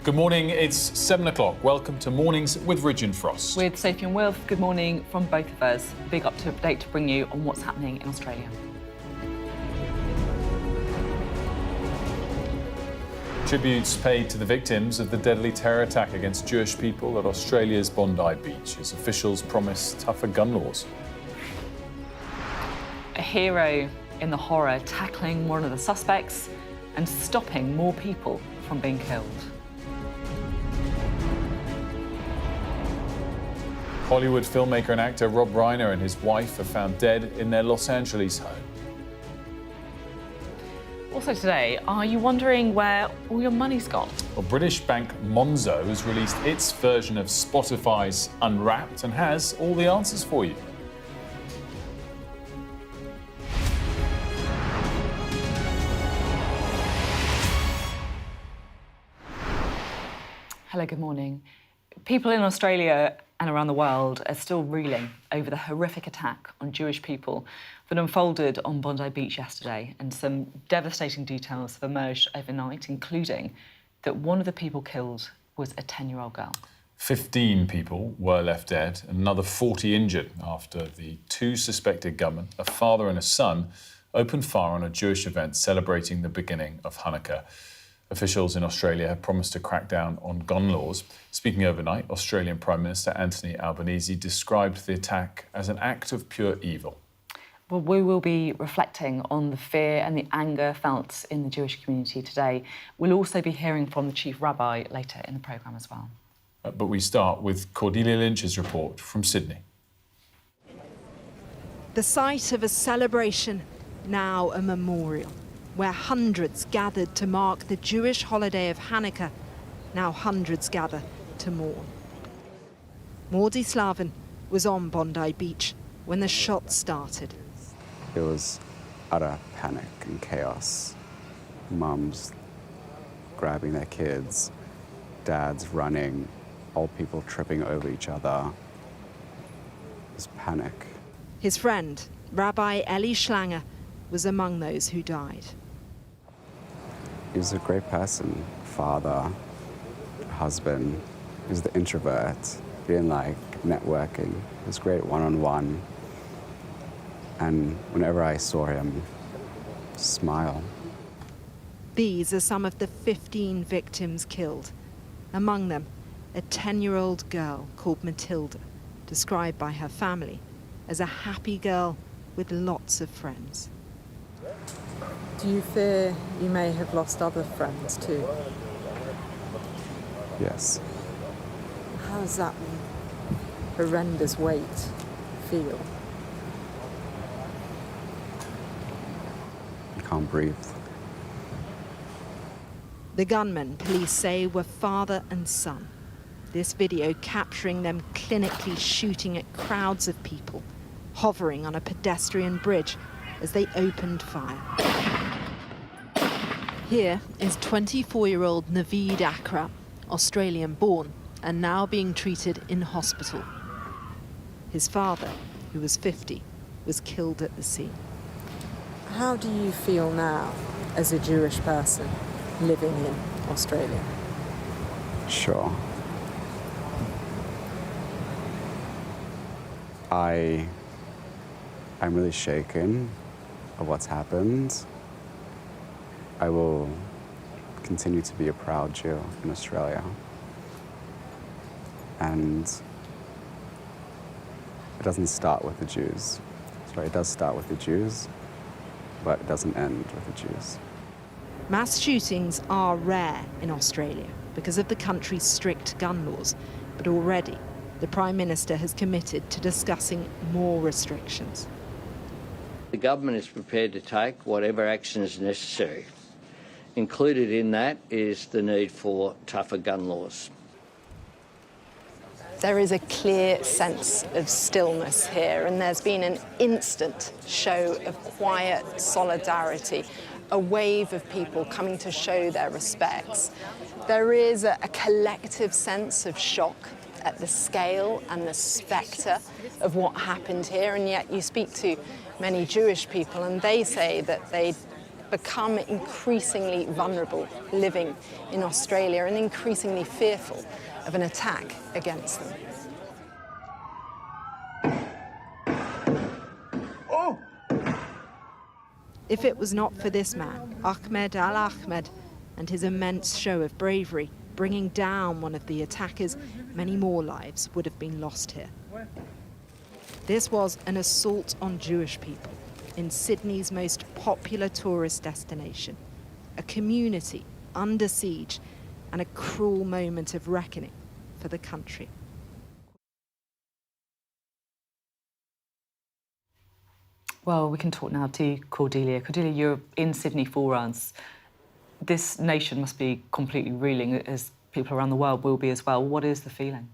Good morning, it's 7 o'clock. Welcome to Mornings with Ridge and Frost. With Sophy and Wilf, good morning from both of us. Big up-to-date to bring you on what's happening in Australia. Tributes paid to the victims of the deadly terror attack against Jewish people at Australia's Bondi Beach as officials promise tougher gun laws. A hero in the horror tackling one of the suspects and stopping more people from being killed. Hollywood filmmaker and actor Rob Reiner and his wife are found dead in their Los Angeles home. Also today, are you wondering where all your money's gone? Well, British bank Monzo has released its version of Spotify's Unwrapped and has all the answers for you. Hello, good morning. People in Australia and around the world are still reeling over the horrific attack on Jewish people that unfolded on Bondi Beach yesterday, and some devastating details have emerged overnight, including that one of the people killed was a 10-year-old girl. 15 people were left dead and another 40 injured after the two suspected gunmen, a father and a son, opened fire on a Jewish event celebrating the beginning of Hanukkah. Officials in Australia have promised to crack down on gun laws. Speaking overnight, Australian Prime Minister Anthony Albanese described the attack as an act of pure evil. Well, we will be reflecting on the fear and the anger felt in the Jewish community today. We'll also be hearing from the Chief Rabbi later in the programme as well. But we start with Cordelia Lynch's report from Sydney. The site of a celebration, now a memorial, where hundreds gathered to mark the Jewish holiday of Hanukkah. Now hundreds gather to mourn. Maudie Slavin was on Bondi Beach when the shots started. It was utter panic and chaos. Mums grabbing their kids, dads running, old people tripping over each other. It was panic. His friend, Rabbi Eli Schlanger, was among those who died. He was a great person, father, husband. He was the introvert. He didn't like networking. He was great one-on-one. And whenever I saw him, smile. These are some of the 15 victims killed. Among them, a 10-year-old girl called Matilda, described by her family as a happy girl with lots of friends. Do you fear you may have lost other friends too? Yes. How does that horrendous weight feel? You can't breathe. The gunmen, police say, were father and son. This video capturing them clinically shooting at crowds of people, hovering on a pedestrian bridge as they opened fire. Here is 24-year-old Naveed Akram, Australian-born, and now being treated in hospital. His father, who was 50, was killed at the scene. How do you feel now as a Jewish person living in Australia? Sure. I'm really shaken of what's happened. I will continue to be a proud Jew in Australia. And it doesn't start with the Jews. Sorry, it does start with the Jews, but it doesn't end with the Jews. Mass shootings are rare in Australia because of the country's strict gun laws, but already the Prime Minister has committed to discussing more restrictions. The government is prepared to take whatever action is necessary. Included in that is the need for tougher gun laws. There is a clear sense of stillness here, and there's been an instant show of quiet solidarity, a wave of people coming to show their respects. There is a collective sense of shock at the scale and the spectre of what happened here, and yet you speak to many Jewish people and they say that they become increasingly vulnerable living in Australia and increasingly fearful of an attack against them. If it was not for this man, Ahmed Al-Ahmed, and his immense show of bravery, bringing down one of the attackers, many more lives would have been lost here. This was an assault on Jewish people in Sydney's most popular tourist destination, a community under siege and a cruel moment of reckoning for the country. Well, we can talk now to Cordelia. Cordelia, you're in Sydney for us. This nation must be completely reeling, as people around the world will be as well. What is the feeling?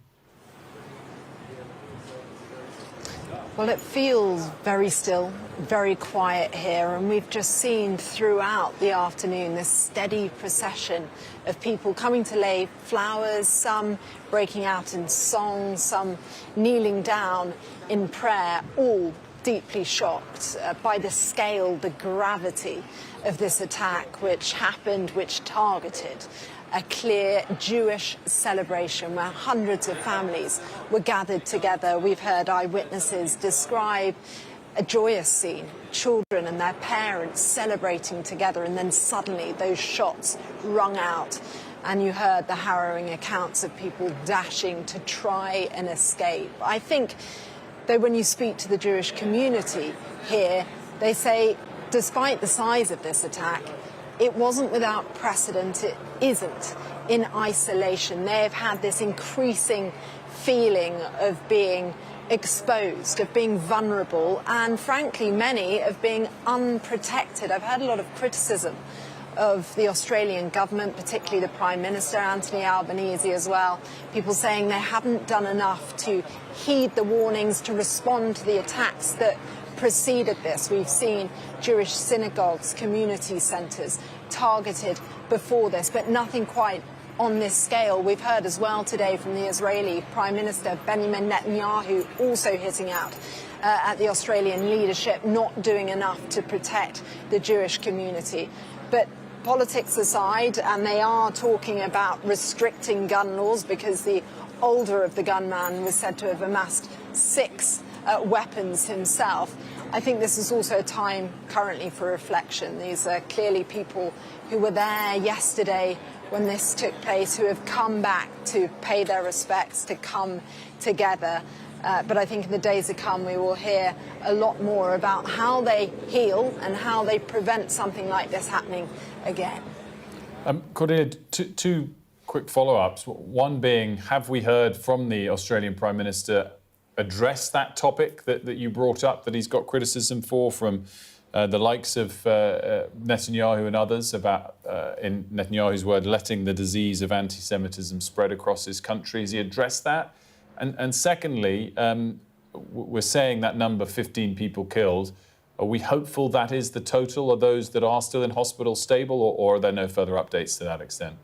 Well, it feels very still, very quiet here, and we've just seen throughout the afternoon this steady procession of people coming to lay flowers, some breaking out in song, some kneeling down in prayer, all deeply shocked by the scale, the gravity of this attack, which happened, which targeted a clear Jewish celebration where hundreds of families were gathered together. We've heard eyewitnesses describe a joyous scene, children and their parents celebrating together, and then suddenly those shots rung out. And you heard the harrowing accounts of people dashing to try and escape. I think, though, when you speak to the Jewish community here, they say, despite the size of this attack, it wasn't without precedent. It isn't in isolation. They have had this increasing feeling of being exposed, of being vulnerable, and frankly, many of being unprotected. I've heard a lot of criticism of the Australian government, particularly the Prime Minister, Anthony Albanese as well. People saying they haven't done enough to heed the warnings, to respond to the attacks that preceded this. We've seen Jewish synagogues, community centres targeted before this, but nothing quite on this scale. We've heard as well today from the Israeli Prime Minister Benjamin Netanyahu also hitting out at the Australian leadership, not doing enough to protect the Jewish community. But politics aside, and they are talking about restricting gun laws because the older of the gunman was said to have amassed 6 weapons himself. I think this is also a time currently for reflection. These are clearly people who were there yesterday when this took place, who have come back to pay their respects, to come together. But I think in the days to come we will hear a lot more about how they heal and how they prevent something like this happening again. Cordelia, two quick follow-ups. One being, have we heard from the Australian Prime Minister address that topic that you brought up, that he's got criticism for from the likes of Netanyahu and others about, in Netanyahu's word, letting the disease of anti-Semitism spread across his country? Has he addressed that? And secondly, we're saying that number, 15 people killed. Are we hopeful that is the total? Are those that are still in hospital stable, or are there no further updates to that extent?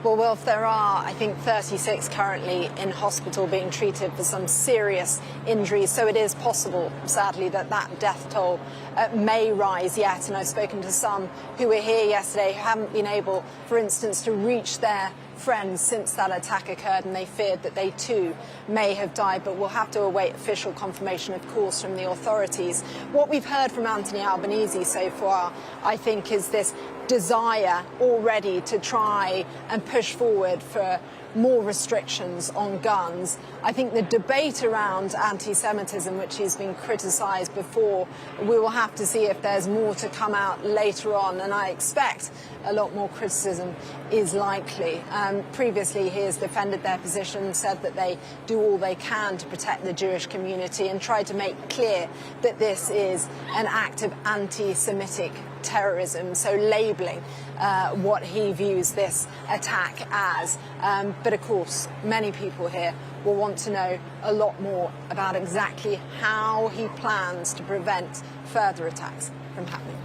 Well, Wilf, there are, I think, 36 currently in hospital being treated for some serious injuries. So it is possible, sadly, that death toll may rise yet. And I've spoken to some who were here yesterday who haven't been able, for instance, to reach their friends since that attack occurred, and they feared that they too may have died. But we'll have to await official confirmation, of course, from the authorities. What we've heard from Anthony Albanese so far, I think, is this desire already to try and push forward for more restrictions on guns. I think the debate around anti-Semitism, which has been criticised before, we will have to see if there's more to come out later on, and I expect a lot more criticism is likely. Previously, he has defended their position, said that they do all they can to protect the Jewish community, and tried to make clear that this is an act of anti-Semitic terrorism, so labelling what he views this attack as. But of course, many people here will want to know a lot more about exactly how he plans to prevent further attacks from happening.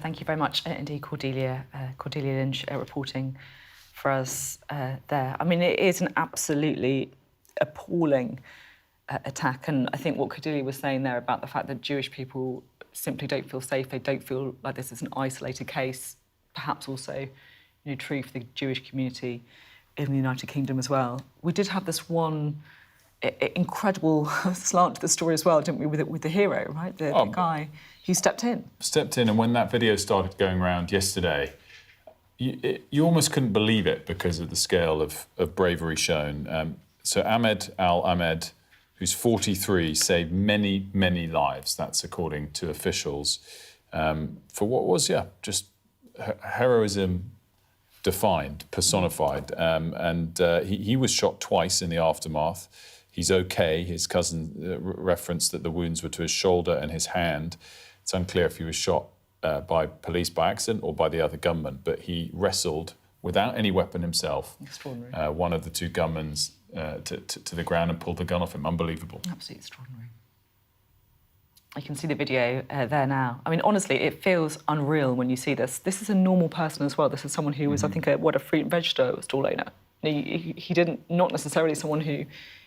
Thank you very much indeed, Cordelia Lynch, reporting for us there. I mean, it is an absolutely appalling attack. And I think what Cordelia was saying there about the fact that Jewish people simply don't feel safe, they don't feel like this is an isolated case, perhaps also true for the Jewish community in the United Kingdom as well. We did have this one incredible slant to the story as well, didn't we, with the hero, right? The guy who stepped in. And when that video started going around yesterday, you almost couldn't believe it because of the scale of bravery shown. So Ahmed Al-Ahmed, who's 43, saved many, many lives. That's according to officials. For what was, just heroism defined, personified. He was shot twice in the aftermath. He's okay. His cousin referenced that the wounds were to his shoulder and his hand. It's unclear if he was shot by police by accident or by the other gunman, but he wrestled without any weapon himself. Extraordinary. One of the two gunmen to the ground and pulled the gun off him. Unbelievable. Absolutely extraordinary. I can see the video there now. I mean, honestly, it feels unreal when you see this. This is a normal person as well. This is someone who was, I think, a fruit and veg stall owner. He not necessarily someone who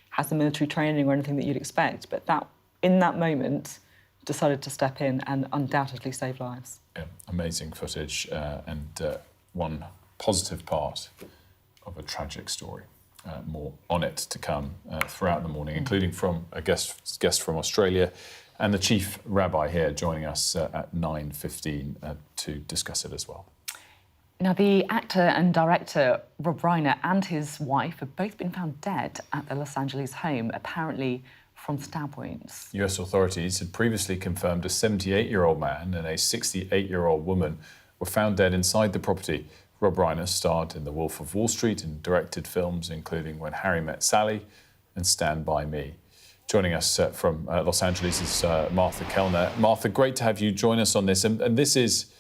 has the military training or anything that you'd expect, but that in that moment decided to step in and undoubtedly save lives. Yeah, amazing footage and one positive part of a tragic story. More on it to come throughout the morning, including from a guest from Australia and the chief rabbi here joining us at 9:15 to discuss it as well. Now, the actor and director Rob Reiner and his wife have both been found dead at their Los Angeles home, apparently from stab wounds. US authorities had previously confirmed a 78-year-old man and a 68-year-old woman were found dead inside the property. Rob Reiner starred in The Wolf of Wall Street and directed films including When Harry Met Sally and Stand By Me. Joining us from Los Angeles is Martha Kellner. Martha, great to have you join us on this. And this is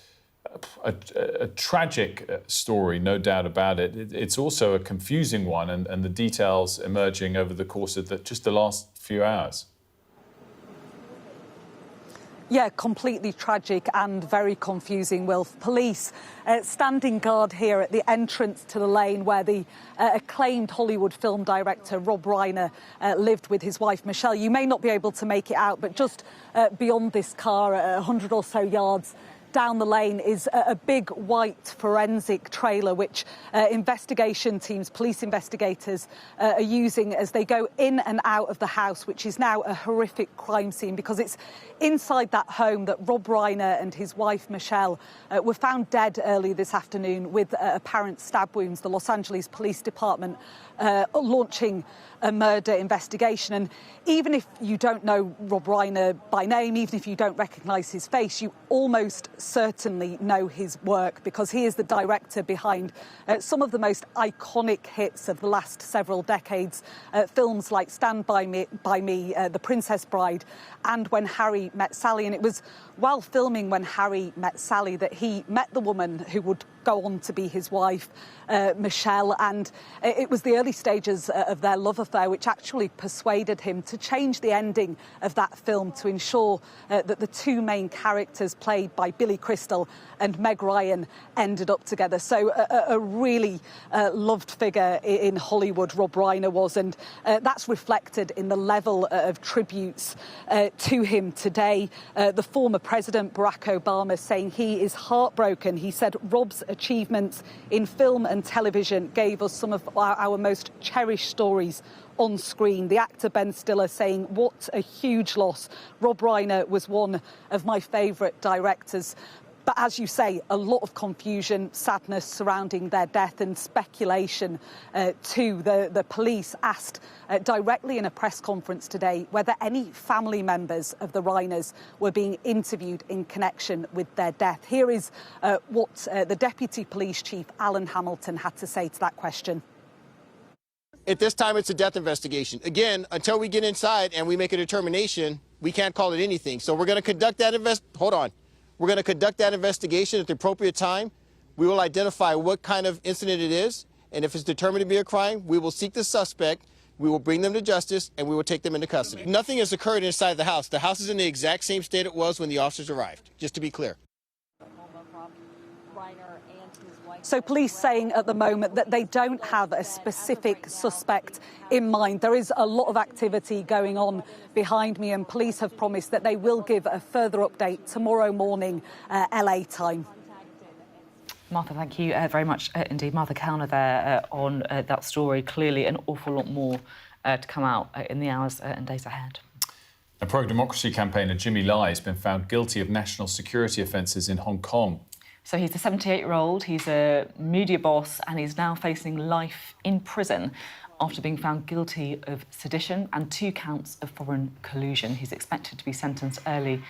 a tragic story, no doubt about it. It's also a confusing one, and the details emerging over the course of just the last few hours. Yeah, completely tragic and very confusing, Wilf. Police standing guard here at the entrance to the lane where the acclaimed Hollywood film director Rob Reiner lived with his wife Michelle. You may not be able to make it out, but just beyond this car, 100 or so yards down the lane is a big white forensic trailer which investigation teams, police investigators are using as they go in and out of the house, which is now a horrific crime scene because it's inside that home that Rob Reiner and his wife Michelle were found dead early this afternoon with apparent stab wounds. The Los Angeles Police Department launching a murder investigation. And even if you don't know Rob Reiner by name, even if you don't recognise his face, you almost certainly know his work because he is the director behind some of the most iconic hits of the last several decades. Films like Stand By Me, The Princess Bride and When Harry Met Sally. And it was while filming When Harry Met Sally that he met the woman who would go on to be his wife, Michelle, and it was the early stages of their love affair which actually persuaded him to change the ending of that film to ensure that the two main characters played by Billy Crystal and Meg Ryan ended up together. So a really loved figure in Hollywood, Rob Reiner was, and that's reflected in the level of tributes to him today. The former President Barack Obama saying he is heartbroken. He said Rob's achievements in film and television gave us some of our most cherished stories on screen. The actor Ben Stiller saying, what a huge loss. Rob Reiner was one of my favourite directors. But as you say, a lot of confusion, sadness surrounding their death and speculation too. The police asked directly in a press conference today whether any family members of the Reiners were being interviewed in connection with their death. Here is what the Deputy Police Chief, Alan Hamilton, had to say to that question. At this time, it's a death investigation. Again, until we get inside and we make a determination, we can't call it anything. So we're going to conduct that We're going to conduct that investigation at the appropriate time. We will identify what kind of incident it is, and if it's determined to be a crime, we will seek the suspect, we will bring them to justice, and we will take them into custody. Nothing has occurred inside the house. The house is in the exact same state it was when the officers arrived, just to be clear. So police saying at the moment that they don't have a specific suspect in mind. There is a lot of activity going on behind me, and police have promised that they will give a further update tomorrow morning, LA time. Martha, thank you very much indeed. Martha Cowner there on that story. Clearly an awful lot more to come out in the hours and days ahead. A pro-democracy campaigner, Jimmy Lai, has been found guilty of national security offences in Hong Kong. So he's a 78-year-old, he's a media boss, and he's now facing life in prison after being found guilty of sedition and 2 counts of foreign collusion. He's expected to be sentenced early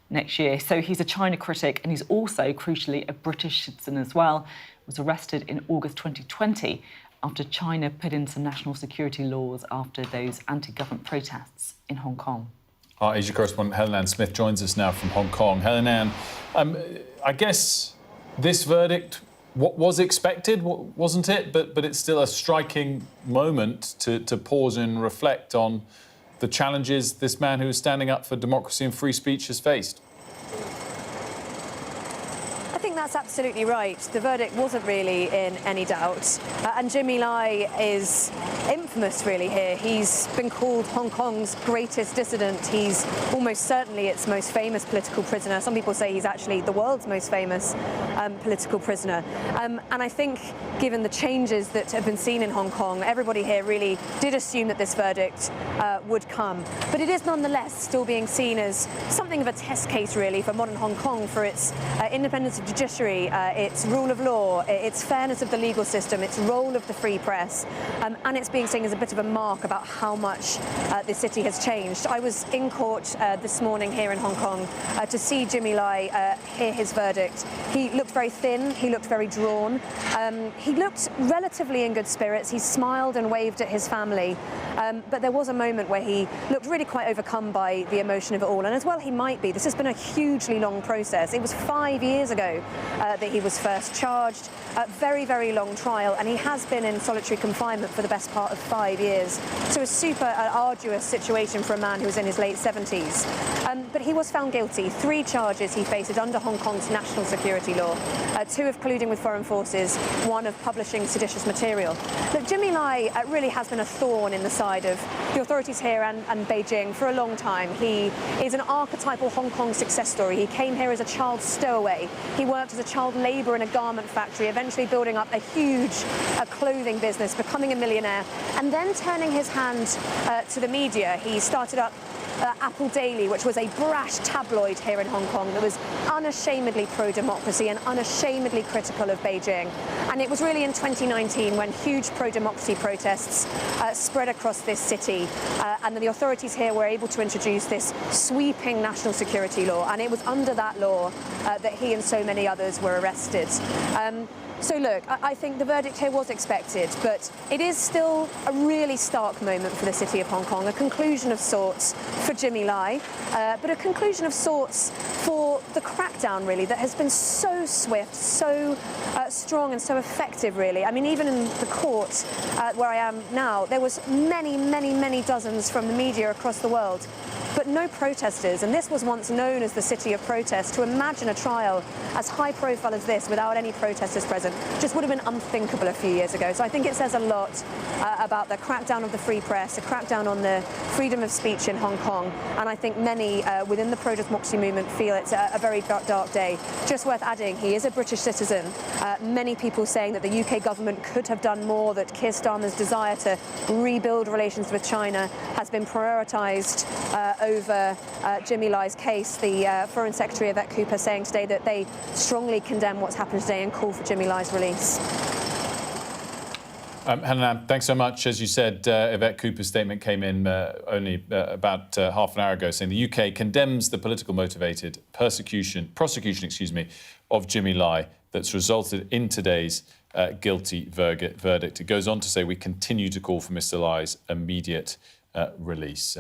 next year. So he's a China critic, and he's also, crucially, a British citizen as well. He was arrested in August 2020 after China put in some national security laws after those anti-government protests in Hong Kong. Our Asia correspondent Helen Ann Smith joins us now from Hong Kong. Helen Ann, I guess this verdict was expected, wasn't it? But it's still a striking moment to pause and reflect on the challenges this man who is standing up for democracy and free speech has faced. I think that's absolutely right. The verdict wasn't really in any doubt. And Jimmy Lai is infamous, really, here. He's been called Hong Kong's greatest dissident. He's almost certainly its most famous political prisoner. Some people say he's actually the world's most famous political prisoner. And I think, given the changes that have been seen in Hong Kong, everybody here really did assume that this verdict would come. But it is nonetheless still being seen as something of a test case, really, for modern Hong Kong, for its independence of judiciary, its rule of law, its fairness of the legal system, its role of the free press, and it's being seen as a bit of a mark about how much the city has changed. I was in court this morning here in Hong Kong to see Jimmy Lai hear his verdict. He looked very thin, he looked very drawn, he looked relatively in good spirits. He smiled and waved at his family, but there was a moment where he looked really quite overcome by the emotion of it all, and as well he might be. This has been a hugely long process. It was 5 years ago that he was first charged, a very, very long trial, and he has been in solitary confinement for the best part of 5 years. So a super arduous situation for a man who was in his late 70s. But he was found guilty. 3 charges he faces under Hong Kong's national security law, 2 of colluding with foreign forces, 1 of publishing seditious material. Look, Jimmy Lai really has been a thorn in the side of the authorities here and Beijing for a long time. He is an archetypal Hong Kong success story. He came here as a child stowaway. He worked as a child labourer in a garment factory, eventually building up a huge clothing business, becoming a millionaire, and then turning his hand to the media. He started up Apple Daily, which was a brash tabloid here in Hong Kong that was unashamedly pro-democracy and unashamedly critical of Beijing. And it was really in 2019 when huge pro-democracy protests spread across this city, and the authorities here were able to introduce this sweeping national security law, and it was under that law that he and so many others were arrested. So look, I think the verdict here was expected, but it is still a really stark moment for the city of Hong Kong, a conclusion of sorts for Jimmy Lai, but a conclusion of sorts for the crackdown, really, that has been so swift, so strong and so effective, really. I mean, even in the court where I am now, there was many dozens from the media across the world, but no protesters, and this was once known as the city of protest. To imagine a trial as high profile as this without any protesters present just would have been unthinkable a few years ago. So I think it says a lot about the crackdown of the free press, the crackdown on the freedom of speech in Hong Kong, and I think many within the pro-democracy movement feel it's a very dark day. Just worth adding, he is a British citizen. Many people saying that the UK government could have done more, that Keir Starmer's desire to rebuild relations with China has been prioritised over Jimmy Lai's case. The Foreign Secretary Yvette Cooper saying today that they strongly condemn what's happened today and call for Jimmy Lai's release. Helen, thanks so much. As you said, Yvette Cooper's statement came in only about half an hour ago, saying the UK condemns the political motivated prosecution, of Jimmy Lai that's resulted in today's guilty verdict. It goes on to say we continue to call for Mr. Lai's immediate release,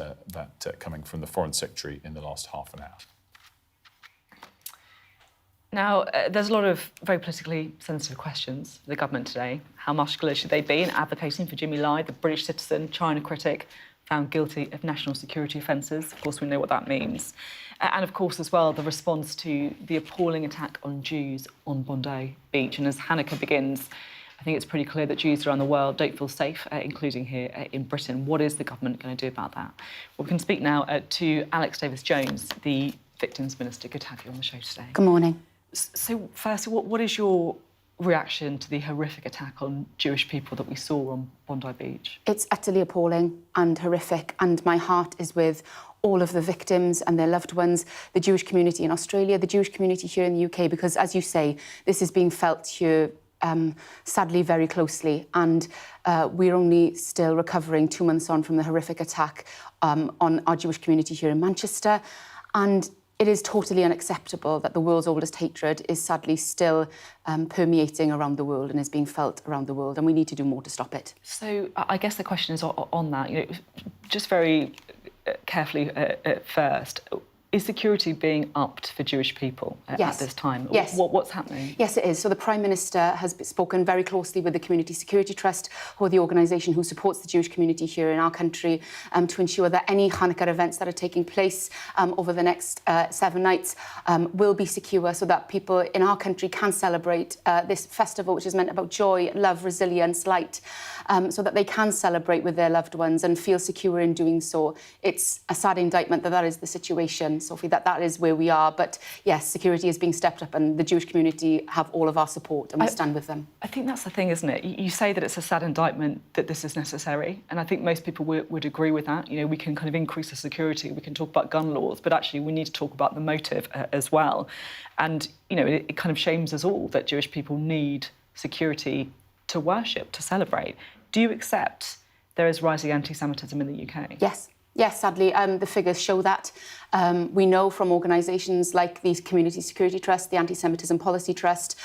coming from the Foreign Secretary in the last half an hour. Now, there's a lot of very politically sensitive questions for the government today. How muscular should they be in advocating for Jimmy Lai, the British citizen, China critic, found guilty of national security offences. Of course, we know what that means. And of course, as well, the response to the appalling attack on Jews on Bondi Beach. And as Hanukkah begins, I think it's pretty clear that Jews around the world don't feel safe, including here in Britain. What is the government going to do about that? Well, we can speak now to Alex Davies-Jones, the Victims Minister. Good to have you on the show today. Good morning. So, firstly, what is your reaction to the horrific attack on Jewish people that we saw on Bondi Beach? It's utterly appalling and horrific, and my heart is with all of the victims and their loved ones, the Jewish community in Australia, the Jewish community here in the UK, because, as you say, this is being felt here sadly very closely, and we're only still recovering 2 months on from the horrific attack on our Jewish community here in Manchester. And it is totally unacceptable that the world's oldest hatred is sadly still permeating around the world and is being felt around the world, and we need to do more to stop it. So I guess the question is on that, just very carefully at first, is security being upped for Jewish people at this time? Yes. What's happening? Yes, it is. So the Prime Minister has spoken very closely with the Community Security Trust, who are the organisation who supports the Jewish community here in our country, to ensure that any Hanukkah events that are taking place over the next 7 nights will be secure, so that people in our country can celebrate this festival, which is meant about joy, love, resilience, light, so that they can celebrate with their loved ones and feel secure in doing so. It's a sad indictment that is the situation, Sophie, that is where we are. But yes, security is being stepped up, and the Jewish community have all of our support, and we stand with them. I think that's the thing, isn't it? You say that it's a sad indictment that this is necessary, and I think most people would agree with that. We can kind of increase the security, we can talk about gun laws, but actually we need to talk about the motive as well. And, it kind of shames us all that Jewish people need security to worship, to celebrate. Do you accept there is rising anti-Semitism in the UK? Yes. Yes, sadly, the figures show that. We know from organisations like the Community Security Trust, the Anti-Semitism Policy Trust,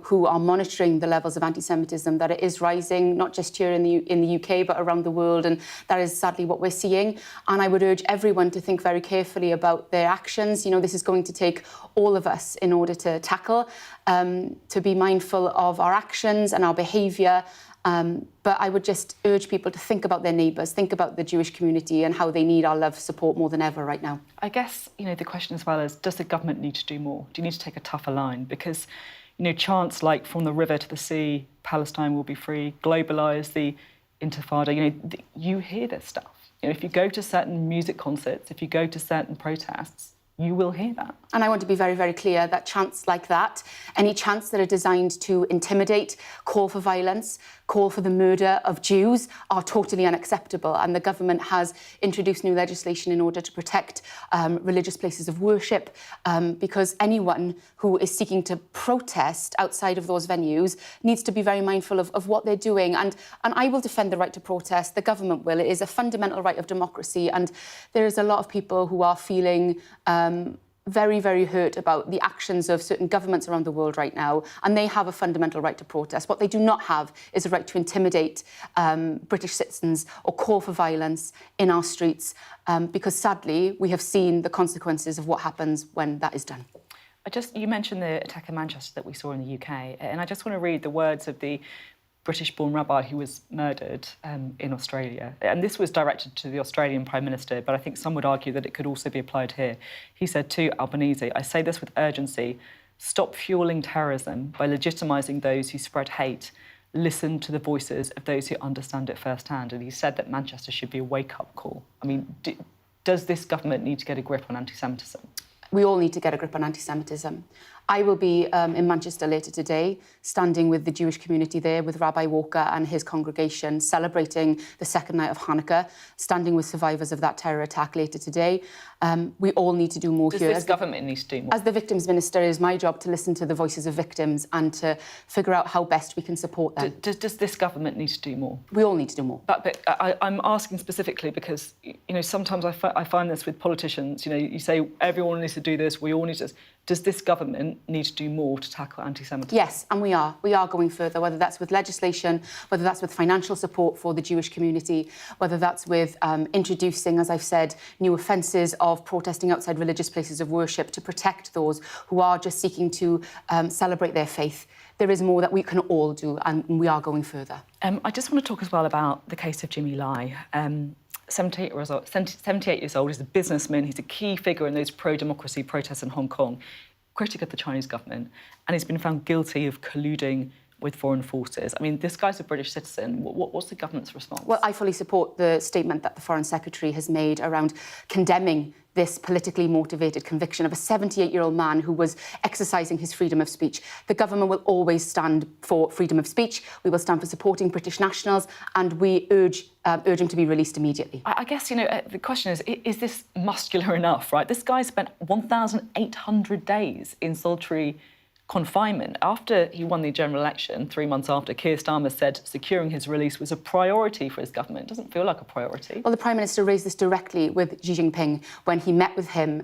who are monitoring the levels of anti-Semitism, that it is rising, not just here in the UK, but around the world, and that is sadly what we're seeing. And I would urge everyone to think very carefully about their actions. This is going to take all of us in order to tackle, to be mindful of our actions and our behaviour. But I would just urge people to think about their neighbours, think about the Jewish community and how they need our love, support more than ever right now. I guess, the question as well is, does the government need to do more? Do you need to take a tougher line? Because, chants like from the river to the sea, Palestine will be free, globalise the Intifada, you hear this stuff. If you go to certain music concerts, if you go to certain protests, you will hear that. And I want to be very, very clear that chants like that, any chants that are designed to intimidate, call for violence, call for the murder of Jews, are totally unacceptable. And the government has introduced new legislation in order to protect religious places of worship, because anyone who is seeking to protest outside of those venues needs to be very mindful of what they're doing. And I will defend the right to protest. The government will. It is a fundamental right of democracy. And there is a lot of people who are feeling very, very hurt about the actions of certain governments around the world right now, and they have a fundamental right to protest. What they do not have is a right to intimidate British citizens or call for violence in our streets, because sadly we have seen the consequences of what happens when that is done. You mentioned the attack in Manchester that we saw in the UK, and I just want to read the words of the British-born rabbi who was murdered in Australia. And this was directed to the Australian Prime Minister, but I think some would argue that it could also be applied here. He said to Albanese, "I say this with urgency, stop fueling terrorism by legitimising those who spread hate. Listen to the voices of those who understand it firsthand." And he said that Manchester should be a wake-up call. I mean, does this government need to get a grip on anti-Semitism? We all need to get a grip on anti-Semitism. I will be in Manchester later today, standing with the Jewish community there, with Rabbi Walker and his congregation, celebrating the second night of Hanukkah, standing with survivors of that terror attack later today. We all need to do more here. Does this government need to do more? As the Victims Minister, it is my job to listen to the voices of victims and to figure out how best we can support them. Does this government need to do more? We all need to do more. But I'm asking specifically because, sometimes I find this with politicians. You say everyone needs to do this, we all need to... Does this government need to do more to tackle anti-Semitism? Yes, and we are. We are going further, whether that's with legislation, whether that's with financial support for the Jewish community, whether that's with introducing, as I've said, new offences of protesting outside religious places of worship to protect those who are just seeking to celebrate their faith. There is more that we can all do, and we are going further. I just want to talk as well about the case of Jimmy Lai. 78 years old. He's a businessman. He's a key figure in those pro-democracy protests in Hong Kong, critic of the Chinese government, and he's been found guilty of colluding with foreign forces. I mean, this guy's a British citizen. What's the government's response? Well, I fully support the statement that the Foreign Secretary has made around condemning this politically motivated conviction of a 78-year-old man who was exercising his freedom of speech. The government will always stand for freedom of speech. We will stand for supporting British nationals, and we urge him to be released immediately. I guess, the question is this muscular enough, right? This guy spent 1,800 days in solitary confinement. After he won the general election, 3 months after, Keir Starmer said securing his release was a priority for his government. It doesn't feel like a priority. Well, the Prime Minister raised this directly with Xi Jinping when he met with him.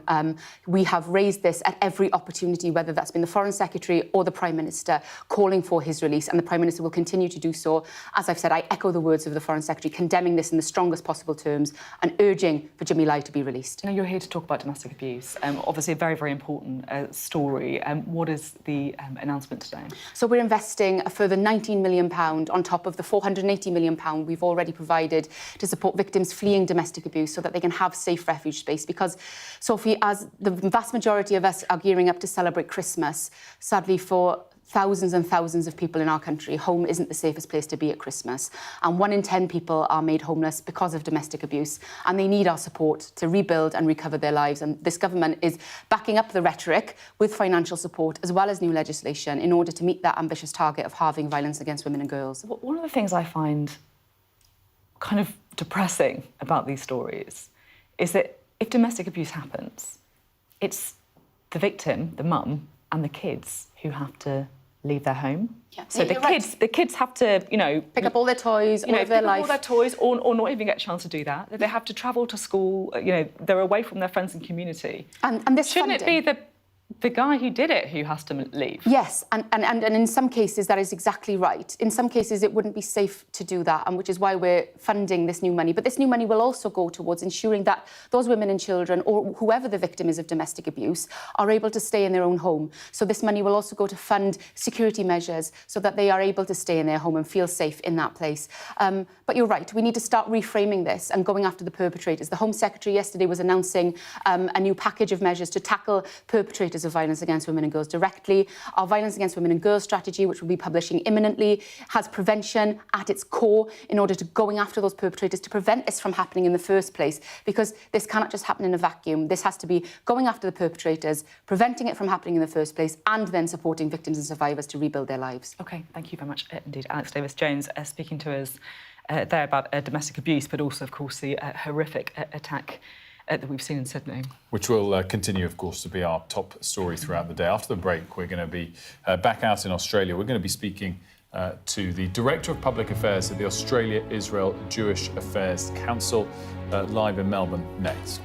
We have raised this at every opportunity, whether that's been the Foreign Secretary or the Prime Minister, calling for his release, and the Prime Minister will continue to do so. As I've said, I echo the words of the Foreign Secretary, condemning this in the strongest possible terms and urging for Jimmy Lai to be released. Now, you're here to talk about domestic abuse. Obviously a very, very important story. What is the announcement today? So we're investing a further £19 million on top of the £480 million we've already provided to support victims fleeing domestic abuse so that they can have safe refuge space. Because, Sophie, as the vast majority of us are gearing up to celebrate Christmas, sadly for thousands and thousands of people in our country, home isn't the safest place to be at Christmas. And 1 in 10 people are made homeless because of domestic abuse, and they need our support to rebuild and recover their lives. And this government is backing up the rhetoric with financial support as well as new legislation in order to meet that ambitious target of halving violence against women and girls. One of the things I find kind of depressing about these stories is that if domestic abuse happens, it's the victim, the mum, and the kids who have to leave their home. Yeah. So the kids have to, pick up all their toys, all of their life. all their toys, or not even get a chance to do that. They have to travel to school. They're away from their friends and community. And this shouldn't funding, it be the guy who did it who has to leave? Yes, and in some cases that is exactly right. In some cases it wouldn't be safe to do that, and which is why we're funding this new money. But this new money will also go towards ensuring that those women and children, or whoever the victim is of domestic abuse, are able to stay in their own home. So this money will also go to fund security measures so that they are able to stay in their home and feel safe in that place. But you're right, we need to start reframing this and going after the perpetrators. The Home Secretary yesterday was announcing a new package of measures to tackle perpetrators of violence against women and girls directly. Our Violence Against Women and Girls strategy, which we'll be publishing imminently, has prevention at its core in order to going after those perpetrators to prevent this from happening in the first place, because this cannot just happen in a vacuum. This has to be going after the perpetrators, preventing it from happening in the first place, and then supporting victims and survivors to rebuild their lives. OK, thank you very much indeed. Alex Davies-Jones speaking to us there about domestic abuse, but also, of course, the horrific attack that we've seen in Sydney. Which will continue, of course, to be our top story throughout the day. After the break, we're going to be back out in Australia. We're going to be speaking to the Director of Public Affairs at the Australia-Israel Jewish Affairs Council, live in Melbourne next.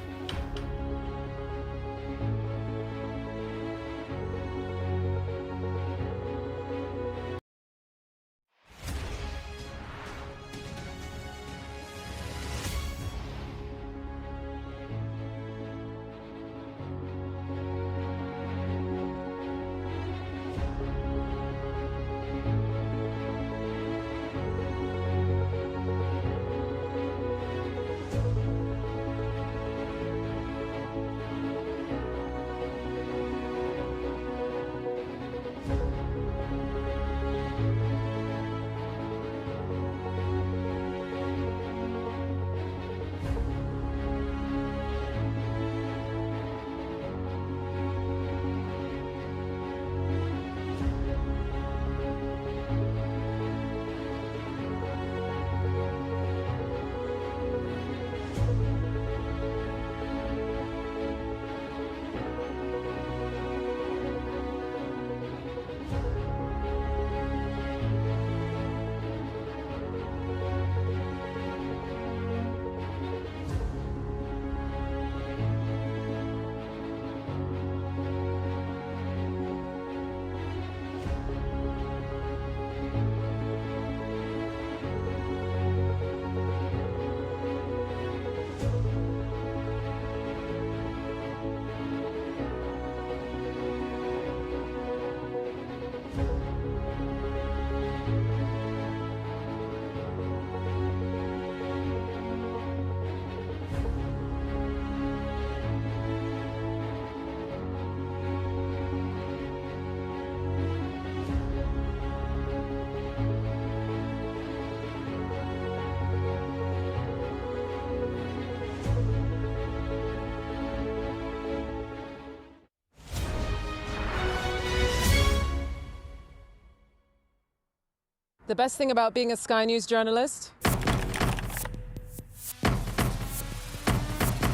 The best thing about being a Sky News journalist?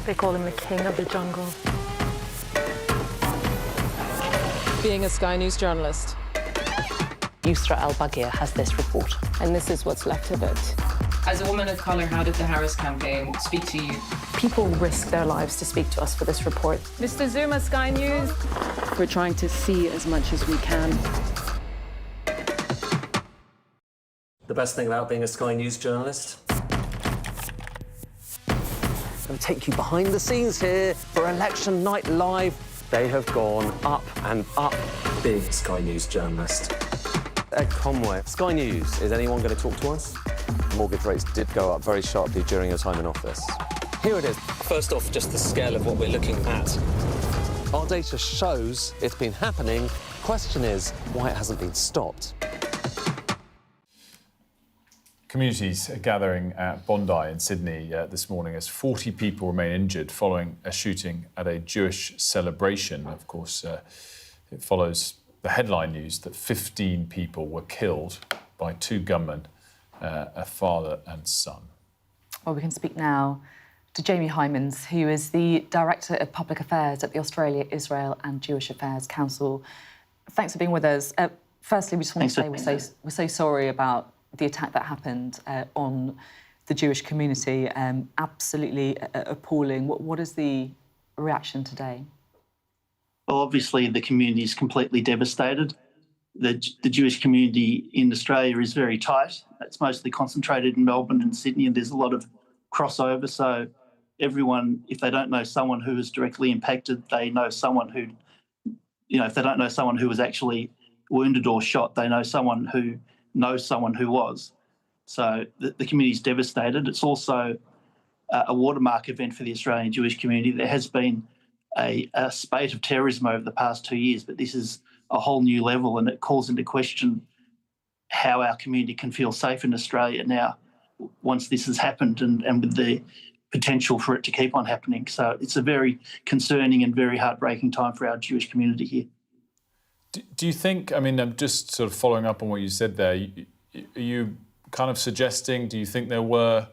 They call him the king of the jungle. Being a Sky News journalist. Yusra Al-Baghir has this report. And this is what's left of it. As a woman of colour, how did the Harris campaign speak to you? People risk their lives to speak to us for this report. Mr. Zuma, Sky News. We're trying to see as much as we can. The best thing about being a Sky News journalist? I'll take you behind the scenes here for Election Night Live. They have gone up and up. Being a Sky News journalist. At Commonwealth, Sky News, is anyone going to talk to us? Mortgage rates did go up very sharply during your time in office. Here it is. First off, just the scale of what we're looking at. Our data shows it's been happening. Question is why it hasn't been stopped. Communities are gathering at Bondi in Sydney this morning as 40 people remain injured following a shooting at a Jewish celebration. Of course, it follows the headline news that 15 people were killed by two gunmen, a father and son. Well, we can speak now to Jamie Hyams, who is the Director of Public Affairs at the Australia, Israel and Jewish Affairs Council. Thanks for being with us. Firstly, we just want to say we're so sorry about the attack that happened on the Jewish community. Absolutely appalling. What is the reaction today? Well, obviously the community is completely devastated. The Jewish community in Australia is very tight. It's mostly concentrated in Melbourne and Sydney, and there's a lot of crossover. So everyone, if they don't know someone who is directly impacted, they know someone who, if they don't know someone who was actually wounded or shot, they know someone who knows someone who was. So the community is devastated. It's also a watermark event for the Australian Jewish community. There has been a spate of terrorism over the past 2 years, but this is a whole new level, and it calls into question how our community can feel safe in Australia now once this has happened and with the potential for it to keep on happening. So it's a very concerning and very heartbreaking time for our Jewish community here. Do you think, I'm just sort of following up on what you said there, are you kind of suggesting, do you think there were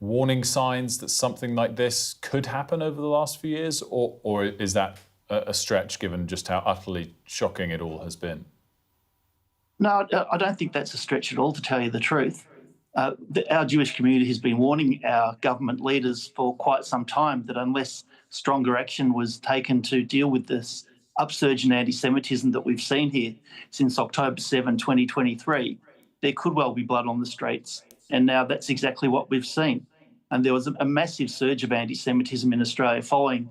warning signs that something like this could happen over the last few years, or is that a stretch given just how utterly shocking it all has been? No, I don't think that's a stretch at all, to tell you the truth. Our Jewish community has been warning our government leaders for quite some time that unless stronger action was taken to deal with this upsurge in anti-Semitism that we've seen here since October 7, 2023, there could well be blood on the streets. And now that's exactly what we've seen. And there was a massive surge of anti-Semitism in Australia following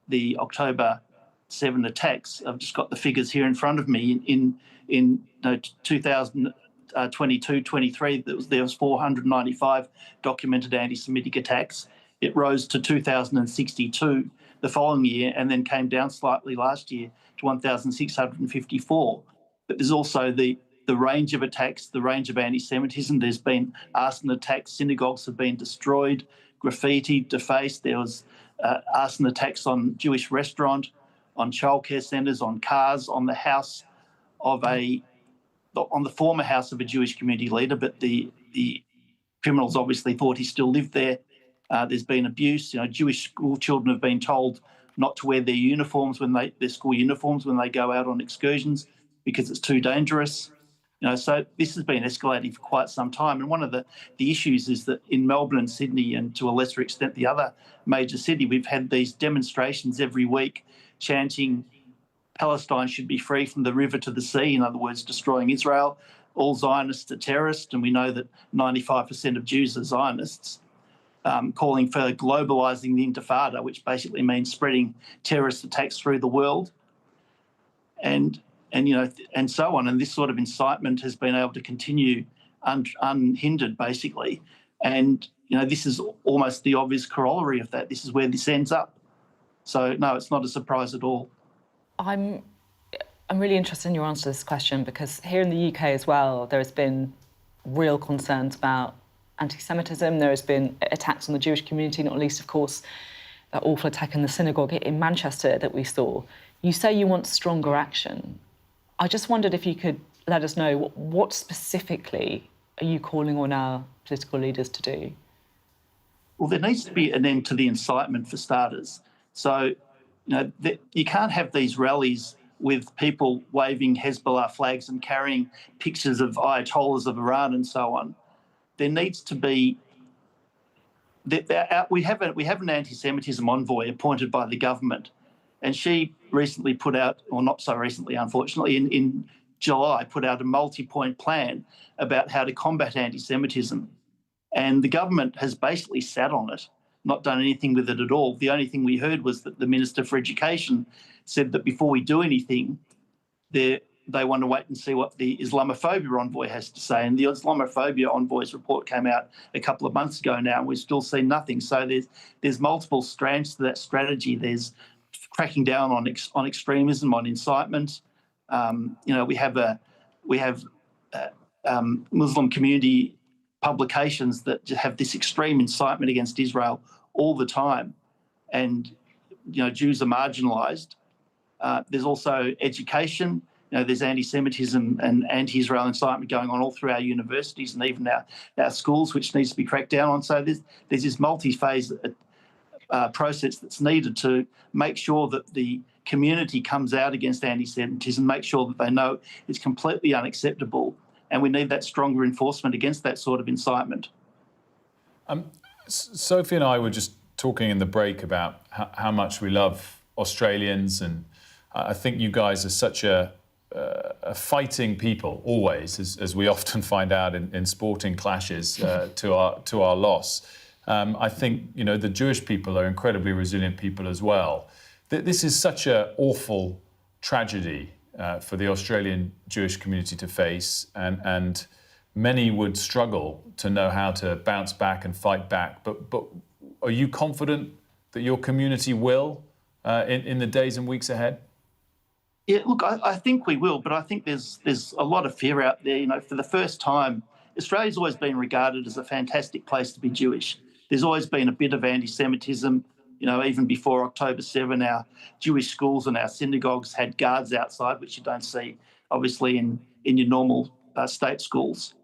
the October 7 attacks. I've just got the figures here in front of me. In 2022-23, there was 495 documented anti-Semitic attacks. It rose to 2,062 the following year, and then came down slightly last year to 1,654. But there's also the range of attacks, the range of anti-Semitism. There's been arson attacks, synagogues have been destroyed, graffiti, defaced. There was arson attacks on Jewish restaurant, on childcare centres, on cars, on the house of on the former house of a Jewish community leader, but the criminals obviously thought he still lived there. There's been abuse. Jewish school children have been told not to wear their uniforms their school uniforms when they go out on excursions because it's too dangerous. So this has been escalating for quite some time. And one of the issues is that in Melbourne and Sydney, and to a lesser extent the other major city, we've had these demonstrations every week chanting Palestine should be free from the river to the sea, in other words, destroying Israel. All Zionists are terrorists, and we know that 95% of Jews are Zionists, calling for globalising the Intifada, which basically means spreading terrorist attacks through the world. And so on. And this sort of incitement has been able to continue unhindered, basically. And, this is almost the obvious corollary of that. This is where this ends up. So, no, it's not a surprise at all. I'm really interested in your answer to this question, because here in the UK as well, there has been real concerns about anti-Semitism. There has been attacks on the Jewish community, not least, of course, that awful attack in the synagogue in Manchester that we saw. You say you want stronger action. I just wondered if you could let us know what specifically are you calling on our political leaders to do? Well, there needs to be an end to the incitement for starters. So, you can't have these rallies with people waving Hezbollah flags and carrying pictures of Ayatollahs of Iran and so on. There needs to be... We have an anti-Semitism envoy appointed by the government, and she recently put out, or not so recently, unfortunately, in July, put out a multi-point plan about how to combat anti-Semitism. And the government has basically sat on it, not done anything with it at all. The only thing we heard was that the Minister for Education said that before we do anything, they want to wait and see what the Islamophobia envoy has to say. And the Islamophobia envoy's report came out a couple of months ago now, and we've still seen nothing. So there's multiple strands to that strategy. There's cracking down on extremism, on incitement. We have Muslim community publications that just have this extreme incitement against Israel all the time, and Jews are marginalised. There's also education. There's anti-Semitism and anti-Israel incitement going on all through our universities and even our schools, which needs to be cracked down on. So there's this multi-phase process that's needed to make sure that the community comes out against anti-Semitism, make sure that they know it's completely unacceptable, and we need that stronger enforcement against that sort of incitement. Sophie and I were just talking in the break about how much we love Australians, and I think you guys are such a fighting people always, as we often find out in sporting clashes to our loss. I think the Jewish people are incredibly resilient people as well. This is such an awful tragedy for the Australian Jewish community to face, and many would struggle to know how to bounce back and fight back. But are you confident that your community will in the days and weeks ahead? Yeah, look, I think we will, but I think there's a lot of fear out there. For the first time, Australia's always been regarded as a fantastic place to be Jewish. There's always been a bit of anti-Semitism. Even before October 7, our Jewish schools and our synagogues had guards outside, which you don't see, obviously, in your normal state schools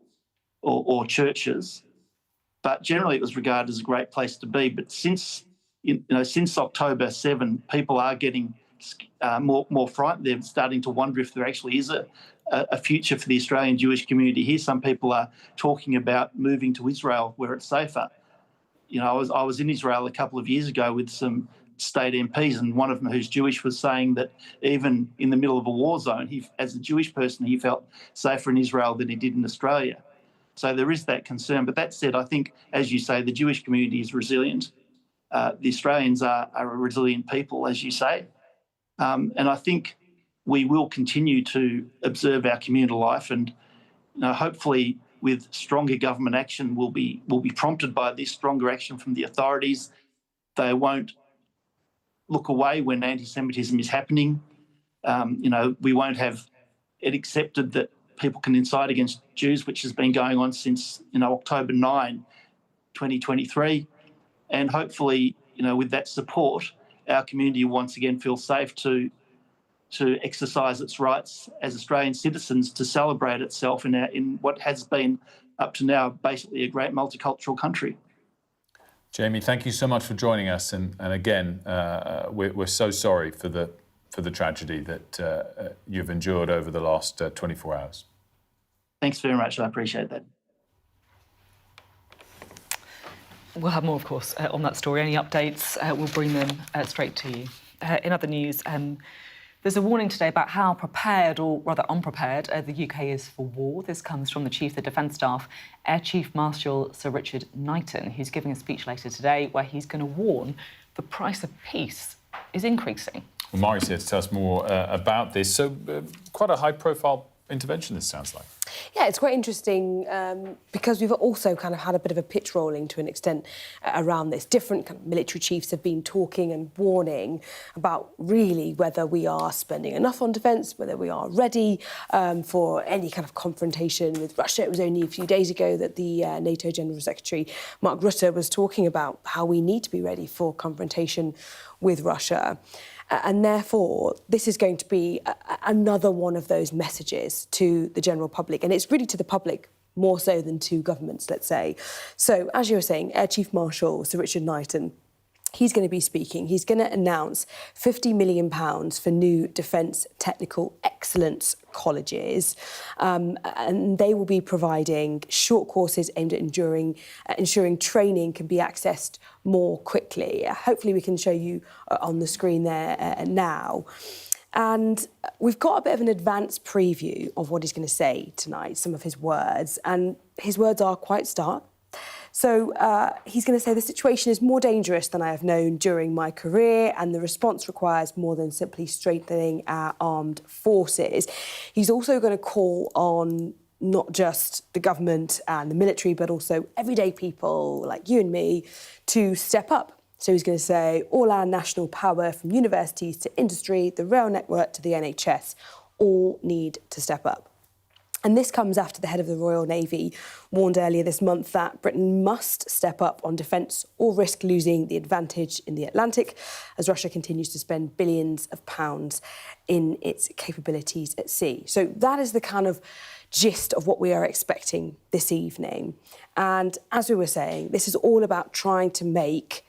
or churches. But generally, it was regarded as a great place to be. But since October 7, people are getting more frightened. They're starting to wonder if there actually is a future for the Australian Jewish community here. Some people are talking about moving to Israel where it's safer. I was in Israel a couple of years ago with some state MPs, and one of them who's Jewish was saying that even in the middle of a war zone, as a Jewish person, he felt safer in Israel than he did in Australia. So there is that concern. But that said, I think, as you say, the Jewish community is resilient. The Australians are a resilient people, as you say. And I think we will continue to observe our communal life, and hopefully with stronger government action will be prompted by this stronger action from the authorities. They won't look away when anti-Semitism is happening. We won't have it accepted that people can incite against Jews, which has been going on since October 9, 2023. And hopefully, with that support, our community once again feels safe to exercise its rights as Australian citizens, to celebrate itself in what has been up to now basically a great multicultural country. Jamie, thank you so much for joining us, and again, we're so sorry for the tragedy that you've endured over the last 24 hours. Thanks very much. I appreciate that. We'll have more, of course, on that story. Any updates, we'll bring them straight to you. In other news, there's a warning today about how prepared, or rather unprepared, the UK is for war. This comes from the Chief of the Defence Staff, Air Chief Marshal Sir Richard Knighton, who's giving a speech later today where he's going to warn the price of peace is increasing. Well, Mari's here to tell us more about this. So quite a high-profile intervention, this sounds like. Yeah, it's quite interesting because we've also kind of had a bit of a pitch rolling to an extent around this. Different kind of military chiefs have been talking and warning about really whether we are spending enough on defence, whether we are ready for any kind of confrontation with Russia. It was only a few days ago that the NATO General Secretary, Mark Rutte, was talking about how we need to be ready for confrontation with Russia. And therefore, this is going to be another one of those messages to the general public public, and it's really to the public more so than to governments, let's say. So, as you were saying, Air Chief Marshal Sir Richard Knighton, he's going to be speaking. He's going to announce £50 million for new defence technical excellence colleges, and they will be providing short courses aimed at ensuring training can be accessed more quickly. Hopefully we can show you on the screen there now. And we've got a bit of an advanced preview of what he's going to say tonight, some of his words, and his words are quite stark. So he's going to say the situation is more dangerous than I have known during my career, and the response requires more than simply strengthening our armed forces. He's also going to call on not just the government and the military, but also everyday people like you and me to step up. So he's going to say all our national power, from universities to industry, the rail network to the NHS, all need to step up. And this comes after the head of the Royal Navy warned earlier this month that Britain must step up on defence or risk losing the advantage in the Atlantic as Russia continues to spend billions of pounds in its capabilities at sea. So that is the kind of gist of what we are expecting this evening. And as we were saying, this is all about trying to make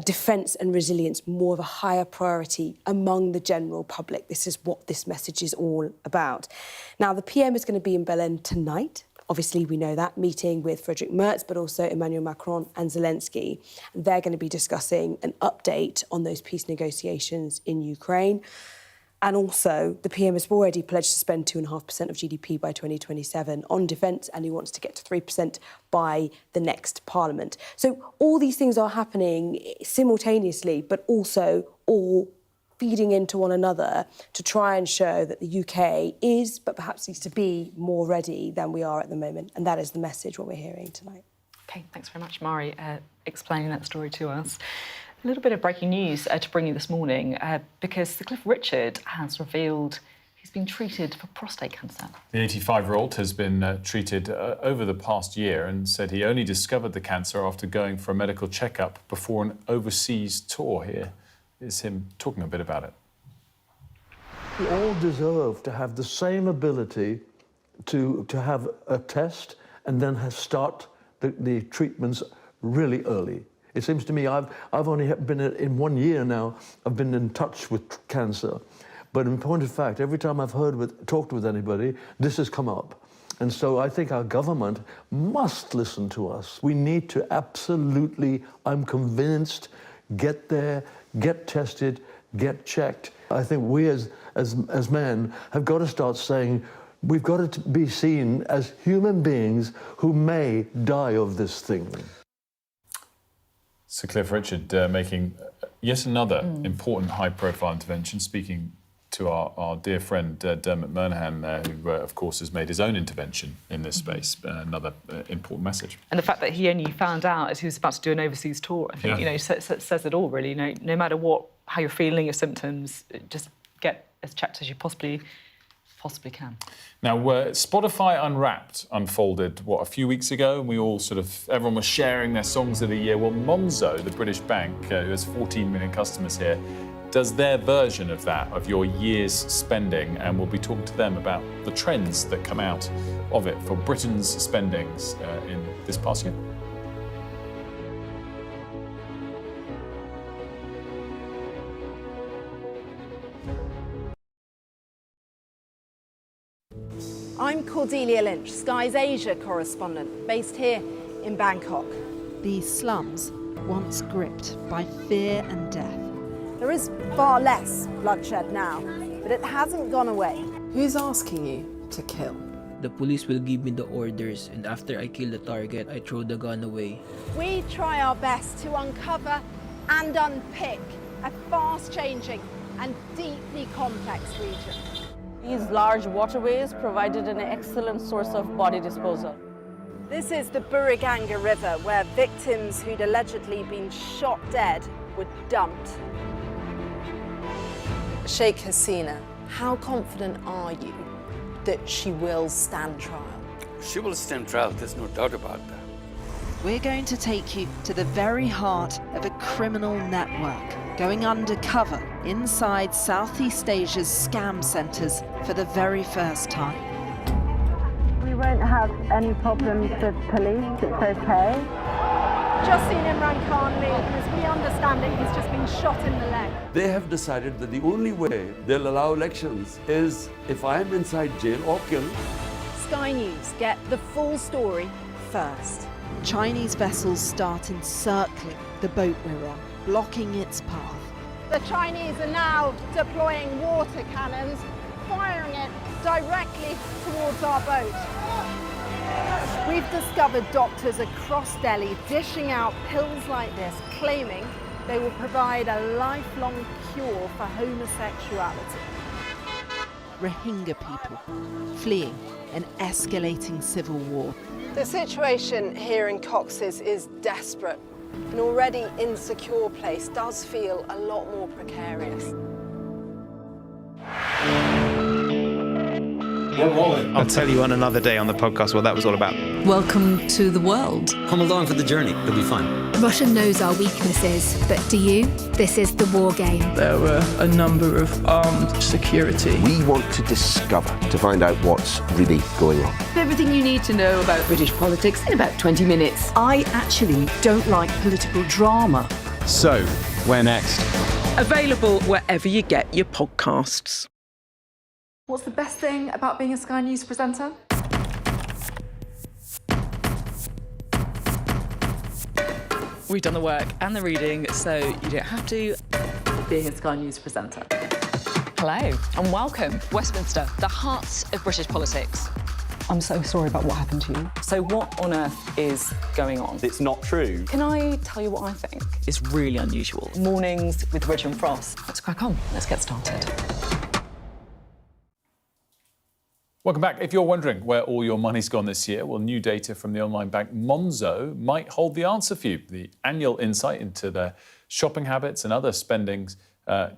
defence and resilience more of a higher priority among the general public. This is what this message is all about. Now, the PM is going to be in Berlin tonight. Obviously, we know that, meeting with Friedrich Merz, but also Emmanuel Macron and Zelensky. And they're going to be discussing an update on those peace negotiations in Ukraine. And also, the PM has already pledged to spend 2.5% of GDP by 2027 on defence, and he wants to get to 3% by the next Parliament. So all these things are happening simultaneously, but also all feeding into one another to try and show that the UK is, but perhaps needs to be, more ready than we are at the moment. And that is the message, what we're hearing tonight. OK, thanks very much, Mari, explaining that story to us. A little bit of breaking news to bring you this morning, because Sir Cliff Richard has revealed he's been treated for prostate cancer. The 85-year-old has been treated over the past year and said he only discovered the cancer after going for a medical checkup before an overseas tour. Here is him talking a bit about it. We all deserve to have the same ability to have a test and then start the treatments really early. It seems to me I've only been in 1 year now, I've been in touch with cancer. But in point of fact, every time I've talked with anybody, this has come up. And so I think our government must listen to us. We need to absolutely, I'm convinced, get there, get tested, get checked. I think we as men have got to start saying, we've got to be seen as human beings who may die of this thing. Sir Cliff Richard making yet another important high-profile intervention, speaking to our dear friend Dermot Murnaghan, who, of course, has made his own intervention in this space. Another important message. And the fact that he only found out as he was about to do an overseas tour, I think, says it all, really. You know, no matter how you're feeling, your symptoms, just get as checked as you possibly can. Now, Spotify Unwrapped unfolded, a few weeks ago? And we all everyone was sharing their songs of the year. Well, Monzo, the British bank, who has 14 million customers here, does their version of that, of your year's spending, and we'll be talking to them about the trends that come out of it for Britain's spendings in this past year. I'm Cordelia Lynch, Sky's Asia correspondent, based here in Bangkok. These slums, once gripped by fear and death. There is far less bloodshed now, but it hasn't gone away. Who's asking you to kill? The police will give me the orders, and after I kill the target, I throw the gun away. We try our best to uncover and unpick a fast-changing and deeply complex region. These large waterways provided an excellent source of body disposal. This is the Buriganga River, where victims who'd allegedly been shot dead were dumped. Sheikh Hasina, how confident are you that she will stand trial? She will stand trial, there's no doubt about that. We're going to take you to the very heart of a criminal network, going undercover inside Southeast Asia's scam centres for the very first time. have any problems with police. It's okay. Just seen Imran Khan leave, and as we understand it, he's just been shot in the leg. They have decided that the only way they'll allow elections is if I'm inside jail or killed. Sky News get the full story first. Chinese vessels start encircling the boat we're on, blocking its path. The Chinese are now deploying water cannons, firing it directly towards our boat. We've discovered doctors across Delhi dishing out pills like this, claiming they will provide a lifelong cure for homosexuality. Rohingya people fleeing an escalating civil war. The situation here in Cox's is desperate. An already insecure place does feel a lot more precarious. I'll tell you on another day on the podcast what that was all about. Welcome to the world. Come along for the journey, it'll be fun. Russia knows our weaknesses, but do you? This is the war game. There were a number of armed security. We want to discover, to find out what's really going on. Everything you need to know about British politics in about 20 minutes. I actually don't like political drama. So, where next? Available wherever you get your podcasts. What's the best thing about being a Sky News presenter? We've done the work and the reading, so you don't have to. Being a Sky News presenter. Hello and welcome, Westminster, the heart of British politics. I'm so sorry about what happened to you. So what on earth is going on? It's not true. Can I tell you what I think? It's really unusual. Mornings with Ridge and Frost. Let's crack on. Let's get started. Welcome back. If you're wondering where all your money's gone this year, well, new data from the online bank Monzo might hold the answer for you. The annual insight into their shopping habits and other spendings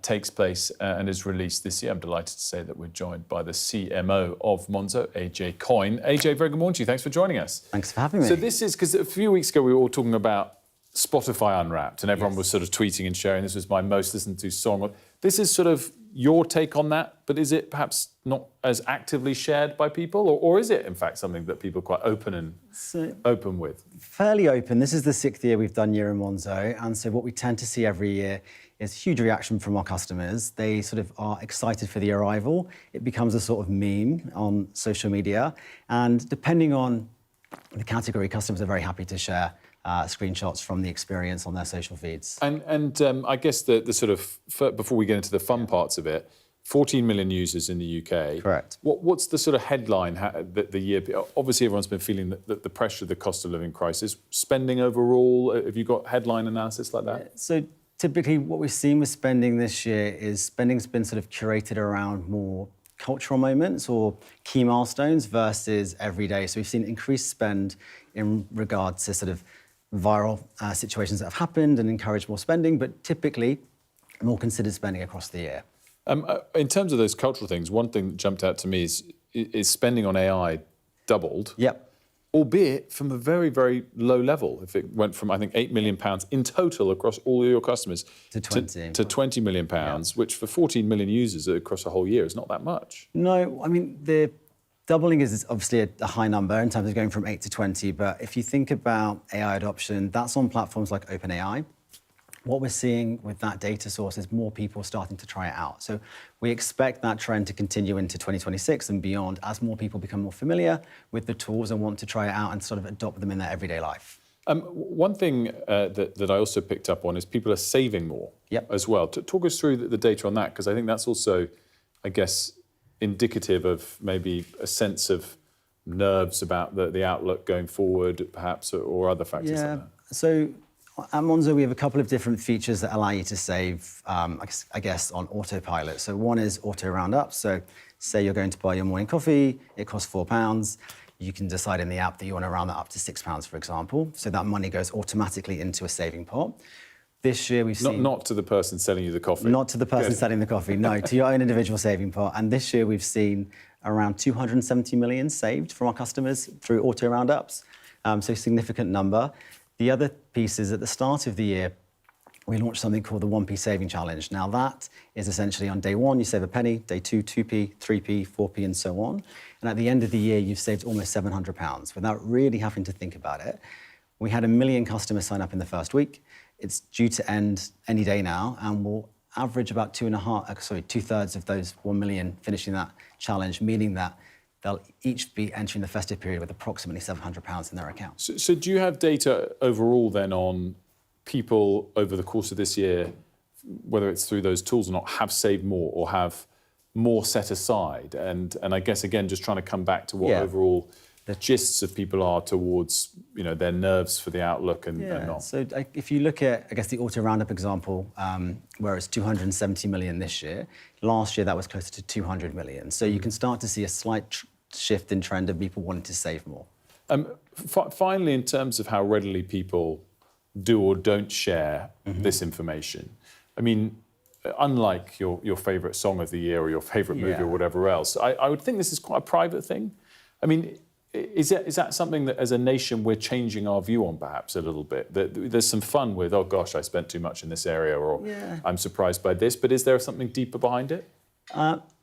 takes place and is released this year. I'm delighted to say that we're joined by the CMO of Monzo, AJ Coyne. AJ, very good morning to you. Thanks for joining us. Thanks for having me. So this is, because a few weeks ago we were all talking about Spotify Unwrapped and everyone was sort of tweeting and sharing, this was my most listened to song. This is sort of your take on that, but is it perhaps not as actively shared by people, or is it in fact something that people are quite open with? Fairly open. This is the 6th year we've done Year in Monzo, and so what we tend to see every year is huge reaction from our customers. They sort of are excited for the arrival. It becomes a sort of meme on social media, and depending on the category, customers are very happy to share screenshots from the experience on their social feeds. And I guess the sort of, before we get into the fun parts of it, 14 million users in the UK. Correct. What's the sort of headline the year? Obviously, everyone's been feeling the pressure of the cost of living crisis. Spending overall, have you got headline analysis like that? So typically what we've seen with spending this year is spending's been sort of curated around more cultural moments or key milestones versus every day. So we've seen increased spend in regard to sort of viral situations that have happened and encourage more spending, but typically more considered spending across the year. In terms of those cultural things, one thing that jumped out to me is spending on AI doubled. Yep. Albeit from a very, very low level. If it went from, I think, £8 million in total across all of your customers to 20. To £20 million, which for 14 million users across a whole year is not that much. No, I mean, the doubling is obviously a high number in terms of going from 8 to 20, but if you think about AI adoption, that's on platforms like OpenAI. What we're seeing with that data source is more people starting to try it out. So we expect that trend to continue into 2026 and beyond as more people become more familiar with the tools and want to try it out and sort of adopt them in their everyday life. One thing that I also picked up on is people are saving more as well. Talk us through the data on that, because I think that's also, I guess, indicative of maybe a sense of nerves about the outlook going forward, perhaps, or other factors like that. So at Monzo, we have a couple of different features that allow you to save, I guess, on autopilot. So one is auto roundup. So say you're going to buy your morning coffee, it costs £4. You can decide in the app that you want to round that up to £6, for example. So that money goes automatically into a saving pot. This year we've seen... Not to the person selling you the coffee. Not to the person selling the coffee, no, to your own individual saving pot. And this year we've seen around 270 million saved from our customers through auto roundups. So significant number. The other piece is at the start of the year, we launched something called the 1p Saving Challenge. Now that is essentially on day 1, you save a penny, day 2, 2p, 3p, 4p, and so on. And at the end of the year, you've saved almost £700 without really having to think about it. We had 1 million customers sign up in the first week. It's due to end any day now, and we'll average about two-thirds of those 1 million finishing that challenge, meaning that they'll each be entering the festive period with approximately £700 in their account. So do you have data overall then on people over the course of this year, whether it's through those tools or not, have saved more or have more set aside? And I guess, again, just trying to come back to what overall the gists of people are towards, their nerves for the outlook and not. So if you look at, I guess, the auto roundup example, where it's 270 million this year, last year that was closer to 200 million. So you can start to see a slight shift in trend of people wanting to save more. Finally, in terms of how readily people do or don't share this information, I mean, unlike your favourite song of the year or your favourite movie or whatever else, I would think this is quite a private thing. I mean, is that something that as a nation we're changing our view on perhaps a little bit? That there's some fun with, oh gosh, I spent too much in this area, or I'm surprised by this, but is there something deeper behind it?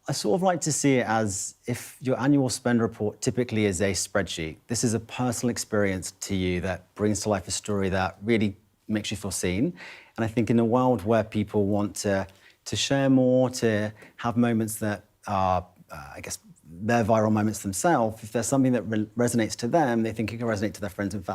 I sort of like to see it as if your annual spend report typically is a spreadsheet. This is a personal experience to you that brings to life a story that really makes you feel seen. And I think in a world where people want to share more, to have moments that are, I guess, their viral moments themselves, if there's something that resonates to them, they think it can resonate to their friends and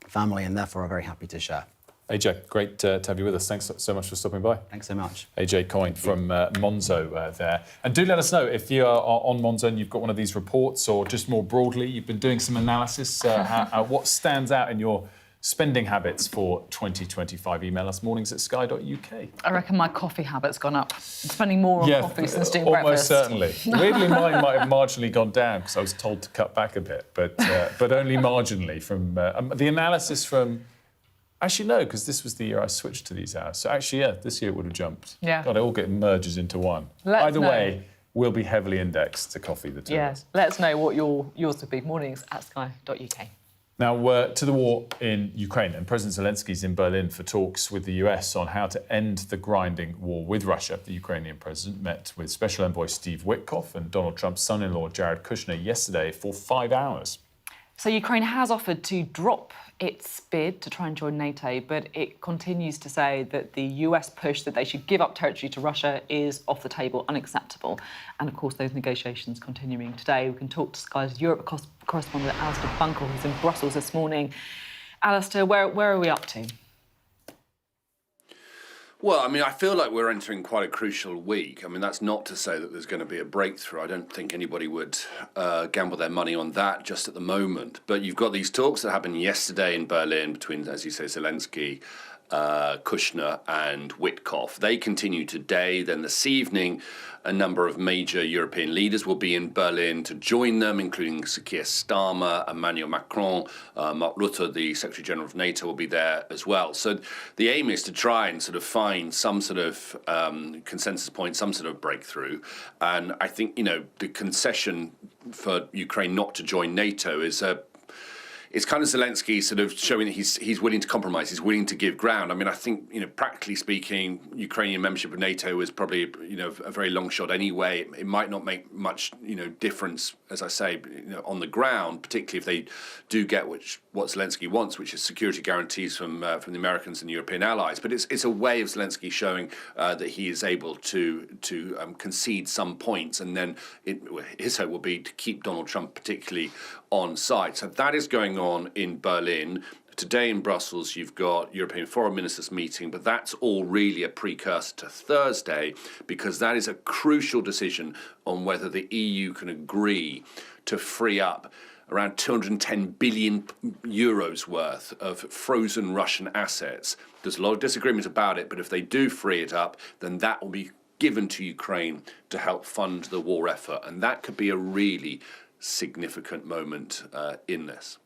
family, and therefore are very happy to share. AJ, great to have you with us. Thanks so much for stopping by. Thanks so much. AJ Coyne from Monzo there. And do let us know if you are on Monzo and you've got one of these reports, or just more broadly, you've been doing some analysis, what stands out in your spending habits for 2025. Email us mornings@sky.uk. I reckon my coffee habit's gone up. I'm spending more on coffee since doing almost breakfast. Certainly. Weirdly, mine might have marginally gone down because I was told to cut back a bit, but only marginally. From the analysis from... Actually, no, because this was the year I switched to these hours. So actually, this year it would have jumped. Yeah. God, it all merges into one. Either way, we'll be heavily indexed to coffee, the two of us. Let us know what yours would be. mornings@sky.uk. Now, to the war in Ukraine, and President Zelensky's in Berlin for talks with the US on how to end the grinding war with Russia. The Ukrainian president met with Special Envoy Steve Witkoff and Donald Trump's son-in-law Jared Kushner yesterday for 5 hours. So Ukraine has offered to drop its bid to try and join NATO, but it continues to say that the US push that they should give up territory to Russia is off the table, unacceptable. And of course, those negotiations continuing today. We can talk to Sky's Europe correspondent Alistair Bunkle, who's in Brussels this morning. Alistair, where are we up to? Well, I mean, I feel like we're entering quite a crucial week. I mean, that's not to say that there's going to be a breakthrough. I don't think anybody would gamble their money on that just at the moment. But you've got these talks that happened yesterday in Berlin between, as you say, Zelensky, Kushner and Witkoff. They continue today. Then this evening, a number of major European leaders will be in Berlin to join them, including Keir Starmer, Emmanuel Macron, Mark Rutte, the Secretary General of NATO, will be there as well. So the aim is to try and sort of find some sort of consensus point, some sort of breakthrough. And I think, the concession for Ukraine not to join NATO is it's kind of Zelensky sort of showing that he's willing to compromise, he's willing to give ground. I mean, I think, practically speaking, Ukrainian membership of NATO is probably, a very long shot anyway. It might not make much, difference, as I say, on the ground, particularly if they do get what Zelensky wants, which is security guarantees from the Americans and European allies. But it's a way of Zelensky showing that he is able to concede some points, and then his hope will be to keep Donald Trump particularly on side. So that is going on in Berlin. Today in Brussels, you've got European foreign ministers meeting, but that's all really a precursor to Thursday, because that is a crucial decision on whether the EU can agree to free up around 210 billion euros worth of frozen Russian assets. There's a lot of disagreement about it, but if they do free it up, then that will be given to Ukraine to help fund the war effort. And that could be a really significant moment in this.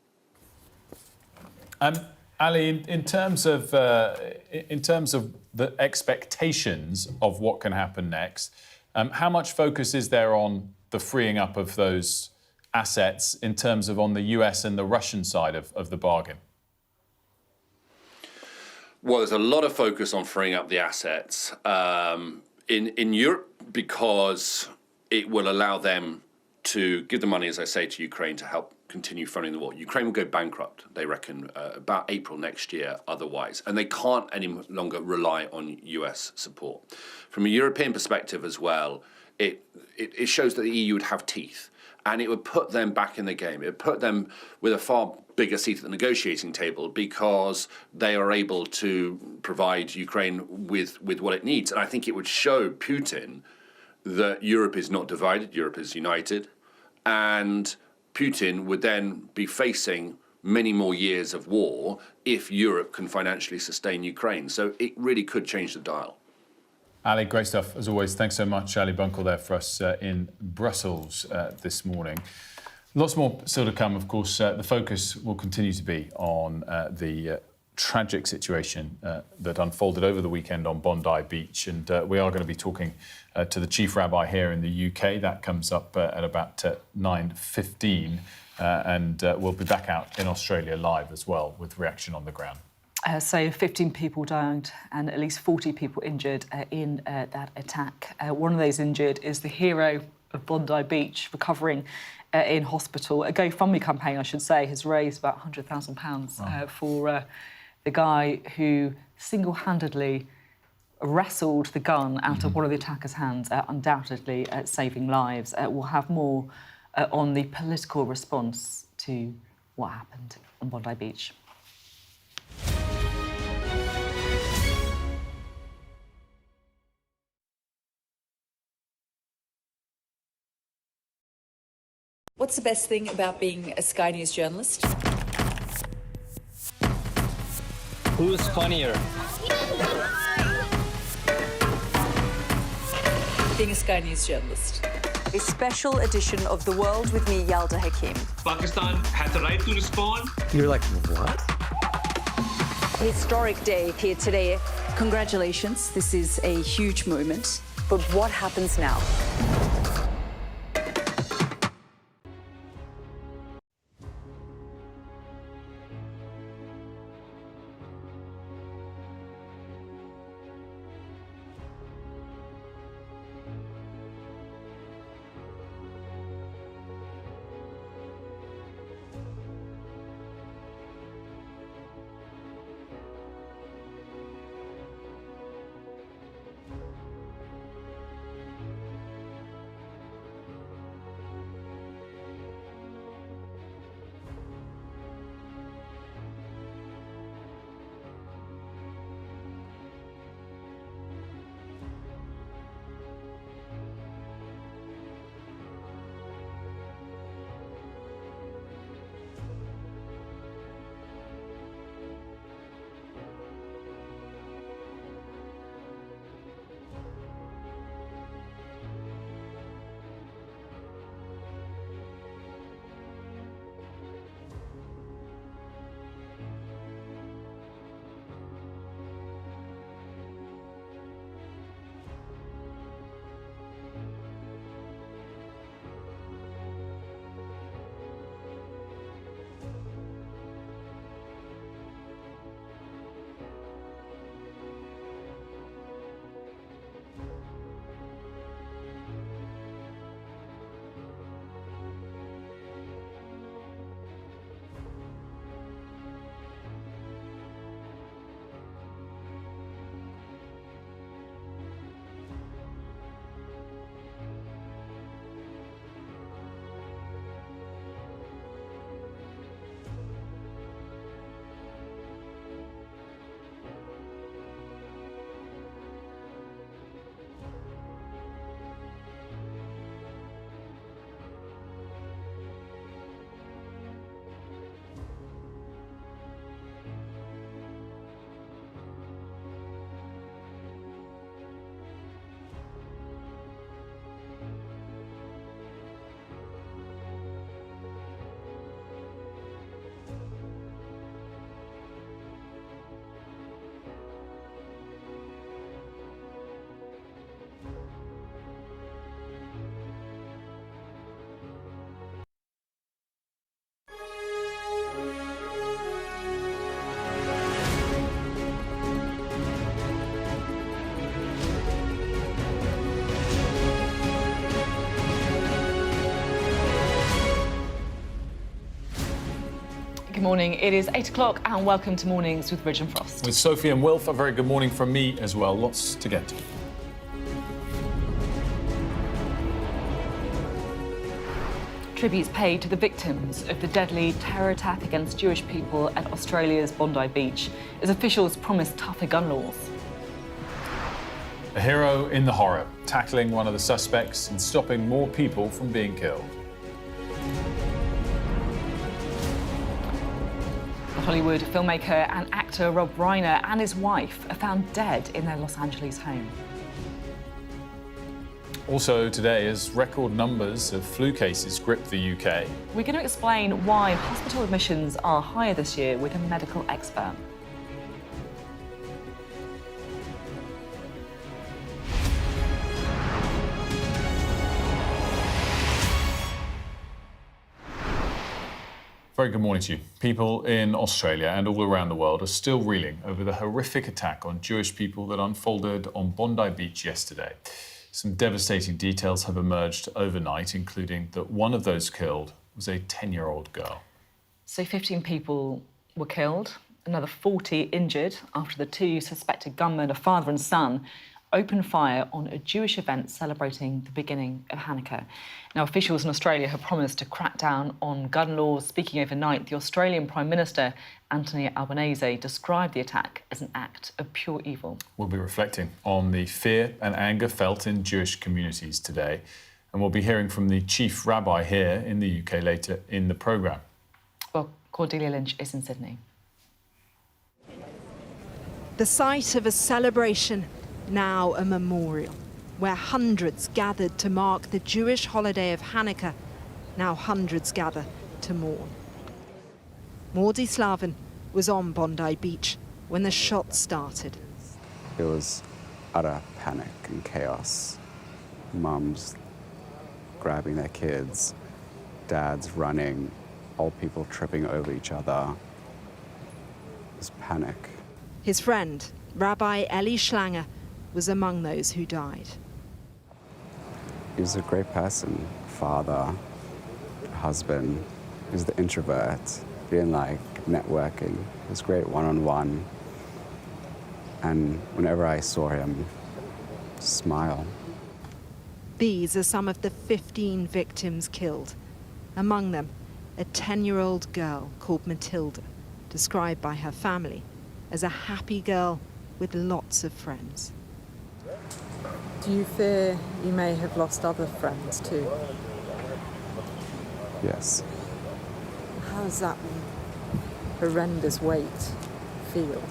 Ali, in terms of the expectations of what can happen next, how much focus is there on the freeing up of those assets in terms of on the US and the Russian side of the bargain? Well, there's a lot of focus on freeing up the assets in Europe because it will allow them to give the money, as I say, to Ukraine to help continue funding the war. Ukraine will go bankrupt, they reckon, about April next year otherwise, and they can't any longer rely on US support. From a European perspective as well, it shows that the EU would have teeth, and it would put them back in the game. It would put them with a far bigger seat at the negotiating table because they are able to provide Ukraine with what it needs. And I think it would show Putin that Europe is not divided, Europe is united, and Putin would then be facing many more years of war if Europe can financially sustain Ukraine. So it really could change the dial. Ali, great stuff, as always. Thanks so much, Ali Bunkle, there for us in Brussels this morning. Lots more still to come, of course. The focus will continue to be on the tragic situation that unfolded over the weekend on Bondi Beach. And we are going to be talking to the chief rabbi here in the UK. That comes up at about 9:15. And we'll be back out in Australia live as well with reaction on the ground. So 15 people died and at least 40 people injured in that attack. One of those injured is the hero of Bondi Beach, recovering in hospital. A GoFundMe campaign, I should say, has raised about £100,000 for the guy who single-handedly wrestled the gun out of one of the attacker's hands, undoubtedly saving lives. We'll have more on the political response to what happened on Bondi Beach. What's the best thing about being a Sky News journalist? Who's funnier? Being a Sky News journalist. A special edition of The World with me, Yalda Hakim. Pakistan has the right to respond. You're like, what? A historic day here today. Congratulations, this is a huge moment. But what happens now? Good morning. It is 8 o'clock and welcome to Mornings with Ridge and Frost. With Sophy and Wilf, a very good morning from me as well. Lots to get to. Tributes paid to the victims of the deadly terror attack against Jewish people at Australia's Bondi Beach as officials promise tougher gun laws. A hero in the horror, tackling one of the suspects and stopping more people from being killed. The Hollywood filmmaker and actor Rob Reiner and his wife are found dead in their Los Angeles home. Also today, as record numbers of flu cases grip the UK. We're going to explain why hospital admissions are higher this year with a medical expert. Very good morning to you. People in Australia and all around the world are still reeling over the horrific attack on Jewish people that unfolded on Bondi Beach yesterday. Some devastating details have emerged overnight, including that one of those killed was a 10-year-old girl. So 15 people were killed, another 40 injured after the two suspected gunmen, a father and son, opened fire on a Jewish event celebrating the beginning of Hanukkah. Now, officials in Australia have promised to crack down on gun laws. Speaking overnight, the Australian Prime Minister, Anthony Albanese, described the attack as an act of pure evil. We'll be reflecting on the fear and anger felt in Jewish communities today, and we'll be hearing from the chief rabbi here in the UK later in the programme. Well, Cordelia Lynch is in Sydney. The site of a celebration, now a memorial, where hundreds gathered to mark the Jewish holiday of Hanukkah. Now hundreds gather to mourn. Mordy Slavin was on Bondi Beach when the shots started. It was utter panic and chaos. Mums grabbing their kids, dads running, old people tripping over each other. It was panic. His friend, Rabbi Eli Schlanger, was among those who died. He was a great person, father, husband. He was the introvert. He didn't like networking. He was great one-on-one. And whenever I saw him, smile. These are some of the 15 victims killed. Among them, a 10-year-old girl called Matilda, described by her family as a happy girl with lots of friends. Do you fear you may have lost other friends too? Yes. How does that horrendous weight feel?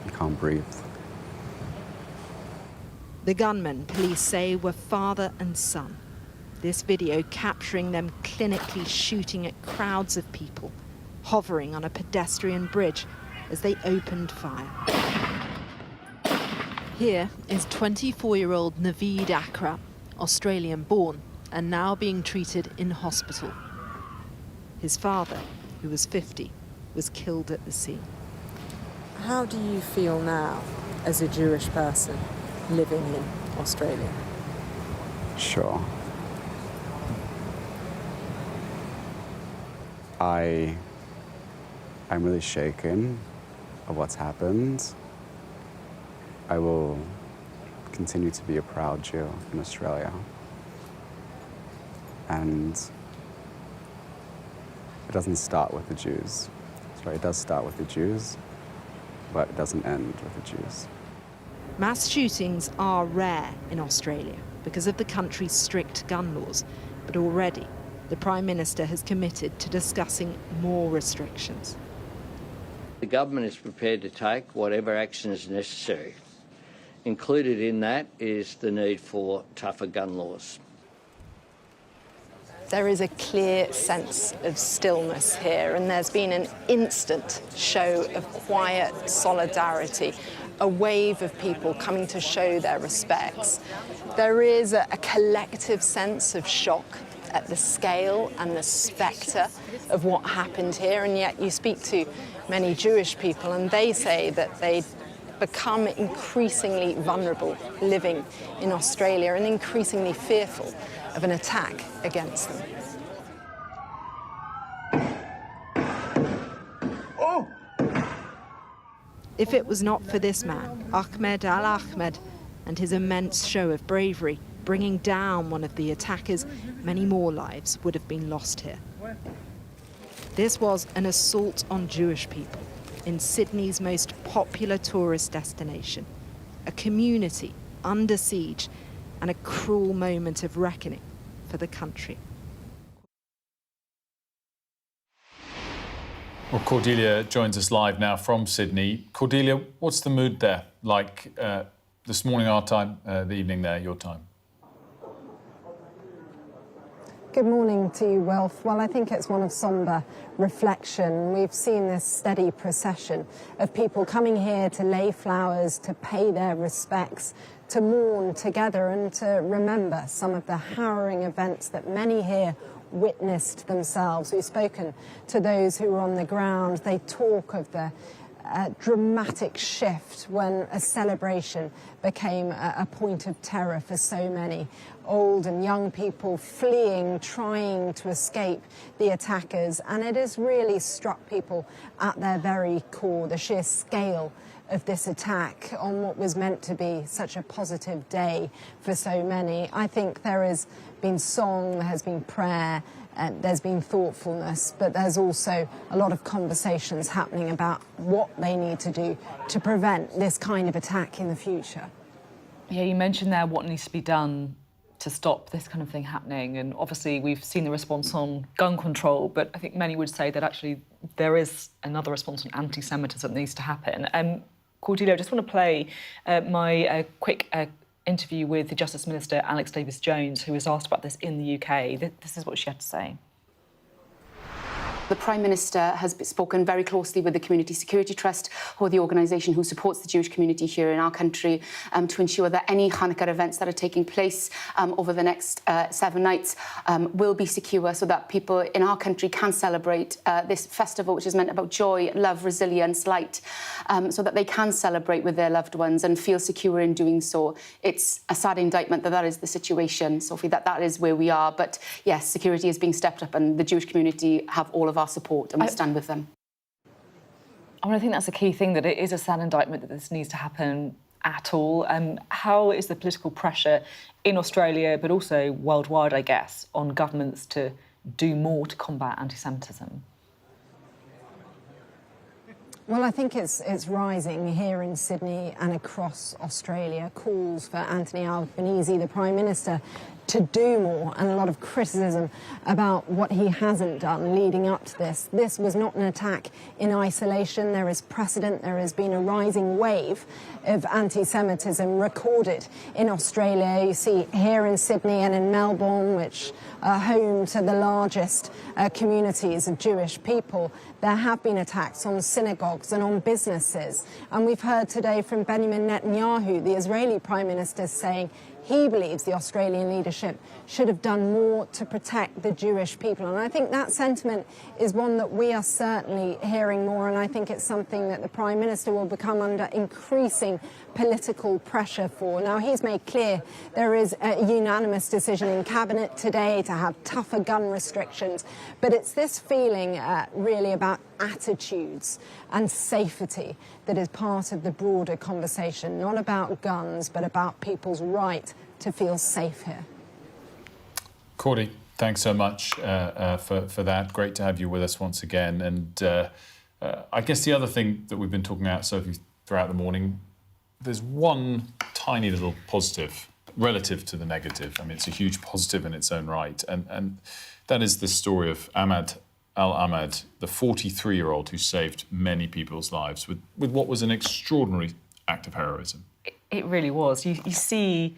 You can't breathe. The gunmen, police say, were father and son. This video capturing them clinically shooting at crowds of people, hovering on a pedestrian bridge as they opened fire. Here is 24-year-old Naveed Akram, Australian-born, and now being treated in hospital. His father, who was 50, was killed at the scene. How do you feel now as a Jewish person living in Australia? Sure. I'm really shaken of what's happened. I will continue to be a proud Jew in Australia. And it doesn't start with the Jews. Sorry, it does start with the Jews, but it doesn't end with the Jews. Mass shootings are rare in Australia because of the country's strict gun laws, but already the Prime Minister has committed to discussing more restrictions. The government is prepared to take whatever action is necessary. Included in that is the need for tougher gun laws. There is a clear sense of stillness here, and there's been an instant show of quiet solidarity, a wave of people coming to show their respects. There is a collective sense of shock at the scale and the spectre of what happened here, and yet you speak to many Jewish people and they say that they become increasingly vulnerable living in Australia and increasingly fearful of an attack against them. if it was not for this man, Ahmed al-Ahmed, and his immense show of bravery, bringing down one of the attackers, many more lives would have been lost here. This was an assault on Jewish people in Sydney's most popular tourist destination, a community under siege and a cruel moment of reckoning for the country. Well, Cordelia joins us live now from Sydney. Cordelia, what's the mood there like this morning our time, the evening there, your time? Good morning to you, Wilf. Well, I think it's one of sombre reflection. We've seen this steady procession of people coming here to lay flowers, to pay their respects, to mourn together and to remember some of the harrowing events that many here witnessed themselves. We've spoken to those who were on the ground. They talk of the dramatic shift when a celebration became a point of terror for so many. Old and young people fleeing, trying to escape the attackers. And it has really struck people at their very core, the sheer scale of this attack on what was meant to be such a positive day for so many. I think there has been song, there has been prayer, and there's been thoughtfulness, but there's also a lot of conversations happening about what they need to do to prevent this kind of attack in the future. Yeah, you mentioned there what needs to be done to stop this kind of thing happening, and obviously we've seen the response on gun control, but I think many would say that actually there is another response on anti-Semitism that needs to happen. Cordelia, I just want to play my quick interview with the Justice Minister, Alex Davies-Jones, who was asked about this in the UK. This is what she had to say. The Prime Minister has spoken very closely with the Community Security Trust, who are the organisation who supports the Jewish community here in our country, to ensure that any Hanukkah events that are taking place over the next 7 nights will be secure, so that people in our country can celebrate this festival, which is meant about joy, love, resilience, light, so that they can celebrate with their loved ones and feel secure in doing so. It's a sad indictment that is the situation, Sophie, that is where we are. But yes, security is being stepped up, and the Jewish community have all of our support, and we stand with them. I think that's a key thing, that it is a sad indictment that this needs to happen at all. How is the political pressure in Australia, but also worldwide, I guess, on governments to do more to combat anti-Semitism? Well, I think it's rising here in Sydney and across Australia. Calls for Anthony Albanese, the Prime Minister, to do more, and a lot of criticism about what he hasn't done leading up to this. This was not an attack in isolation. There is precedent. There has been a rising wave of anti-Semitism recorded in Australia. You see here in Sydney and in Melbourne, which are home to the largest communities of Jewish people, there have been attacks on synagogues and on businesses. And we've heard today from Benjamin Netanyahu, the Israeli Prime Minister, saying he believes the Australian leadership should have done more to protect the Jewish people. And I think that sentiment is one that we are certainly hearing more, and I think it's something that the Prime Minister will become under increasing political pressure for. Now, he's made clear there is a unanimous decision in Cabinet today to have tougher gun restrictions, but it's this feeling really about attitudes and safety that is part of the broader conversation, not about guns, but about people's right to feel safe here. Cordy, thanks so much for that. Great to have you with us once again. And I guess the other thing that we've been talking about, Sophie, throughout the morning, there's one tiny little positive relative to the negative. I mean, it's a huge positive in its own right. And that is the story of Ahmed Al-Ahmed, the 43-year-old who saved many people's lives with what was an extraordinary act of heroism. It really was. You see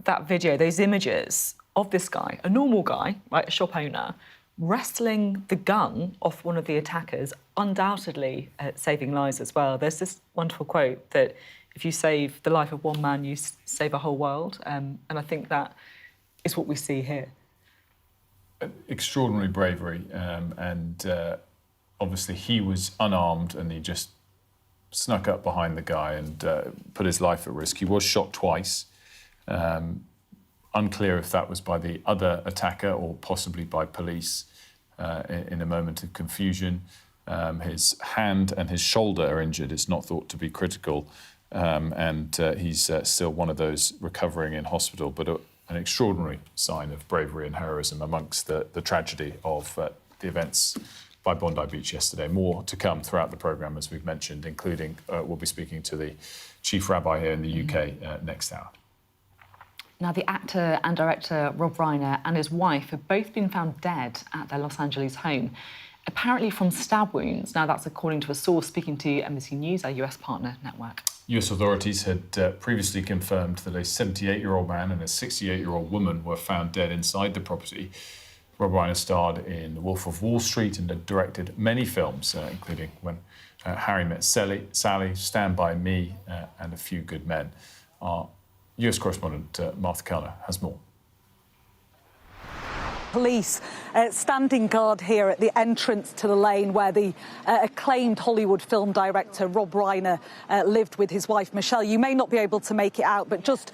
that video, those images of this guy, a normal guy, right, a shop owner, wrestling the gun off one of the attackers, undoubtedly saving lives as well. There's this wonderful quote that if you save the life of one man, you save a whole world. And I think that is what we see here. Extraordinary bravery, and obviously he was unarmed and he just snuck up behind the guy and put his life at risk. He was shot twice. Unclear if that was by the other attacker or possibly by police in a moment of confusion. His hand and his shoulder are injured. It's not thought to be critical, and he's still one of those recovering in hospital, but an extraordinary sign of bravery and heroism amongst the tragedy of the events by Bondi Beach yesterday. More to come throughout the programme, as we've mentioned, including we'll be speaking to the chief rabbi here in the UK next hour. Now, the actor and director Rob Reiner and his wife have both been found dead at their Los Angeles home, apparently from stab wounds. Now, that's according to a source speaking to NBC News, our US partner network. US authorities had previously confirmed that a 78-year-old man and a 68-year-old woman were found dead inside the property. Rob Reiner starred in The Wolf of Wall Street and had directed many films, including When Harry Met Sally, Stand By Me, and A Few Good Men. Our US correspondent Martha Kellner has more. Police standing guard here at the entrance to the lane where the acclaimed Hollywood film director Rob Reiner lived with his wife Michelle. You may not be able to make it out, but just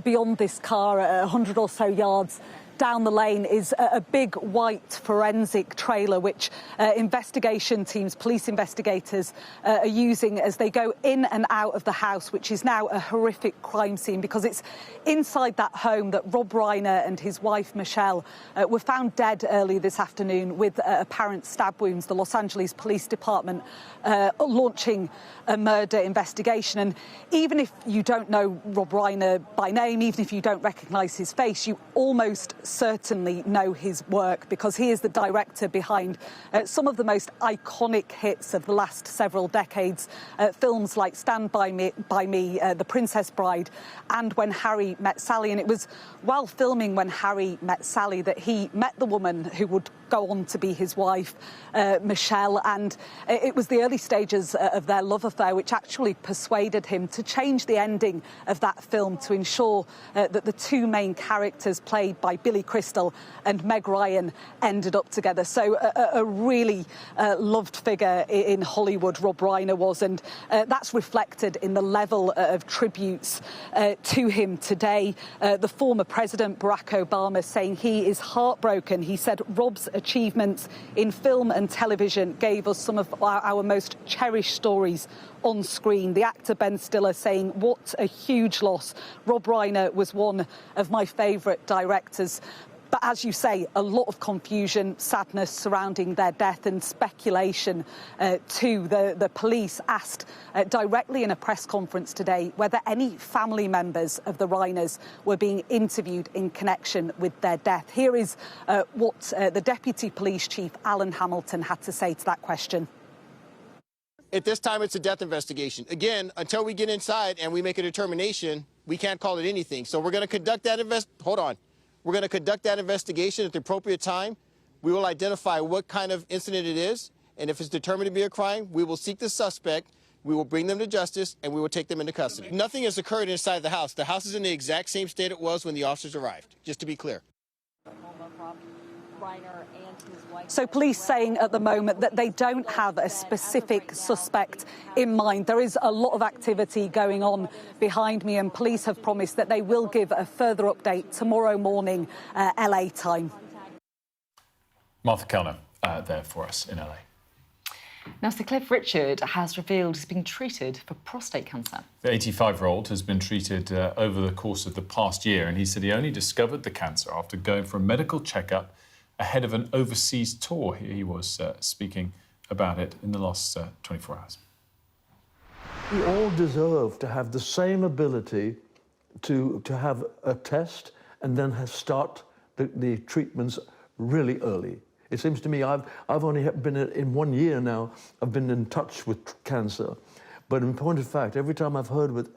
beyond this car, 100 or so yards down the lane, is a big white forensic trailer which investigation teams, police investigators, are using as they go in and out of the house, which is now a horrific crime scene, because it's inside that home that Rob Reiner and his wife Michelle were found dead early this afternoon with apparent stab wounds. The Los Angeles Police Department launching a murder investigation. And even if you don't know Rob Reiner by name, even if you don't recognise his face, you almost certainly know his work, because he is the director behind some of the most iconic hits of the last several decades, films like Stand By Me, The Princess Bride, and When Harry Met Sally. And it was while filming When Harry Met Sally that he met the woman who would go on to be his wife, Michelle, and it was the early stages of their love affair which actually persuaded him to change the ending of that film to ensure that the two main characters, played by Billy Crystal and Meg Ryan, ended up together. So a really loved figure in Hollywood, Rob Reiner was, and that's reflected in the level of tributes to him today. The former president, Barack Obama, saying he is heartbroken. He said Rob's achievements in film and television gave us some of our most cherished stories on screen. The actor Ben Stiller saying, what a huge loss. Rob Reiner was one of my favourite directors. But as you say, a lot of confusion, sadness surrounding their death, and speculation too. The police asked directly in a press conference today whether any family members of the Reiners were being interviewed in connection with their death. Here is what the Deputy Police Chief, Alan Hamilton, had to say to that question. At this time, it's a death investigation. Again, until we get inside and we make a determination, we can't call it anything. So we're going to conduct that We're going to conduct that investigation at the appropriate time. We will identify what kind of incident it is, and if it's determined to be a crime, we will seek the suspect, we will bring them to justice, and we will take them into custody. Nothing has occurred inside the house. The house is in the exact same state it was when the officers arrived, just to be clear. So police saying at the moment that they don't have a specific suspect in mind. There is a lot of activity going on behind me, and police have promised that they will give a further update tomorrow morning, LA time. Martha Kellner there for us in LA. Now, Sir Cliff Richard has revealed he's being treated for prostate cancer. The 85-year-old has been treated over the course of the past year, and he said he only discovered the cancer after going for a medical checkup ahead of an overseas tour. He was speaking about it in the last 24 hours. We all deserve to have the same ability to have a test and then start the treatments really early. It seems to me I've only been in 1 year now, I've been in touch with cancer. But in point of fact, every time I've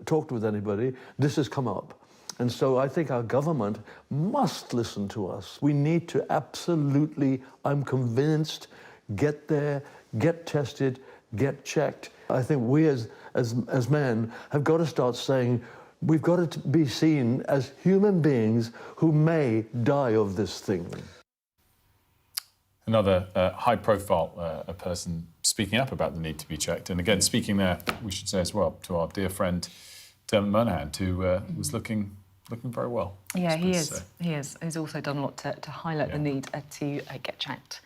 talked with anybody, this has come up. And so I think our government must listen to us. We need to absolutely, I'm convinced, get there, get tested, get checked. I think we as men have got to start saying, we've got to be seen as human beings who may die of this thing. Another high-profile person speaking up about the need to be checked. And again, speaking there, we should say as well, to our dear friend Dermot Monahan, who was looking very well. Yeah, he is. He is. He's also done a lot to highlight the need to get checked.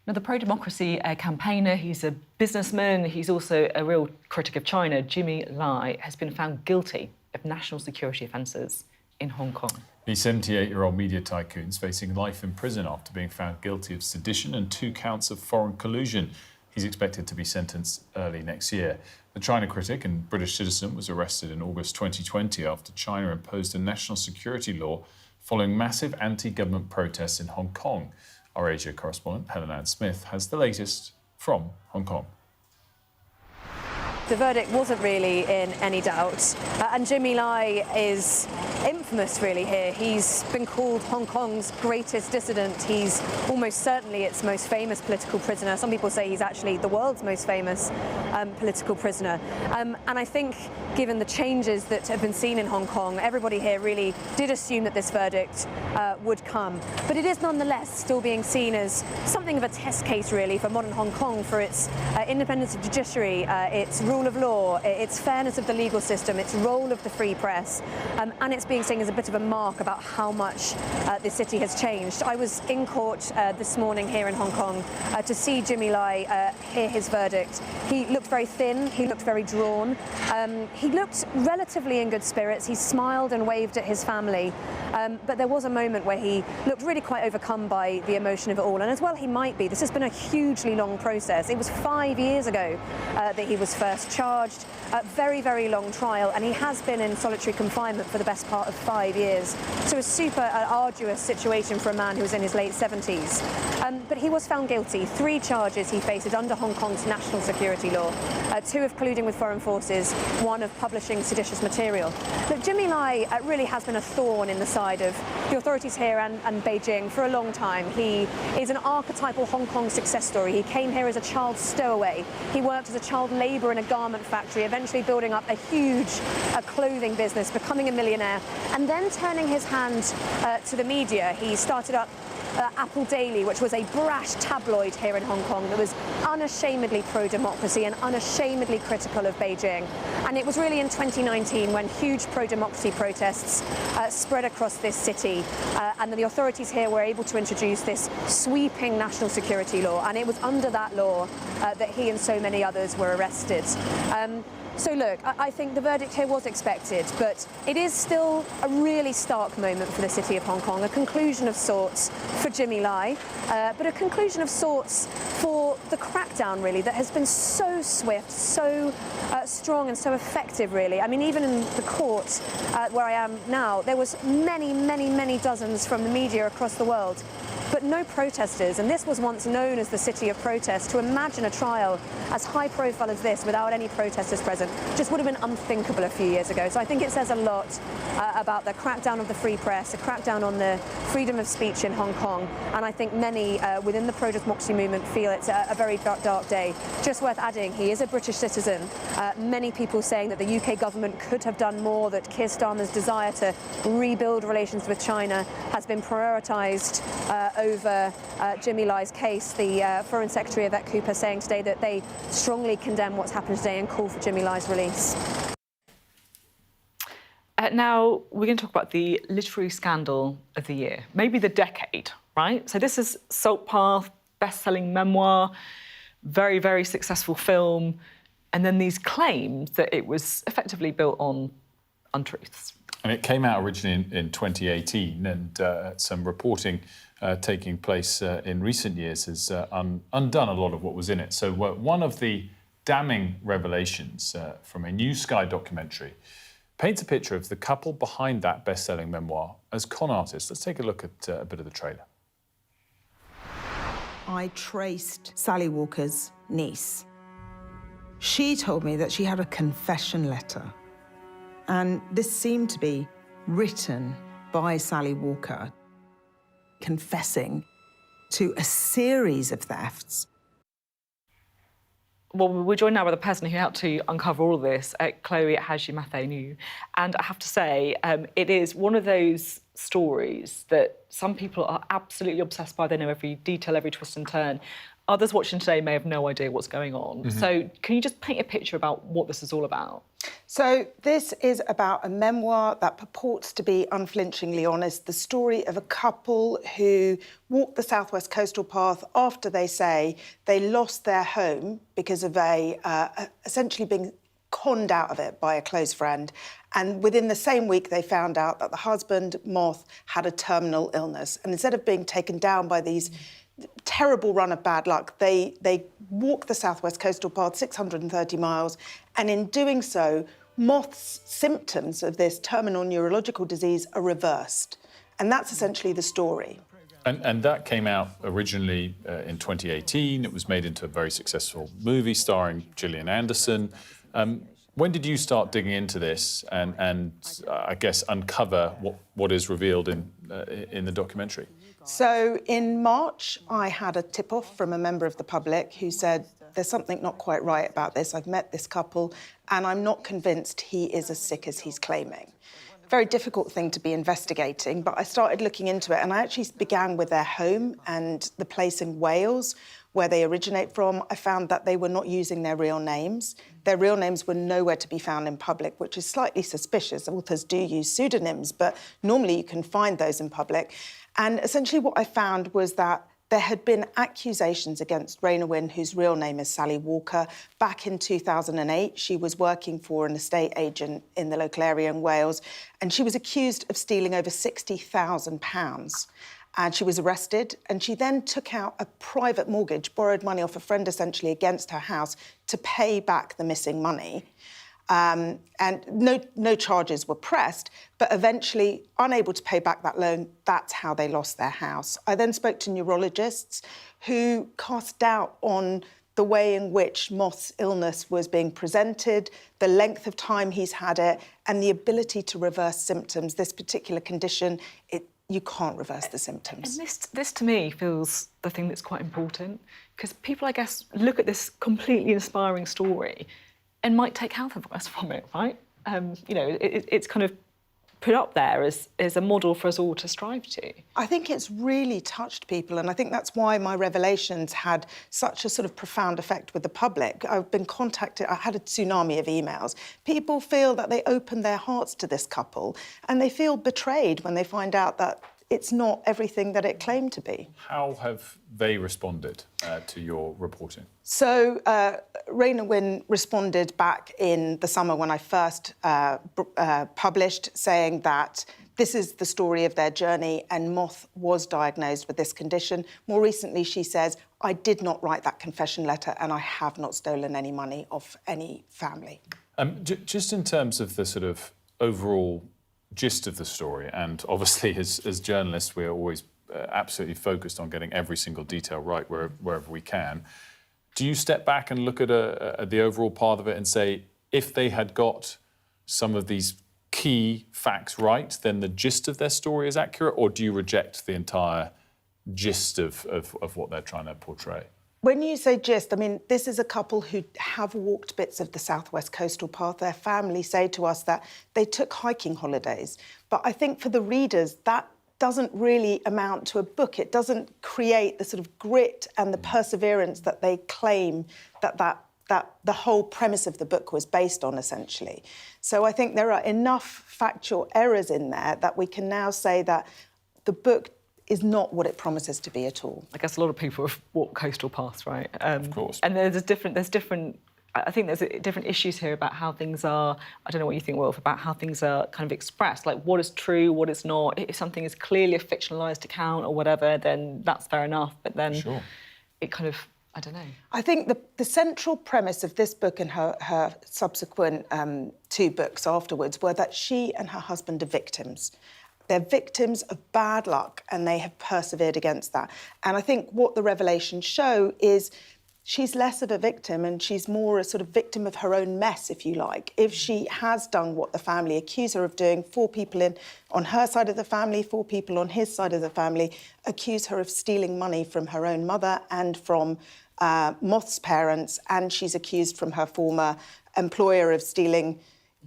Now, the pro-democracy campaigner, he's a businessman, he's also a real critic of China, Jimmy Lai, has been found guilty of national security offences in Hong Kong. The 78-year-old media tycoon is facing life in prison after being found guilty of sedition and 2 counts of foreign collusion. He's expected to be sentenced early next year. The China critic and British citizen was arrested in August 2020 after China imposed a national security law following massive anti-government protests in Hong Kong. Our Asia correspondent, Helen Ann Smith, has the latest from Hong Kong. The verdict wasn't really in any doubt, and Jimmy Lai is infamous really here. He's been called Hong Kong's greatest dissident. He's almost certainly its most famous political prisoner. Some people say he's actually the world's most famous political prisoner. And I think given the changes that have been seen in Hong Kong, everybody here really did assume that this verdict would come. But it is nonetheless still being seen as something of a test case really for modern Hong Kong, for its independence of judiciary, its rule of law, its fairness of the legal system, its role of the free press, and it's being seen as a bit of a mark about how much the city has changed. I was in court this morning here in Hong Kong to see Jimmy Lai hear his verdict. He looked very thin, he looked very drawn, he looked relatively in good spirits. He smiled and waved at his family, but there was a moment where he looked really quite overcome by the emotion of it all, and as well he might be. This has been a hugely long process. It was 5 years ago that he was first charged, a very, very long trial, and he has been in solitary confinement for the best part of 5 years. So a super arduous situation for a man who was in his late 70s. But he was found guilty. 3 charges he faces under Hong Kong's national security law. 2 of colluding with foreign forces, 1 of publishing seditious material. Look, Jimmy Lai really has been a thorn in the side of the authorities here and Beijing for a long time. He is an archetypal Hong Kong success story. He came here as a child stowaway. He worked as a child labourer in a garment factory, eventually building up a huge clothing business, becoming a millionaire, and then turning his hand to the media. He started up Apple Daily, which was a brash tabloid here in Hong Kong that was unashamedly pro-democracy and unashamedly critical of Beijing. And it was really in 2019 when huge pro-democracy protests spread across this city, and the authorities here were able to introduce this sweeping national security law, and it was under that law that he and so many others were arrested. So look, I think the verdict here was expected, but it is still a really stark moment for the city of Hong Kong, a conclusion of sorts for Jimmy Lai, but a conclusion of sorts for the crackdown, really, that has been so swift, so strong and so effective, really. I mean, even in the court where I am now, there was many dozens from the media across the world, but no protesters, and this was once known as the city of protest. To imagine a trial as high profile as this without any protesters present just would have been unthinkable a few years ago. So I think it says a lot about the crackdown of the free press, a crackdown on the freedom of speech in Hong Kong, and I think many within the pro-democracy movement feel it's a very dark day. Just worth adding, he is a British citizen. Many people saying that the UK government could have done more, that Keir Starmer's desire to rebuild relations with China has been prioritised over Jimmy Lai's case. The Foreign Secretary Yvette Cooper saying today that they strongly condemn what's happened today and call for Jimmy Lai's release. Now, we're going to talk about the literary scandal of the year, maybe the decade, right? So this is Salt Path, best-selling memoir, very, very successful film, and then these claims that it was effectively built on untruths. And it came out originally in 2018, and some reporting taking place in recent years has undone a lot of what was in it. So one of the damning revelations from a New Sky documentary paints a picture of the couple behind that best-selling memoir as con artists. Let's take a look at a bit of the trailer. I traced Sally Walker's niece. She told me that she had a confession letter, and this seemed to be written by Sally Walker, confessing to a series of thefts. Well, we're joined now by the person who helped to uncover all of this, Chloe Haji Mathenu. And I have to say, it is one of those stories that some people are absolutely obsessed by. They know every detail, every twist and turn. Others watching today may have no idea what's going on. So can you just paint a picture about what this is all about? So this is about a memoir that purports to be unflinchingly honest, the story of a couple who walked the Southwest Coastal Path after they say they lost their home because of essentially being conned out of it by a close friend. And within the same week, they found out that the husband, Moth, had a terminal illness. And instead of being taken down by these terrible run of bad luck, they walked the Southwest Coastal Path, 630 miles, and in doing so, Moth's symptoms of this terminal neurological disease are reversed. And that's essentially the story. And that came out originally in 2018. It was made into a very successful movie starring Gillian Anderson. When did you start digging into this and I guess uncover what is revealed in the documentary? So in March, I had a tip-off from a member of the public who said, there's something not quite right about this. I've met this couple and I'm not convinced he is as sick as he's claiming. Very difficult thing to be investigating, but I started looking into it and I actually began with their home and the place in Wales where they originate from. I found that they were not using their real names. Their real names were nowhere to be found in public, which is slightly suspicious. Authors do use pseudonyms, but normally you can find those in public. And essentially what I found was that there had been accusations against Raina Wynne, whose real name is Sally Walker. Back in 2008, she was working for an estate agent in the local area in Wales, and she was accused of stealing over £60,000. And she was arrested, and she then took out a private mortgage, borrowed money off a friend essentially against her house to pay back the missing money. And no charges were pressed, but eventually, unable to pay back that loan, that's how they lost their house. I then spoke to neurologists who cast doubt on the way in which Moth's illness was being presented, the length of time he's had it, and the ability to reverse symptoms. This particular condition, you can't reverse the symptoms. And this to me feels the thing that's quite important, because people, I guess, look at this completely inspiring story and might take health advice from it, right? You know, it's kind of put up there as a model for us all to strive to. I think it's really touched people, and I think that's why my revelations had such a sort of profound effect with the public. I've been contacted, I had a tsunami of emails. People feel that they opened their hearts to this couple, and they feel betrayed when they find out that it's not everything that it claimed to be. How have they responded to your reporting? So Raina Wynne responded back in the summer when I first published, saying that this is the story of their journey and Moth was diagnosed with this condition. More recently, she says, I did not write that confession letter and I have not stolen any money off any family. Just in terms of the sort of overall gist of the story, and obviously as journalists we're always absolutely focused on getting every single detail right wherever we can. Do you step back and look at the overall part of it and say, if they had got some of these key facts right, then the gist of their story is accurate, or do you reject the entire gist of what they're trying to portray? When you say gist, I mean, this is a couple who have walked bits of the Southwest Coastal Path. Their family say to us that they took hiking holidays. But I think for the readers, that doesn't really amount to a book. It doesn't create the sort of grit and the perseverance that they claim that the whole premise of the book was based on, essentially. So I think there are enough factual errors in there that we can now say that the book is not what it promises to be at all. I guess a lot of people have walked coastal paths, right? Of course. And there's different. I think there's different issues here about how things are. I don't know what you think, Wilf, about how things are kind of expressed, like what is true, what is not. If something is clearly a fictionalised account or whatever, then that's fair enough. But then it kind of, I don't know. I think the central premise of this book and her subsequent two books afterwards were that she and her husband are victims. They're victims of bad luck and they have persevered against that. And I think what the revelations show is she's less of a victim and she's more a sort of victim of her own mess, if you like. If she has done what the family accuse her of doing, 4 people on her side of the family, 4 people on his side of the family accuse her of stealing money from her own mother and from Moth's parents, and she's accused from her former employer of stealing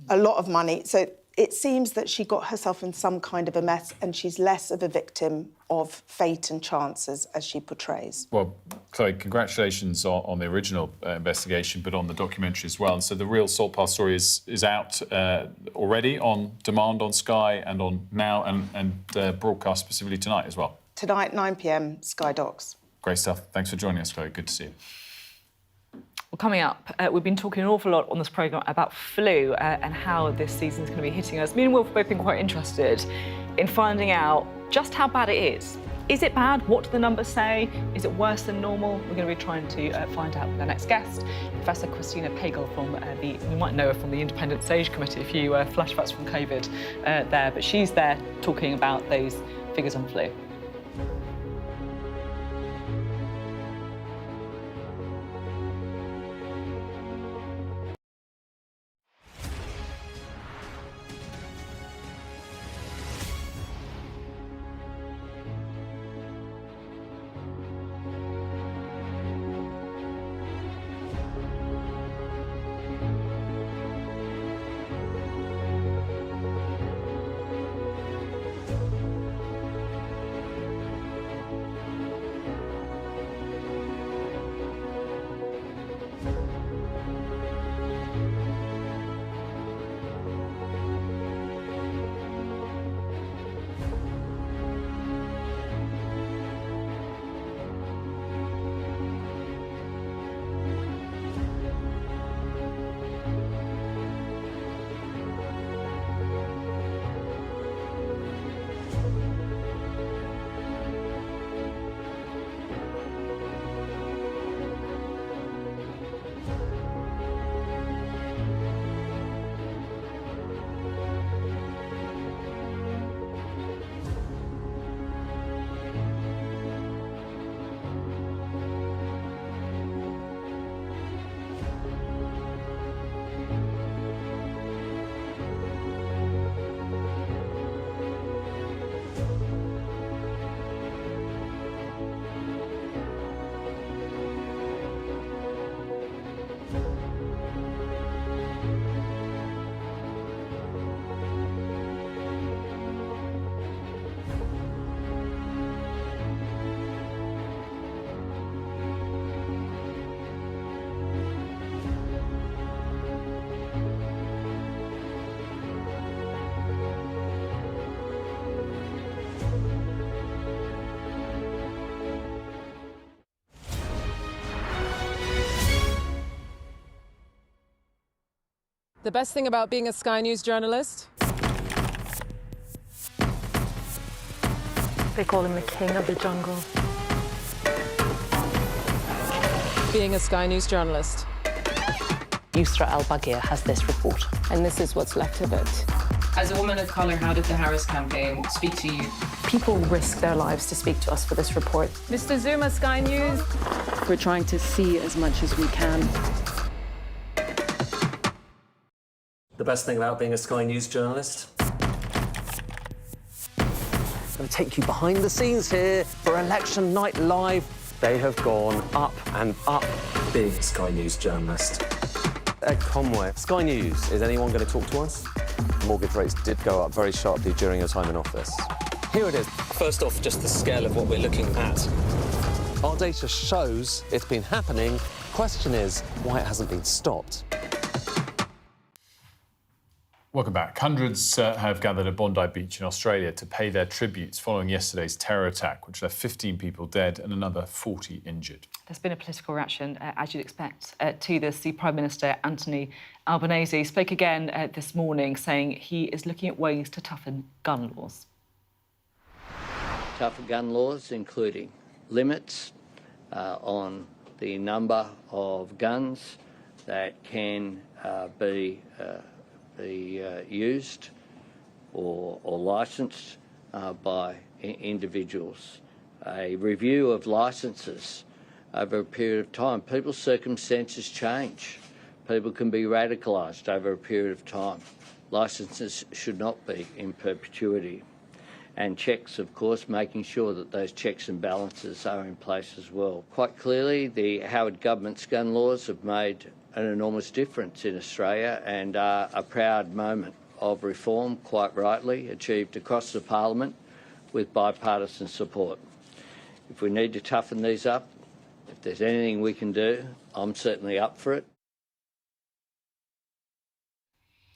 a lot of money. So It seems that she got herself in some kind of a mess and she's less of a victim of fate and chances as she portrays. Well, Chloe, congratulations on the original investigation, but on the documentary as well. And so the real Salt Path story is out already on demand on Sky and on Now and broadcast specifically tonight as well. Tonight, 9 p.m, Sky Docs. Great stuff. Thanks for joining us, Chloe. Good to see you. Well, coming up, we've been talking an awful lot on this programme about flu and how this season's going to be hitting us. Me and Wilfred have both been quite interested in finding out just how bad it is. Is it bad? What do the numbers say? Is it worse than normal? We're going to be trying to find out with our next guest, Professor Christina Pagel from you might know her from the Independent Sage Committee, a few flashbacks from COVID there, but she's there talking about those figures on flu. The best thing about being a Sky News journalist? They call him the king of the jungle. Being a Sky News journalist. Yusra Al-Baghir has this report. And this is what's left of it. As a woman of colour, how did the Harris campaign speak to you? People risk their lives to speak to us for this report. Mr. Zuma, Sky News. We're trying to see as much as we can. The best thing about being a Sky News journalist? I'm going to take you behind the scenes here for Election Night Live. They have gone up and up. Being a Sky News journalist. Ed Conway, Sky News, is anyone going to talk to us? Mortgage rates did go up very sharply during your time in office. Here it is. First off, just the scale of what we're looking at. Our data shows it's been happening. Question is, why it hasn't been stopped. Welcome back. Hundreds have gathered at Bondi Beach in Australia to pay their tributes following yesterday's terror attack, which left 15 people dead and another 40 injured. There's been a political reaction, as you'd expect, to this. The Prime Minister, Anthony Albanese, spoke again this morning, saying he is looking at ways to toughen gun laws. Tougher gun laws, including limits on the number of guns that can be used or licensed by individuals. A review of licences over a period of time. People's circumstances change. People can be radicalised over a period of time. Licences should not be in perpetuity. And checks, of course, making sure that those checks and balances are in place as well. Quite clearly, the Howard government's gun laws have made an enormous difference in Australia and are a proud moment of reform, quite rightly, achieved across the Parliament with bipartisan support. If we need to toughen these up, if there's anything we can do, I'm certainly up for it.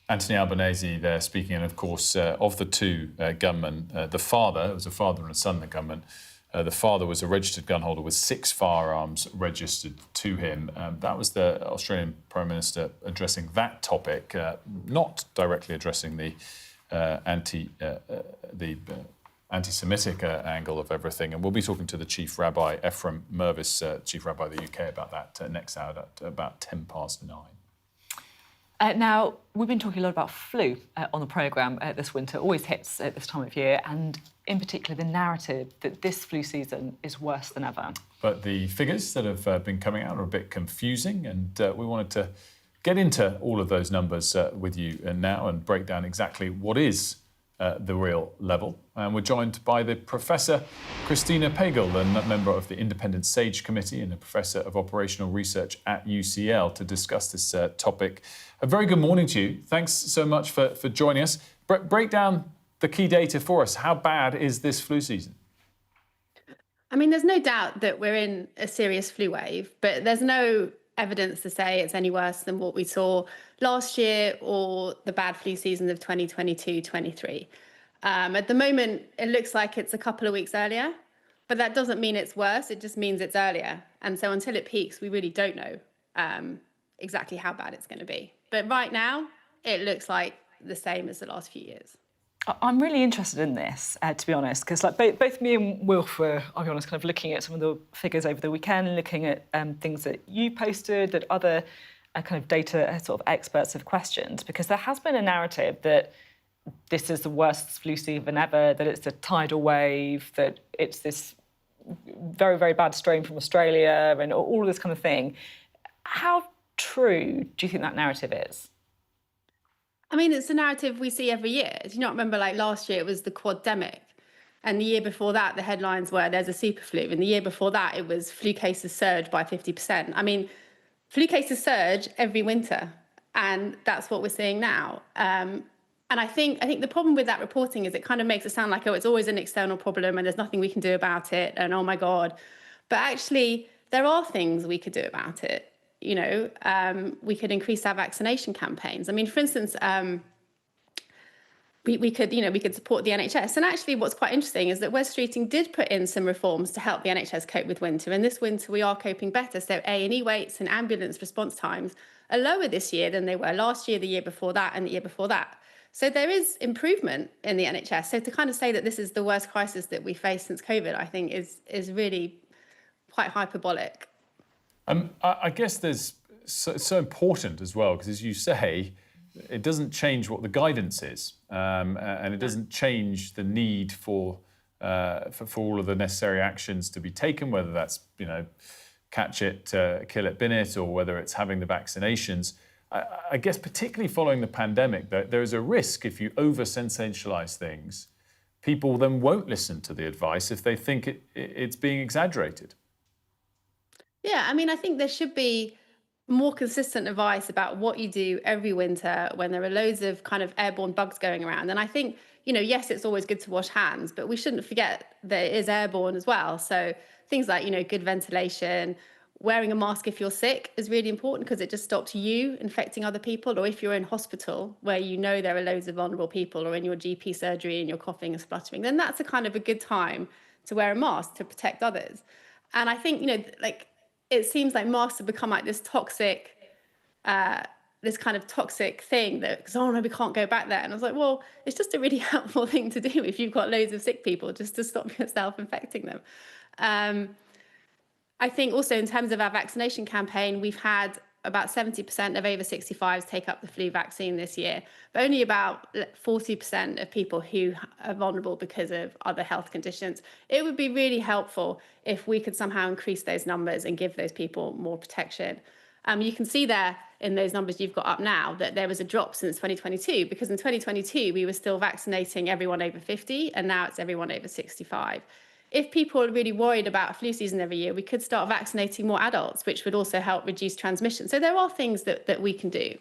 Anthony Albanese there speaking, and of course, of the two gunmen, the father, it was a father and a son, the gunman. The father was a registered gun holder with 6 firearms registered to him. That was the Australian Prime Minister addressing that topic, not directly addressing the anti-Semitic angle of everything. And we'll be talking to the Chief Rabbi, Ephraim Mirvis, Chief Rabbi of the UK, about that next hour at about 9:10. Now, we've been talking a lot about flu on the programme this winter. It always hits at this time of year, and in particular the narrative that this flu season is worse than ever. But the figures that have been coming out are a bit confusing, and we wanted to get into all of those numbers with you now and break down exactly what is the real level. And we're joined by the Professor Christina Pagel, a member of the Independent SAGE Committee and a Professor of Operational Research at UCL, to discuss this topic. A very good morning to you. Thanks so much for joining us. Break down the key data for us. How bad is this flu season? I mean, there's no doubt that we're in a serious flu wave, but there's no evidence to say it's any worse than what we saw last year or the bad flu season of 2022-23. At the moment, it looks like it's a couple of weeks earlier, but that doesn't mean it's worse. It just means it's earlier. And so until it peaks, we really don't know exactly how bad it's going to be. But right now, it looks like the same as the last few years. I'm really interested in this, to be honest, because both me and Wilf were, I'll be honest, kind of looking at some of the figures over the weekend, looking at things that you posted, that other kind of data sort of experts have questioned, because there has been a narrative that this is the worst flu season ever, that it's a tidal wave, that it's this very, very bad strain from Australia and all of this kind of thing. How true do you think that narrative is? I mean, it's a narrative we see every year. Do you not remember, like last year, it was the quademic. And the year before that, the headlines were there's a super flu. And the year before that, it was flu cases surge by 50%. I mean, flu cases surge every winter. And that's what we're seeing now. And I think the problem with that reporting is it kind of makes it sound like, oh, it's always an external problem and there's nothing we can do about it. And oh, my God. But actually, there are things we could do about it. You know, we could increase our vaccination campaigns. I mean, for instance, we could support the NHS. And actually, what's quite interesting is that Wes Streeting did put in some reforms to help the NHS cope with winter. And this winter, we are coping better. So A&E waits and ambulance response times are lower this year than they were last year, the year before that, and the year before that. So there is improvement in the NHS. So to kind of say that this is the worst crisis that we faced since COVID, I think is really quite hyperbolic. I guess there's so important as well, because as you say, it doesn't change what the guidance is, and it doesn't change the need for all of the necessary actions to be taken, whether that's, you know, catch it, kill it, bin it, or whether it's having the vaccinations. I guess particularly following the pandemic, there is a risk if you over-sensationalise things, people then won't listen to the advice if they think it's being exaggerated. Yeah, I mean, I think there should be more consistent advice about what you do every winter when there are loads of kind of airborne bugs going around. And I think, you know, yes, it's always good to wash hands, but we shouldn't forget that it is airborne as well. So things like, you know, good ventilation, wearing a mask if you're sick is really important because it just stops you infecting other people. Or if you're in hospital where you know there are loads of vulnerable people, or in your GP surgery and you're coughing and spluttering, then that's a kind of a good time to wear a mask to protect others. And I think, you know, like, it seems like masks have become like this toxic, this kind of toxic thing that, because, oh no, we can't go back there. And I was like, well, it's just a really helpful thing to do if you've got loads of sick people, just to stop yourself infecting them. I think also in terms of our vaccination campaign, we've had about 70% of over 65s take up the flu vaccine this year, but only about 40% of people who are vulnerable because of other health conditions. It would be really helpful if we could somehow increase those numbers and give those people more protection. You can see there in those numbers you've got up now that there was a drop since 2022, because in 2022 we were still vaccinating everyone over 50, and now it's everyone over 65. If people are really worried about a flu season every year, we could start vaccinating more adults, which would also help reduce transmission. So there are things that we can do.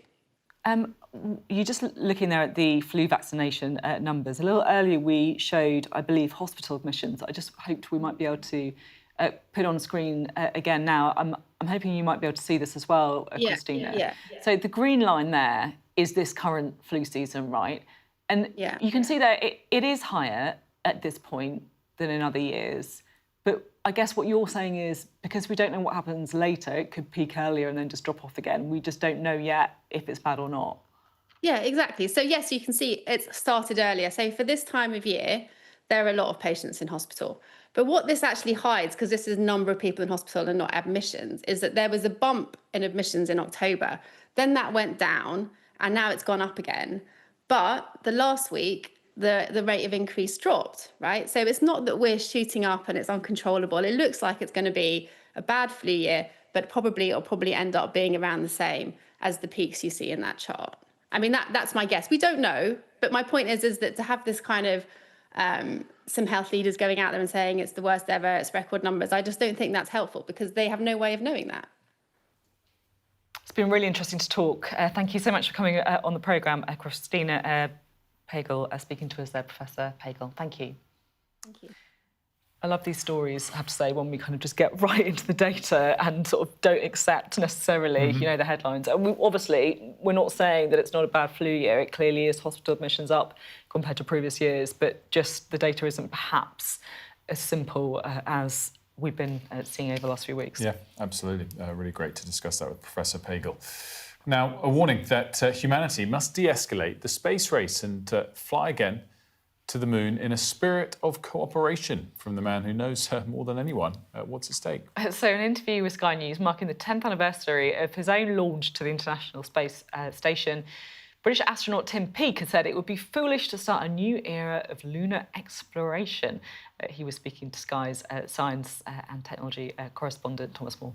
You're just looking there at the flu vaccination numbers. A little earlier we showed, I believe, hospital admissions. I just hoped we might be able to put on screen again now. I'm hoping you might be able to see this as well, Christina. Yeah. So the green line there is this current flu season, right? And you can see that it is higher at this point than in other years. But I guess what you're saying is, because we don't know what happens later, it could peak earlier and then just drop off again. We just don't know yet if it's bad or not. Yeah, exactly. So yes, you can see it's started earlier. So for this time of year, there are a lot of patients in hospital. But what this actually hides, because this is a number of people in hospital and not admissions, is that there was a bump in admissions in October. Then that went down and now it's gone up again. But the last week, the rate of increase dropped, right? So it's not that we're shooting up and it's uncontrollable. It looks like it's going to be a bad flu year, but it'll probably end up being around the same as the peaks you see in that chart. I mean, that's my guess. We don't know, but my point is that to have this kind of some health leaders going out there and saying it's the worst ever, it's record numbers, I just don't think that's helpful because they have no way of knowing that. It's been really interesting to talk. Thank you so much for coming on the programme, Christina Pagel, speaking to us there, Professor Pagel. Thank you. Thank you. I love these stories, I have to say, when we kind of just get right into the data and sort of don't accept necessarily, you know, the headlines. And we're not saying that it's not a bad flu year. It clearly is. Hospital admissions up compared to previous years, but just the data isn't perhaps as simple as we've been seeing over the last few weeks. Yeah, absolutely. Really great to discuss that with Professor Pagel. Now, a warning that humanity must de-escalate the space race and fly again to the moon in a spirit of cooperation from the man who knows her more than anyone. What's at stake? So an interview with Sky News marking the 10th anniversary of his own launch to the International Space Station, British astronaut Tim Peake has said it would be foolish to start a new era of lunar exploration. He was speaking to Sky's science and technology correspondent Thomas Moore.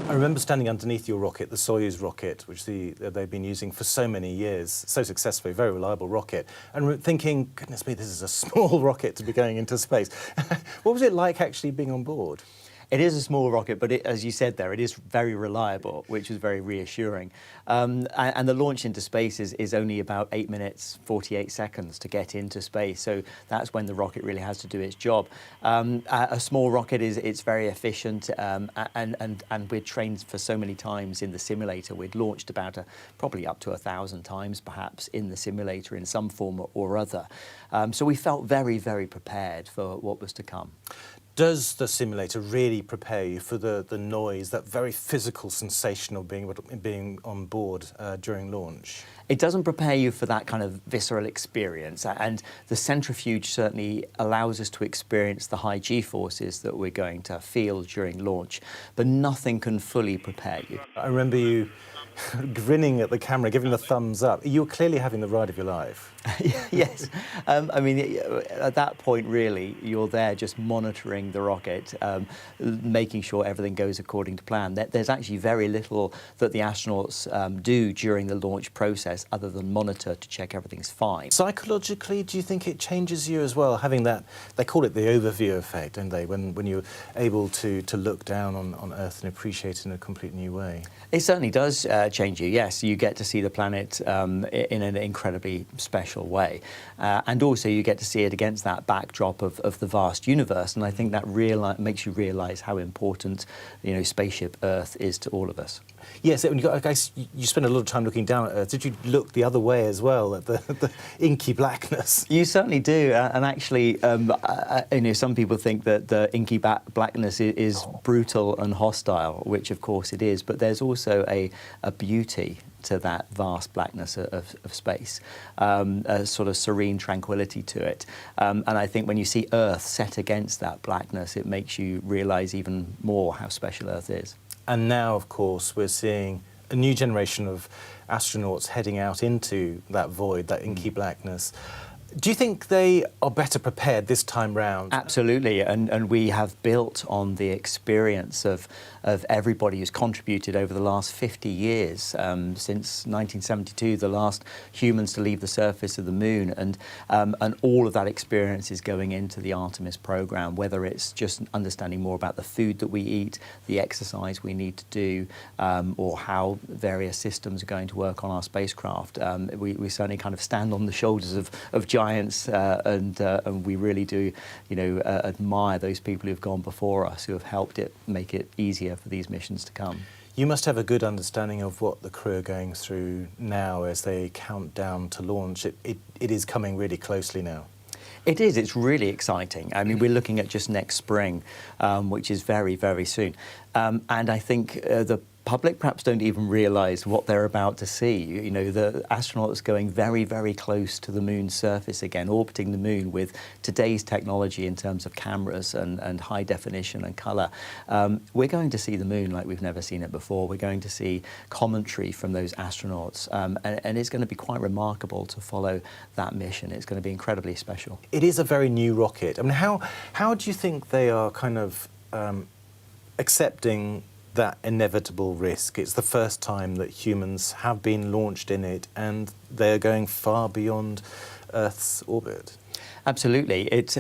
I remember standing underneath your rocket, the Soyuz rocket, which they've been using for so many years, so successfully, very reliable rocket, and thinking, goodness me, this is a small rocket to be going into space. What was it like actually being on board? It is a small rocket, but as you said there, it is very reliable, which is very reassuring. And the launch into space is only about 8 minutes, 48 seconds to get into space. So that's when the rocket really has to do its job. A small rocket it's very efficient, and we're trained for so many times in the simulator. We'd launched about probably up to 1,000 times, perhaps, in the simulator in some form or other. So we felt very, very prepared for what was to come. Does the simulator really prepare you for the noise, that very physical sensation of being on board during launch? It doesn't prepare you for that kind of visceral experience, and the centrifuge certainly allows us to experience the high G-forces that we're going to feel during launch, but nothing can fully prepare you. I remember you grinning at the camera, giving the thumbs up. You were clearly having the ride of your life. Yes. I mean, at that point, really, you're there just monitoring the rocket, making sure everything goes according to plan. There's actually very little that the astronauts do during the launch process other than monitor to check everything's fine. Psychologically, do you think it changes you as well, having that, they call it the overview effect, don't they, when you're able to look down on Earth and appreciate it in a completely new way? It certainly does change you, yes. You get to see the planet in an incredibly special way. And also you get to see it against that backdrop of the vast universe. And I think that makes you realise how important, spaceship Earth is to all of us. Yes, I guess you spend a lot of time looking down at Earth. Did you look the other way as well, at the inky blackness? You certainly do. And actually, some people think that the inky blackness is brutal and hostile, which of course it is. But there's also a beauty to that vast blackness of space, a sort of serene tranquility to it. And I think when you see Earth set against that blackness, it makes you realise even more how special Earth is. And now, of course, we're seeing a new generation of astronauts heading out into that void, that inky blackness. Do you think they are better prepared this time round? Absolutely, and we have built on the experience of everybody who's contributed over the last 50 years, since 1972, the last humans to leave the surface of the moon, and all of that experience is going into the Artemis program, whether it's just understanding more about the food that we eat, the exercise we need to do, or how various systems are going to work on our spacecraft. We certainly kind of stand on the shoulders of giants, and we really do, admire those people who've gone before us, who have helped it make it easier for these missions to come. You must have a good understanding of what the crew are going through now as they count down to launch. It is coming really closely now. It is. It's really exciting. I mean, we're looking at just next spring, which is very, very soon. And I think the public perhaps don't even realise what they're about to see. The astronauts going very, very close to the moon's surface again, orbiting the moon with today's technology in terms of cameras and high definition and colour. We're going to see the moon like we've never seen it before. We're going to see commentary from those astronauts, and it's going to be quite remarkable to follow that mission. It's going to be incredibly special. It is a very new rocket. I mean, how do you think they are kind of accepting that inevitable risk? It's the first time that humans have been launched in it, and they're going far beyond Earth's orbit. Absolutely. It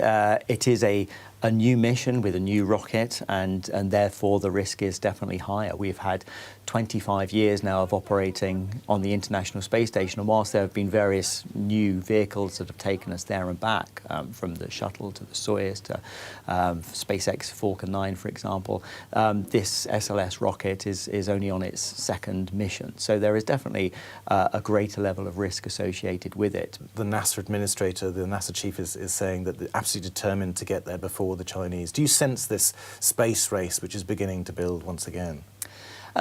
is a new mission with a new rocket, and therefore the risk is definitely higher. We've had 25 years now of operating on the International Space Station, and whilst there have been various new vehicles that have taken us there and back, from the shuttle to the Soyuz to SpaceX Falcon 9, for example, this SLS rocket is only on its second mission. So there is definitely a greater level of risk associated with it. The NASA administrator, the NASA chief, is saying that they're absolutely determined to get there before the Chinese. Do you sense this space race which is beginning to build once again?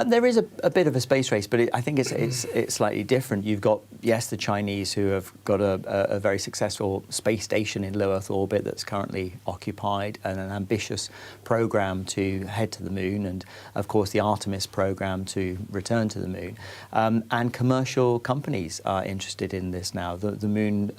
There is a bit of a space race, but I think it's slightly different. You've got, yes, the Chinese, who have got a very successful space station in low Earth orbit that's currently occupied, and an ambitious program to head to the moon, and of course the Artemis program to return to the moon. And commercial companies are interested in this now. The moon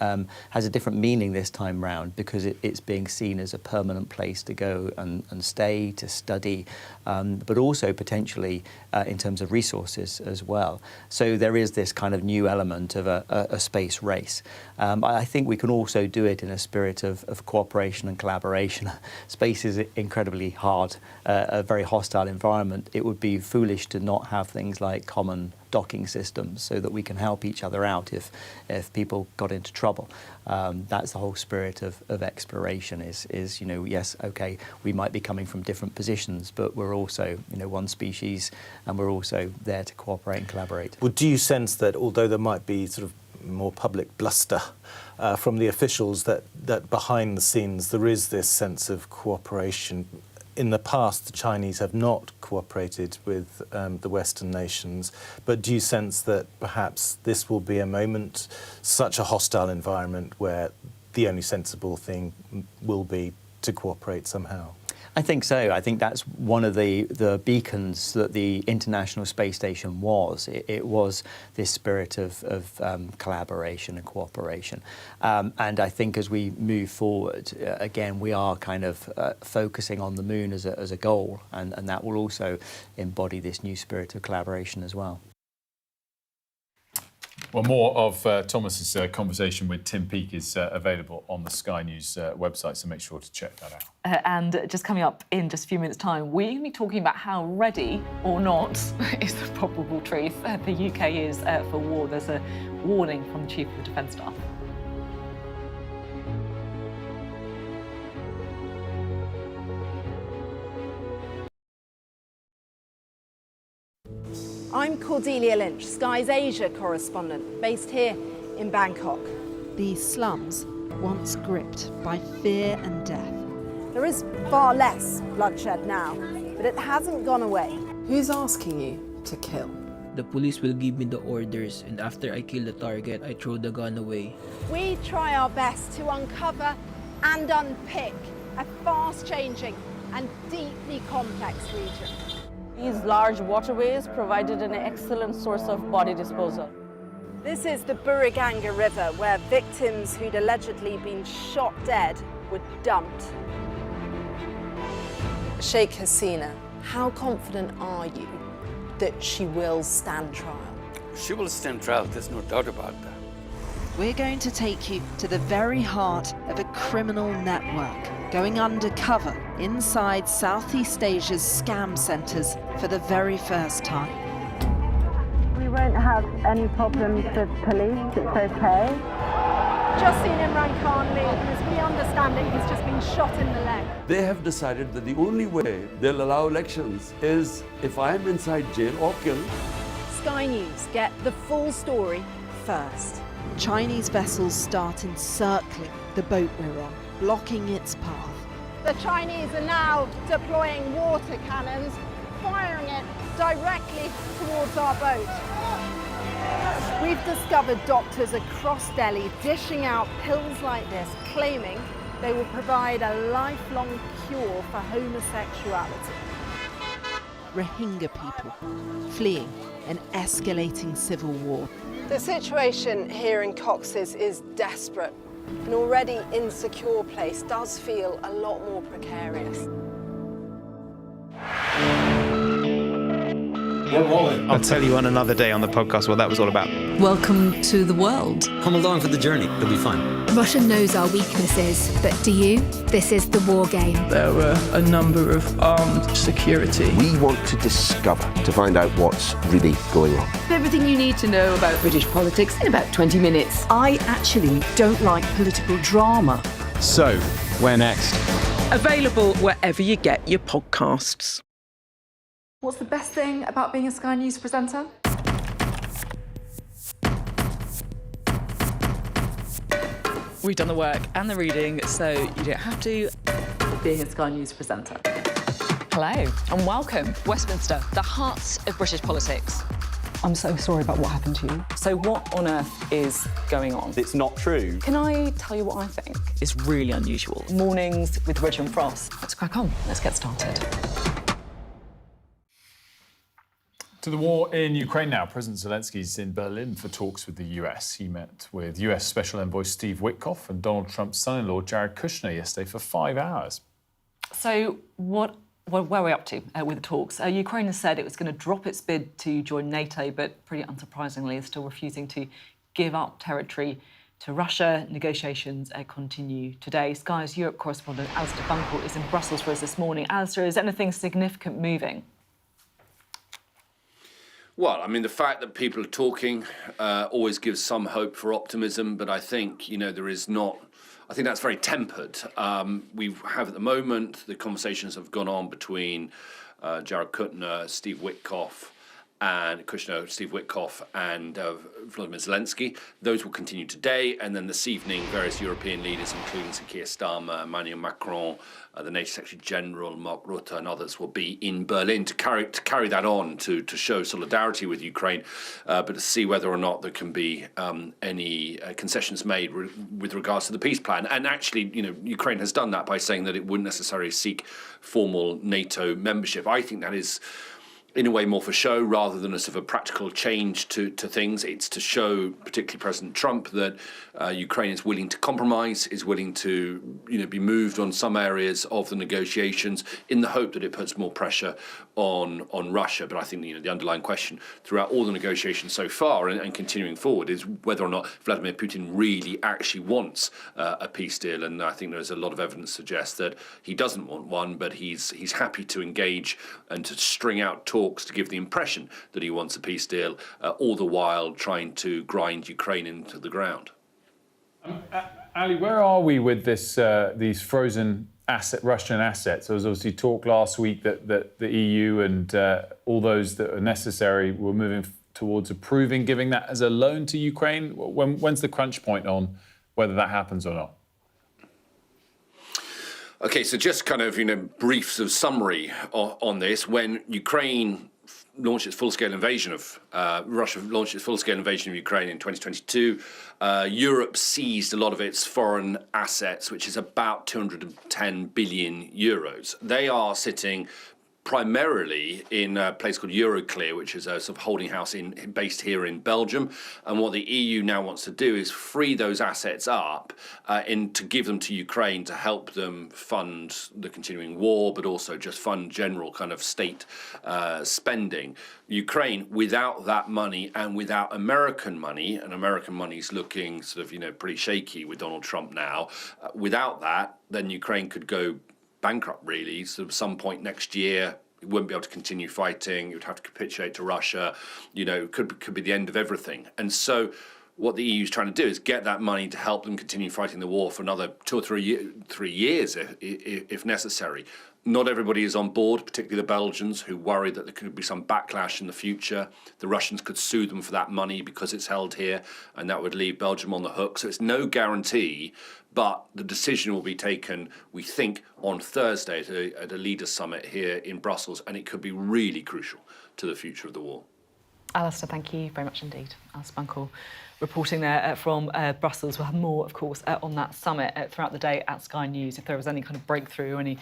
has a different meaning this time round, because it's being seen as a permanent place to go and stay, to study, but also potentially in terms of resources as well. So there is this kind of new element of a space race. I think we can also do it in a spirit of cooperation and collaboration. Space is incredibly hard, a very hostile environment. It would be foolish to not have things like common docking systems so that we can help each other out if people got into trouble. That's the whole spirit of exploration is yes, okay, we might be coming from different positions, but we're also, one species, and we're also there to cooperate and collaborate. Well, do you sense that although there might be sort of more public bluster from the officials, that behind the scenes there is this sense of cooperation? In the past, the Chinese have not cooperated with the Western nations, but do you sense that perhaps this will be a moment, such a hostile environment, where the only sensible thing will be to cooperate somehow? I think so. I think that's one of the beacons that the International Space Station was. It was this spirit of collaboration and cooperation. And I think as we move forward, again, we are kind of focusing on the moon as a goal, and that will also embody this new spirit of collaboration as well. Well, more of Thomas's conversation with Tim Peake is available on the Sky News website, so make sure to check that out. And just coming up in just a few minutes' time, we're going to be talking about how ready or not is the probable truth the UK is for war. There's a warning from the Chief of the Defence Staff. I'm Cordelia Lynch, Sky's Asia correspondent, based here in Bangkok. These slums, once gripped by fear and death. There is far less bloodshed now, but it hasn't gone away. Who's asking you to kill? The police will give me the orders, and after I kill the target, I throw the gun away. We try our best to uncover and unpick a fast-changing and deeply complex region. These large waterways provided an excellent source of body disposal. This is the Buriganga River, where victims who'd allegedly been shot dead were dumped. Sheikh Hasina, how confident are you that she will stand trial? She will stand trial, there's no doubt about that. We're going to take you to the very heart of a criminal network, going undercover inside Southeast Asia's scam centres for the very first time. We won't have any problems with police, it's okay. Just seen Imran Khan leave, and as we understand it, he's just been shot in the leg. They have decided that the only way they'll allow elections is if I'm inside jail or killed. Sky News get the full story first. Chinese vessels start encircling the boat we're on, blocking its path. The Chinese are now deploying water cannons, firing it directly towards our boat. We've discovered doctors across Delhi dishing out pills like this, claiming they will provide a lifelong cure for homosexuality. Rohingya people fleeing an escalating civil war. The situation here in Cox's is desperate. An already insecure place does feel a lot more precarious. I'll tell you on another day on the podcast what that was all about. Welcome to the world. Come along for the journey, it'll be fun. Russia knows our weaknesses, but do you? This is the war game. There were a number of armed security. We want to discover, to find out what's really going on. Everything you need to know about British politics in about 20 minutes. I actually don't like political drama. So, where next? Available wherever you get your podcasts. What's the best thing about being a Sky News presenter? We've done the work and the reading, so you don't have to. Being a Sky News presenter. Hello and welcome. Westminster, the heart of British politics. I'm so sorry about what happened to you. So what on earth is going on? It's not true. Can I tell you what I think? It's really unusual. Mornings with Richard and Frost. Let's crack on. Let's get started. To the war in Ukraine now. President Zelensky's in Berlin for talks with the US. He met with US Special Envoy Steve Witkoff and Donald Trump's son-in-law Jared Kushner yesterday for 5 hours. So where are we up to with the talks? Ukraine has said it was going to drop its bid to join NATO, but pretty unsurprisingly is still refusing to give up territory to Russia. Negotiations continue today. Sky's Europe correspondent Alistair Bunkle is in Brussels for us this morning. Alistair, is anything significant moving? Well, I mean, the fact that people are talking always gives some hope for optimism, but I think, there is not. I think that's very tempered. We have at the moment, the conversations have gone on between Jared Kushner, Steve Witkoff, and Volodymyr Zelensky. Those will continue today, and then this evening, various European leaders, including Sir Keir Starmer, Emmanuel Macron, the NATO Secretary General, Mark Rutte, and others will be in Berlin to carry that on, to show solidarity with Ukraine, but to see whether or not there can be any concessions made with regards to the peace plan. And actually, Ukraine has done that by saying that it wouldn't necessarily seek formal NATO membership. I think that is, in a way, more for show rather than a sort of a practical change to things. It's to show, particularly President Trump, that Ukraine is willing to compromise, is willing to be moved on some areas of the negotiations in the hope that it puts more pressure on Russia. But I think the underlying question throughout all the negotiations so far and continuing forward is whether or not Vladimir Putin really actually wants a peace deal. And I think there's a lot of evidence to suggest that he doesn't want one, but he's happy to engage and to string out talks to give the impression that he wants a peace deal, all the while trying to grind Ukraine into the ground. Ali, where are we with these frozen Russian assets? There was obviously talk last week that the EU and all those that are necessary were moving towards approving giving that as a loan to Ukraine. When's the crunch point on whether that happens or not? Okay, so just kind of, brief sort of summary on this. When Ukraine launched its full-scale invasion of Russia launched its full-scale invasion of Ukraine in 2022, Europe seized a lot of its foreign assets, which is about 210 billion euros. They are sitting primarily in a place called Euroclear, which is a sort of holding house based here in Belgium. And what the EU now wants to do is free those assets up to give them to Ukraine to help them fund the continuing war, but also just fund general kind of state spending. Ukraine, without that money and without American money, and American money's looking sort of, pretty shaky with Donald Trump now, without that, then Ukraine could go bankrupt, really. So at some point next year, it wouldn't be able to continue fighting. It would have to capitulate to Russia. It could be the end of everything. And so what the EU is trying to do is get that money to help them continue fighting the war for another 2 or 3 years, if necessary. Not everybody is on board, particularly the Belgians, who worry that there could be some backlash in the future. The Russians could sue them for that money because it's held here, and that would leave Belgium on the hook. So it's no guarantee, but the decision will be taken, we think, on Thursday at a leaders' summit here in Brussels, and it could be really crucial to the future of the war. Alistair, thank you very much indeed. Alistair Bunkle reporting there from Brussels. We'll have more, of course, on that summit throughout the day at Sky News, if there was any kind of breakthrough or any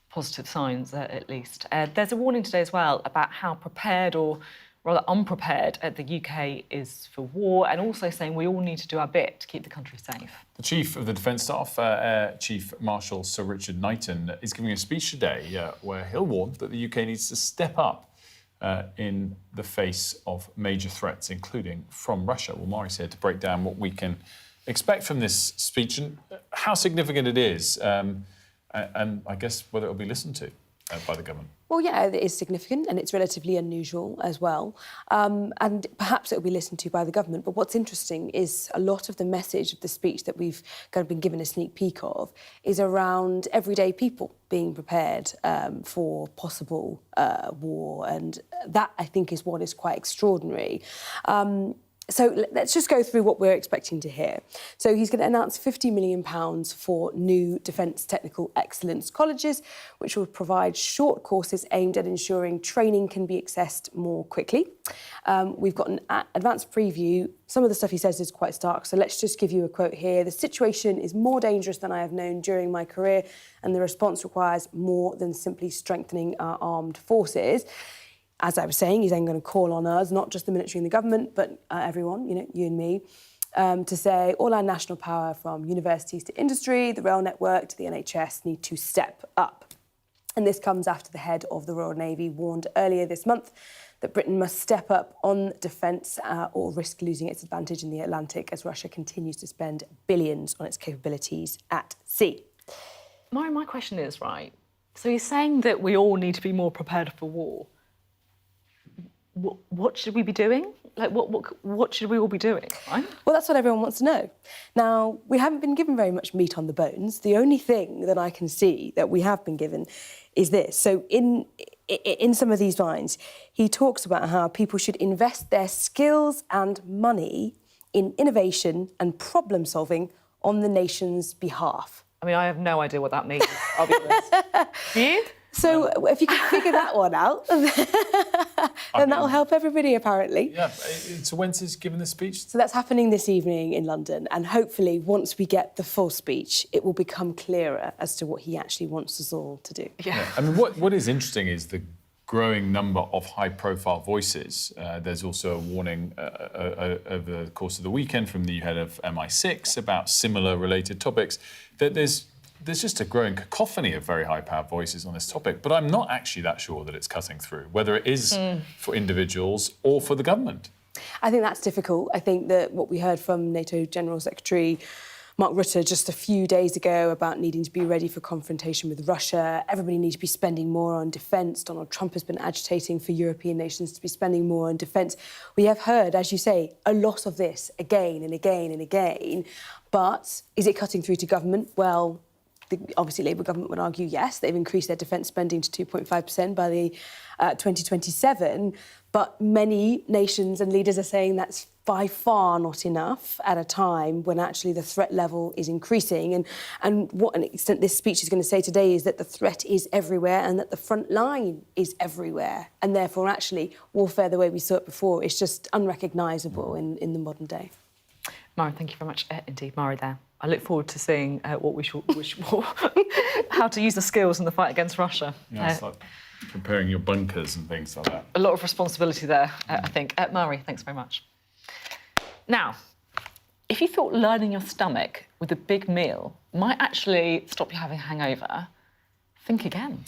positive signs, at least. There's a warning today as well about how prepared or rather unprepared the UK is for war, and also saying we all need to do our bit to keep the country safe. The Chief of the Defence Staff, Air Chief Marshal Sir Richard Knighton, is giving a speech today where he'll warn that the UK needs to step up in the face of major threats, including from Russia. Well, Mari's here to break down what we can expect from this speech and how significant it is, and I guess whether it will be listened to by the government. Well, yeah, it is significant and it's relatively unusual as well. And perhaps it will be listened to by the government. But what's interesting is a lot of the message of the speech that we've kind of been given a sneak peek of is around everyday people being prepared for possible war. And that, I think, is what is quite extraordinary. So let's just go through what we're expecting to hear. So he's going to announce £50 million for new Defence Technical Excellence colleges, which will provide short courses aimed at ensuring training can be accessed more quickly. We've got an advanced preview. Some of the stuff he says is quite stark, so let's just give you a quote here. "The situation is more dangerous than I have known during my career, and the response requires more than simply strengthening our armed forces." As I was saying, he's then going to call on us, not just the military and the government, but everyone, you and me, to say all our national power, from universities to industry, the rail network to the NHS, need to step up. And this comes after the head of the Royal Navy warned earlier this month that Britain must step up on defence or risk losing its advantage in the Atlantic as Russia continues to spend billions on its capabilities at sea. My question is, right, so he's saying that we all need to be more prepared for war. What should we be doing? Like, what should we all be doing, right? Well, that's what everyone wants to know. Now, we haven't been given very much meat on the bones. The only thing that I can see that we have been given is this. So in some of these lines, he talks about how people should invest their skills and money in innovation and problem solving on the nation's behalf. I mean, I have no idea what that means, I'll be honest. Do you? So if you can figure that one out, then that will help everybody, apparently. Yeah. So when's he given the speech? So that's happening this evening in London. And hopefully, once we get the full speech, it will become clearer as to what he actually wants us all to do. Yeah. I mean, what is interesting is the growing number of high-profile voices. There's also a warning over the course of the weekend from the head of MI6 about similar related topics, that there's just a growing cacophony of very high-powered voices on this topic, but I'm not actually that sure that it's cutting through, whether it is for individuals or for the government. I think that's difficult. I think that what we heard from NATO General Secretary Mark Rutte just a few days ago about needing to be ready for confrontation with Russia, everybody needs to be spending more on defence. Donald Trump has been agitating for European nations to be spending more on defence. We have heard, as you say, a lot of this again and again and again, but is it cutting through to government? Well, obviously, Labour government would argue yes. They've increased their defence spending to 2.5% by the 2027. But many nations and leaders are saying that's by far not enough at a time when actually the threat level is increasing. And what an extent this speech is going to say today is that the threat is everywhere and that the front line is everywhere. And therefore, actually, warfare, the way we saw it before, is just unrecognisable in the modern day. Mara, thank you very much indeed, Mara, there. I look forward to seeing how to use the skills in the fight against Russia. Yeah, preparing your bunkers and things like that. A lot of responsibility there, I think. Mari, thanks very much. Now, if you thought learning your stomach with a big meal might actually stop you having a hangover, think again.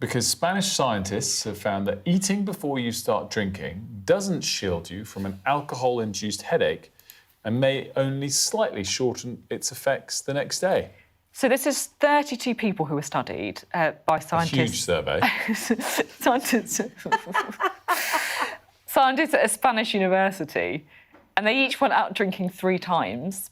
Because Spanish scientists have found that eating before you start drinking doesn't shield you from an alcohol-induced headache and may only slightly shorten its effects the next day. So this is 32 people who were studied by scientists. A huge survey. Scientists at a Spanish university, and they each went out drinking 3 times,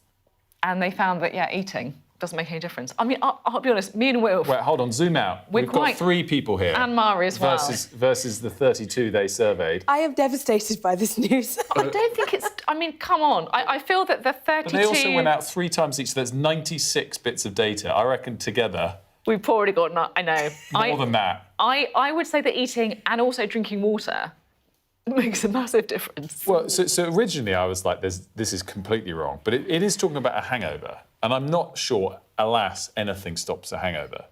and they found that, yeah, eating doesn't make any difference. I mean, I'll be honest, me and Wilf... Wait, hold on, zoom out. We've got 3 people here. And Mari as well. Versus the 32 they surveyed. I am devastated by this news. I don't think it's... I mean, come on. I feel that the 32... But they also went out 3 times each, so there's 96 bits of data. I reckon together... We've already got... I know. More than that. I would say that eating and also drinking water makes a massive difference. Well, so originally I was like, this is completely wrong. But it is talking about a hangover. And I'm not sure, alas, anything stops a hangover.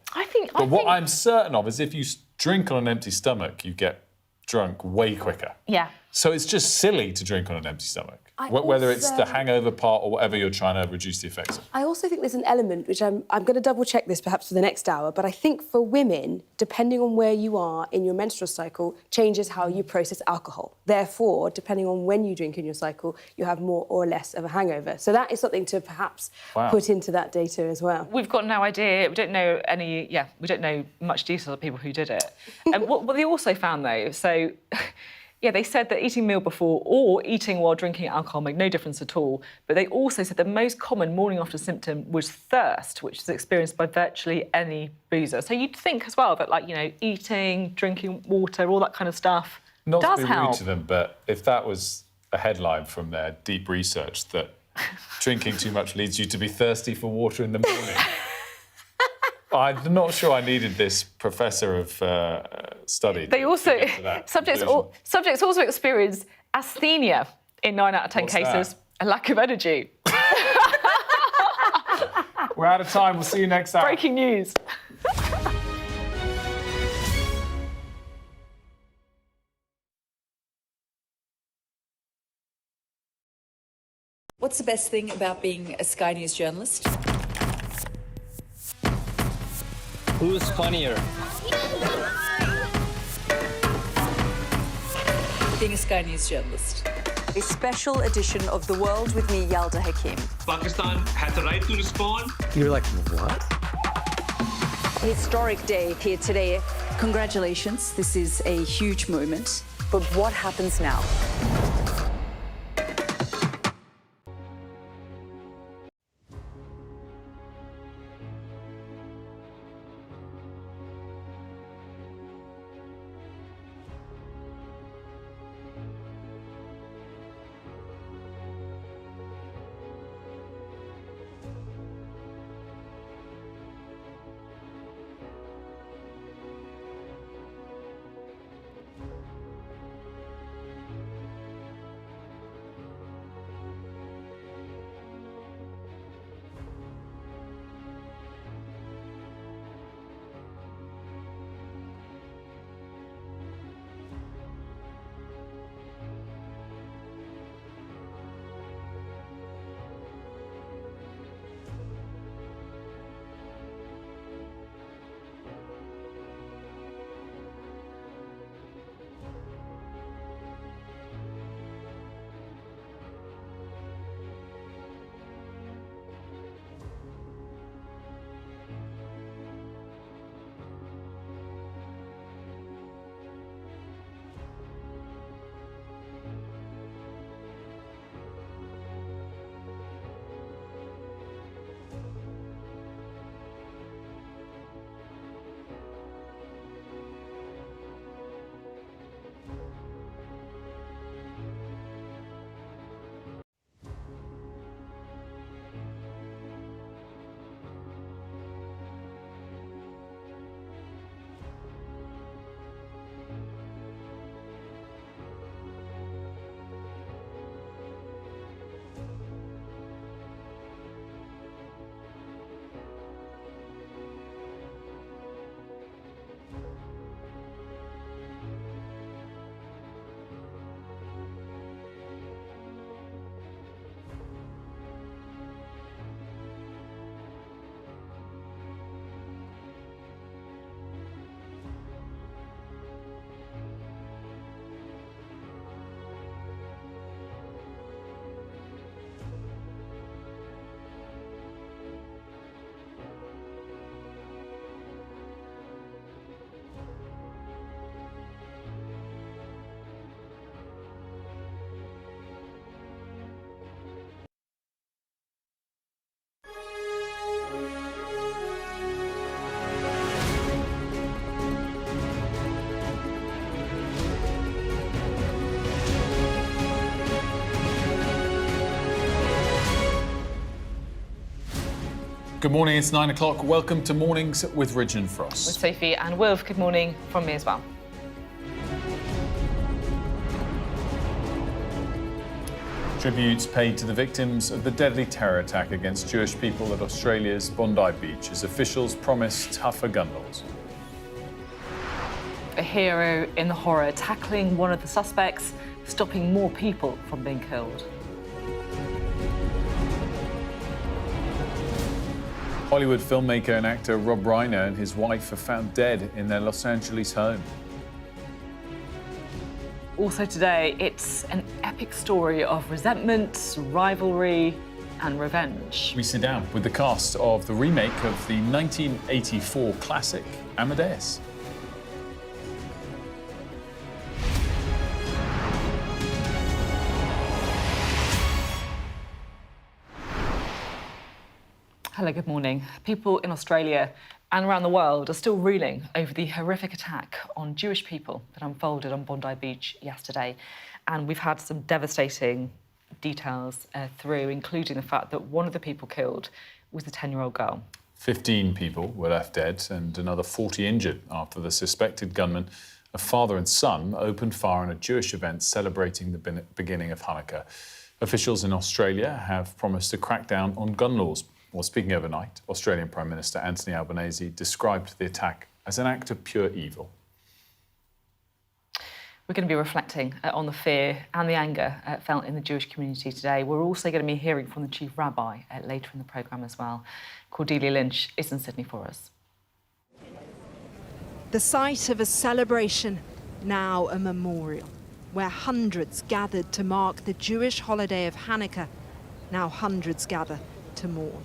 But what I'm certain of is if you drink on an empty stomach, you get drunk way quicker. Yeah. So it's just silly to drink on an empty stomach. Whether it's the hangover part or whatever you're trying to reduce the effects of. I also think there's an element, which I'm going to double-check this perhaps for the next hour, but I think for women, depending on where you are in your menstrual cycle, changes how you process alcohol. Therefore, depending on when you drink in your cycle, you have more or less of a hangover. So that is something to perhaps put into that data as well. We've got no idea. We don't know we don't know much detail of people who did it. And what they also found, though, so... Yeah, they said that eating a meal before or eating while drinking alcohol made no difference at all. But they also said the most common morning after symptom was thirst, which is experienced by virtually any boozer. So you'd think as well that, like, you know, eating, drinking water, all that kind of stuff does help. Not to be help. rude to them, but if that was a headline from their deep research that drinking too much leads you to be thirsty for water in the morning... I'm not sure I needed this professor of study. They also subjects also experience asthenia in 9 out of 10 cases, a lack of energy. We're out of time. We'll see you next hour. Breaking news. What's the best thing about being a Sky News journalist? Who's funnier? Being a Sky News journalist. A special edition of The World with me, Yalda Hakim. Pakistan has the right to respond. You're like, what? A historic day here today. Congratulations, this is a huge moment. But what happens now? Good morning, it's 9 o'clock. Welcome to Mornings with Ridge and Frost. With Sophy and Wilf, good morning from me as well. Tributes paid to the victims of the deadly terror attack against Jewish people at Australia's Bondi Beach as officials promise tougher gun laws. A hero in the horror, tackling one of the suspects, stopping more people from being killed. Hollywood filmmaker and actor Rob Reiner and his wife are found dead in their Los Angeles home. Also today, it's an epic story of resentment, rivalry and revenge. We sit down with the cast of the remake of the 1984 classic Amadeus. Hello, good morning. People in Australia and around the world are still reeling over the horrific attack on Jewish people that unfolded on Bondi Beach yesterday. And we've had some devastating details through, including the fact that one of the people killed was a 10-year-old girl. 15 people were left dead and another 40 injured after the suspected gunman, a father and son, opened fire on a Jewish event celebrating the beginning of Hanukkah. Officials in Australia have promised to crack down on gun laws. Well, speaking overnight, Australian Prime Minister Anthony Albanese described the attack as an act of pure evil. We're going to be reflecting on the fear and the anger felt in the Jewish community today. We're also going to be hearing from the Chief Rabbi later in the programme as well. Cordelia Lynch is in Sydney for us. The site of a celebration, now a memorial, where hundreds gathered to mark the Jewish holiday of Hanukkah. Now hundreds gather to mourn.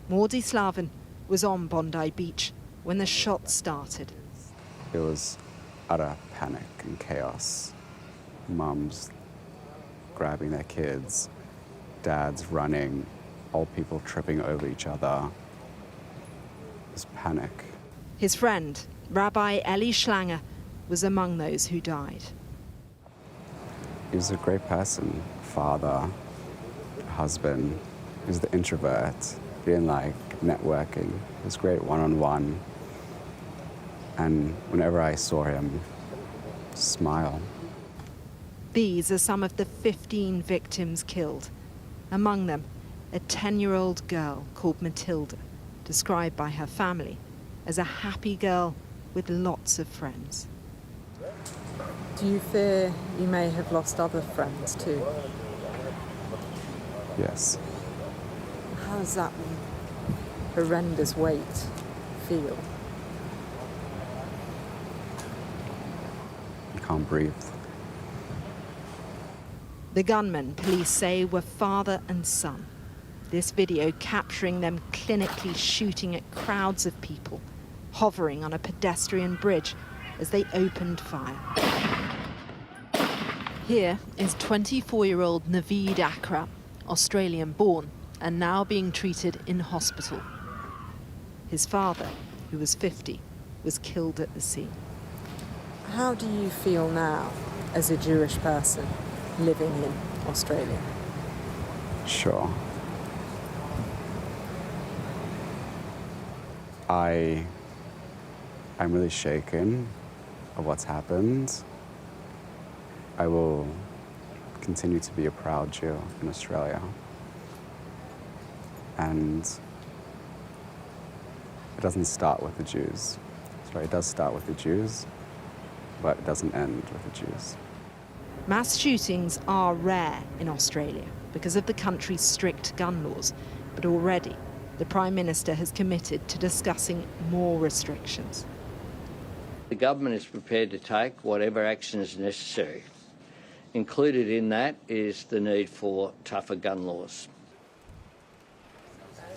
Maudie Slavin was on Bondi Beach when the shots started. It was utter panic and chaos. Mums grabbing their kids, dads running, old people tripping over each other. It was panic. His friend, Rabbi Eli Schlanger, was among those who died. He was a great person, father, husband. He was the introvert. He didn't like networking. He was great one-on-one. And whenever I saw him, smile. These are some of the 15 victims killed. Among them, a 10-year-old girl called Matilda, described by her family as a happy girl with lots of friends. Do you fear you may have lost other friends too? Yes. How does that horrendous weight feel? You can't breathe. The gunmen, police say, were father and son. This video capturing them clinically shooting at crowds of people, hovering on a pedestrian bridge as they opened fire. Here is 24-year-old Naveed Akram, Australian-born, and now being treated in hospital. His father, who was 50, was killed at the scene. How do you feel now as a Jewish person living in Australia? Sure. I'm really shaken of what's happened. I will continue to be a proud Jew in Australia. And it doesn't start with the Jews. Sorry, it does start with the Jews, but it doesn't end with the Jews. Mass shootings are rare in Australia because of the country's strict gun laws, but already the Prime Minister has committed to discussing more restrictions. The government is prepared to take whatever action is necessary. Included in that is the need for tougher gun laws.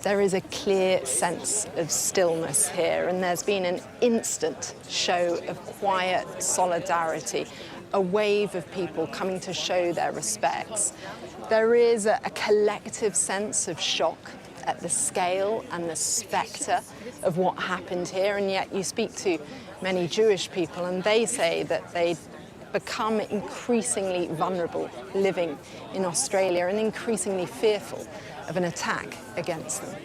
There is a clear sense of stillness here, and there's been an instant show of quiet solidarity, a wave of people coming to show their respects. There is a collective sense of shock at the scale and the spectre of what happened here, and yet you speak to many Jewish people and they say that they'd become increasingly vulnerable living in Australia and increasingly fearful of an attack against them.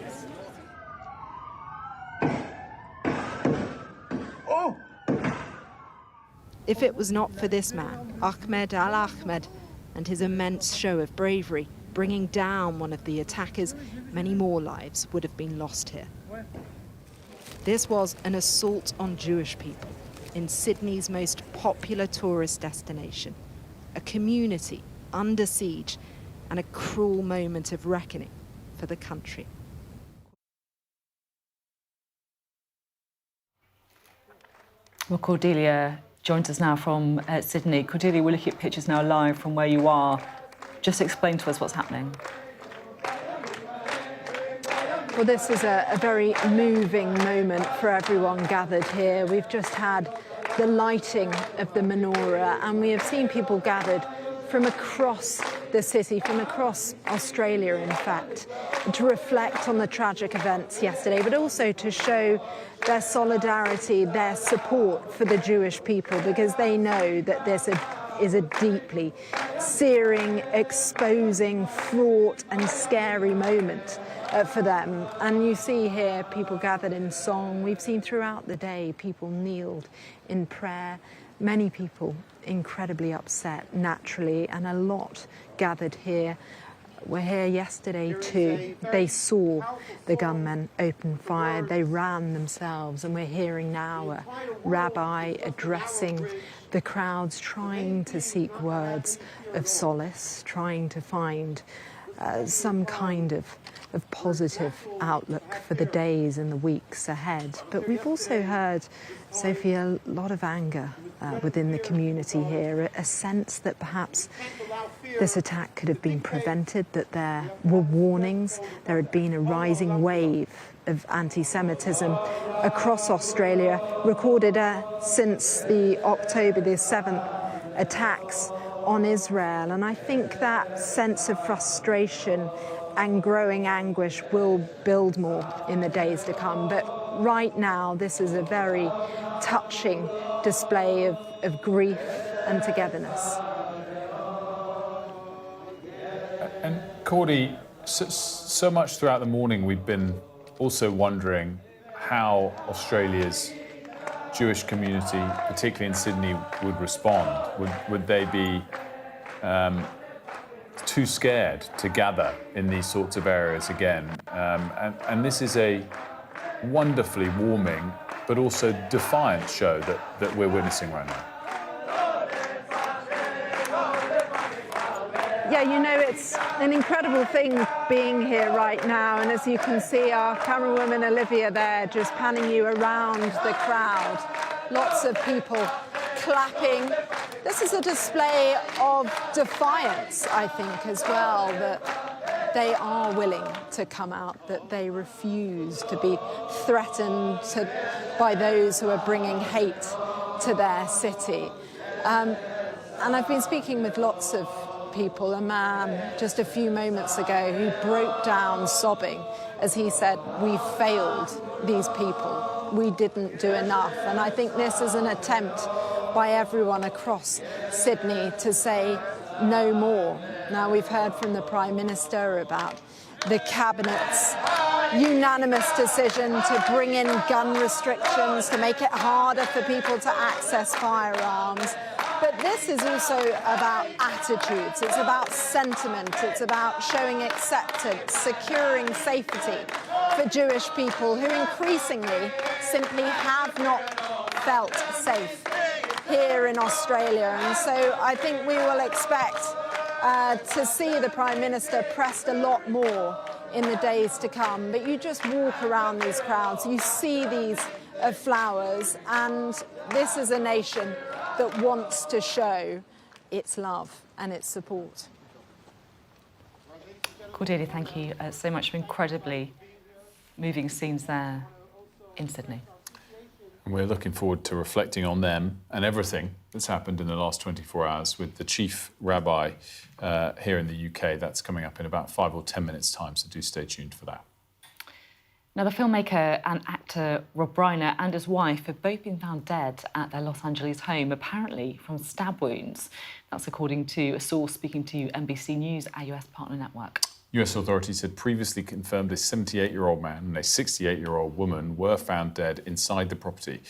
If it was not for this man, Ahmed al-Ahmed, and his immense show of bravery, bringing down one of the attackers, many more lives would have been lost here. This was an assault on Jewish people in Sydney's most popular tourist destination, a community under siege and a cruel moment of reckoning for the country. Well, Cordelia joins us now from Sydney. Cordelia, we're looking at pictures now live from where you are. Just explain to us what's happening. Well, this is a very moving moment for everyone gathered here. We've just had the lighting of the menorah, and we have seen people gathered from across the city, from across Australia, in fact, to reflect on the tragic events yesterday, but also to show their solidarity, their support for the Jewish people, because they know that this is a deeply searing, exposing, fraught and scary moment for them. And you see here people gathered in song. We've seen throughout the day people kneeled in prayer. Many people incredibly upset, naturally, and a lot gathered here. Were here yesterday too. They saw the gunmen open fire. They ran themselves, and we're hearing now a rabbi addressing the crowds, trying to seek words of solace, trying to find some kind of positive outlook for the days and the weeks ahead. But we've also heard, Sophie, a lot of anger within the community here, a sense that perhaps this attack could have been prevented, that there were warnings, there had been a rising wave of anti-Semitism across Australia, recorded since the October the 7th attacks on Israel. And I think that sense of frustration and growing anguish will build more in the days to come. But right now, this is a very touching display of grief and togetherness. And Cordy, so much throughout the morning we've been also wondering how Australia's Jewish community, particularly in Sydney, would respond. Would they be too scared to gather in these sorts of areas again? And this is a wonderfully warming but also defiant show that we're witnessing right now. Yeah, you know, it's an incredible thing being here right now. And as you can see, our camerawoman Olivia there just panning you around the crowd. Lots of people clapping. This is a display of defiance, I think, as well, that they are willing to come out, that they refuse to be threatened by those who are bringing hate to their city. And I've been speaking with lots of people. A man just a few moments ago who broke down sobbing as he said, "We failed these people. We didn't do enough." And I think this is an attempt by everyone across Sydney to say no more. Now, we've heard from the Prime Minister about the Cabinet's unanimous decision to bring in gun restrictions, to make it harder for people to access firearms. But this is also about attitudes, it's about sentiment, it's about showing acceptance, securing safety for Jewish people who increasingly simply have not felt safe here in Australia. And so I think we will expect to see the Prime Minister pressed a lot more in the days to come. But you just walk around these crowds, you see these flowers, and this is a nation that wants to show its love and its support. Cordelia, thank you so much for incredibly moving scenes there in Sydney. And we're looking forward to reflecting on them and everything that's happened in the last 24 hours with the chief rabbi here in the UK. That's coming up in about 5 or 10 minutes' time, so do stay tuned for that. Now, the filmmaker and actor Rob Reiner and his wife have both been found dead at their Los Angeles home, apparently from stab wounds. That's according to a source speaking to NBC News, our US partner network. US authorities had previously confirmed a 78-year-old man and a 68-year-old woman were found dead inside the property.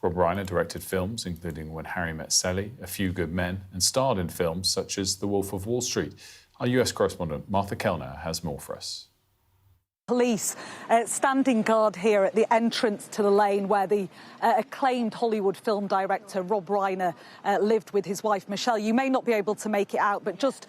Rob Reiner directed films including When Harry Met Sally, A Few Good Men, and starred in films such as The Wolf of Wall Street. Our US correspondent Martha Kellner has more for us. Police standing guard here at the entrance to the lane where the acclaimed Hollywood film director Rob Reiner lived with his wife Michelle. You may not be able to make it out, but just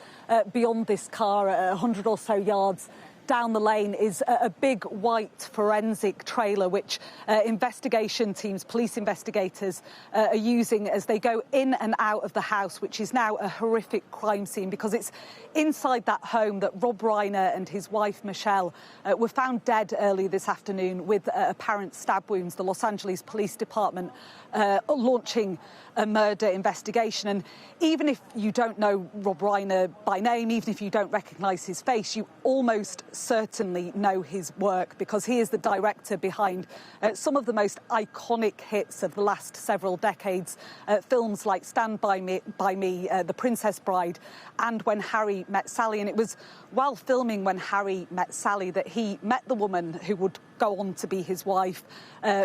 beyond this car, 100 or so yards down the lane, is a big white forensic trailer which investigation teams, police investigators, are using as they go in and out of the house, which is now a horrific crime scene, because it's inside that home that Rob Reiner and his wife Michelle were found dead early this afternoon with apparent stab wounds. The Los Angeles Police Department launching a murder investigation. And even if you don't know Rob Reiner by name, even if you don't recognise his face, you almost certainly know his work, because he is the director behind some of the most iconic hits of the last several decades. Films like Stand By Me, The Princess Bride, and When Harry Met Sally. And it was while filming When Harry Met Sally that he met the woman who would go on to be his wife,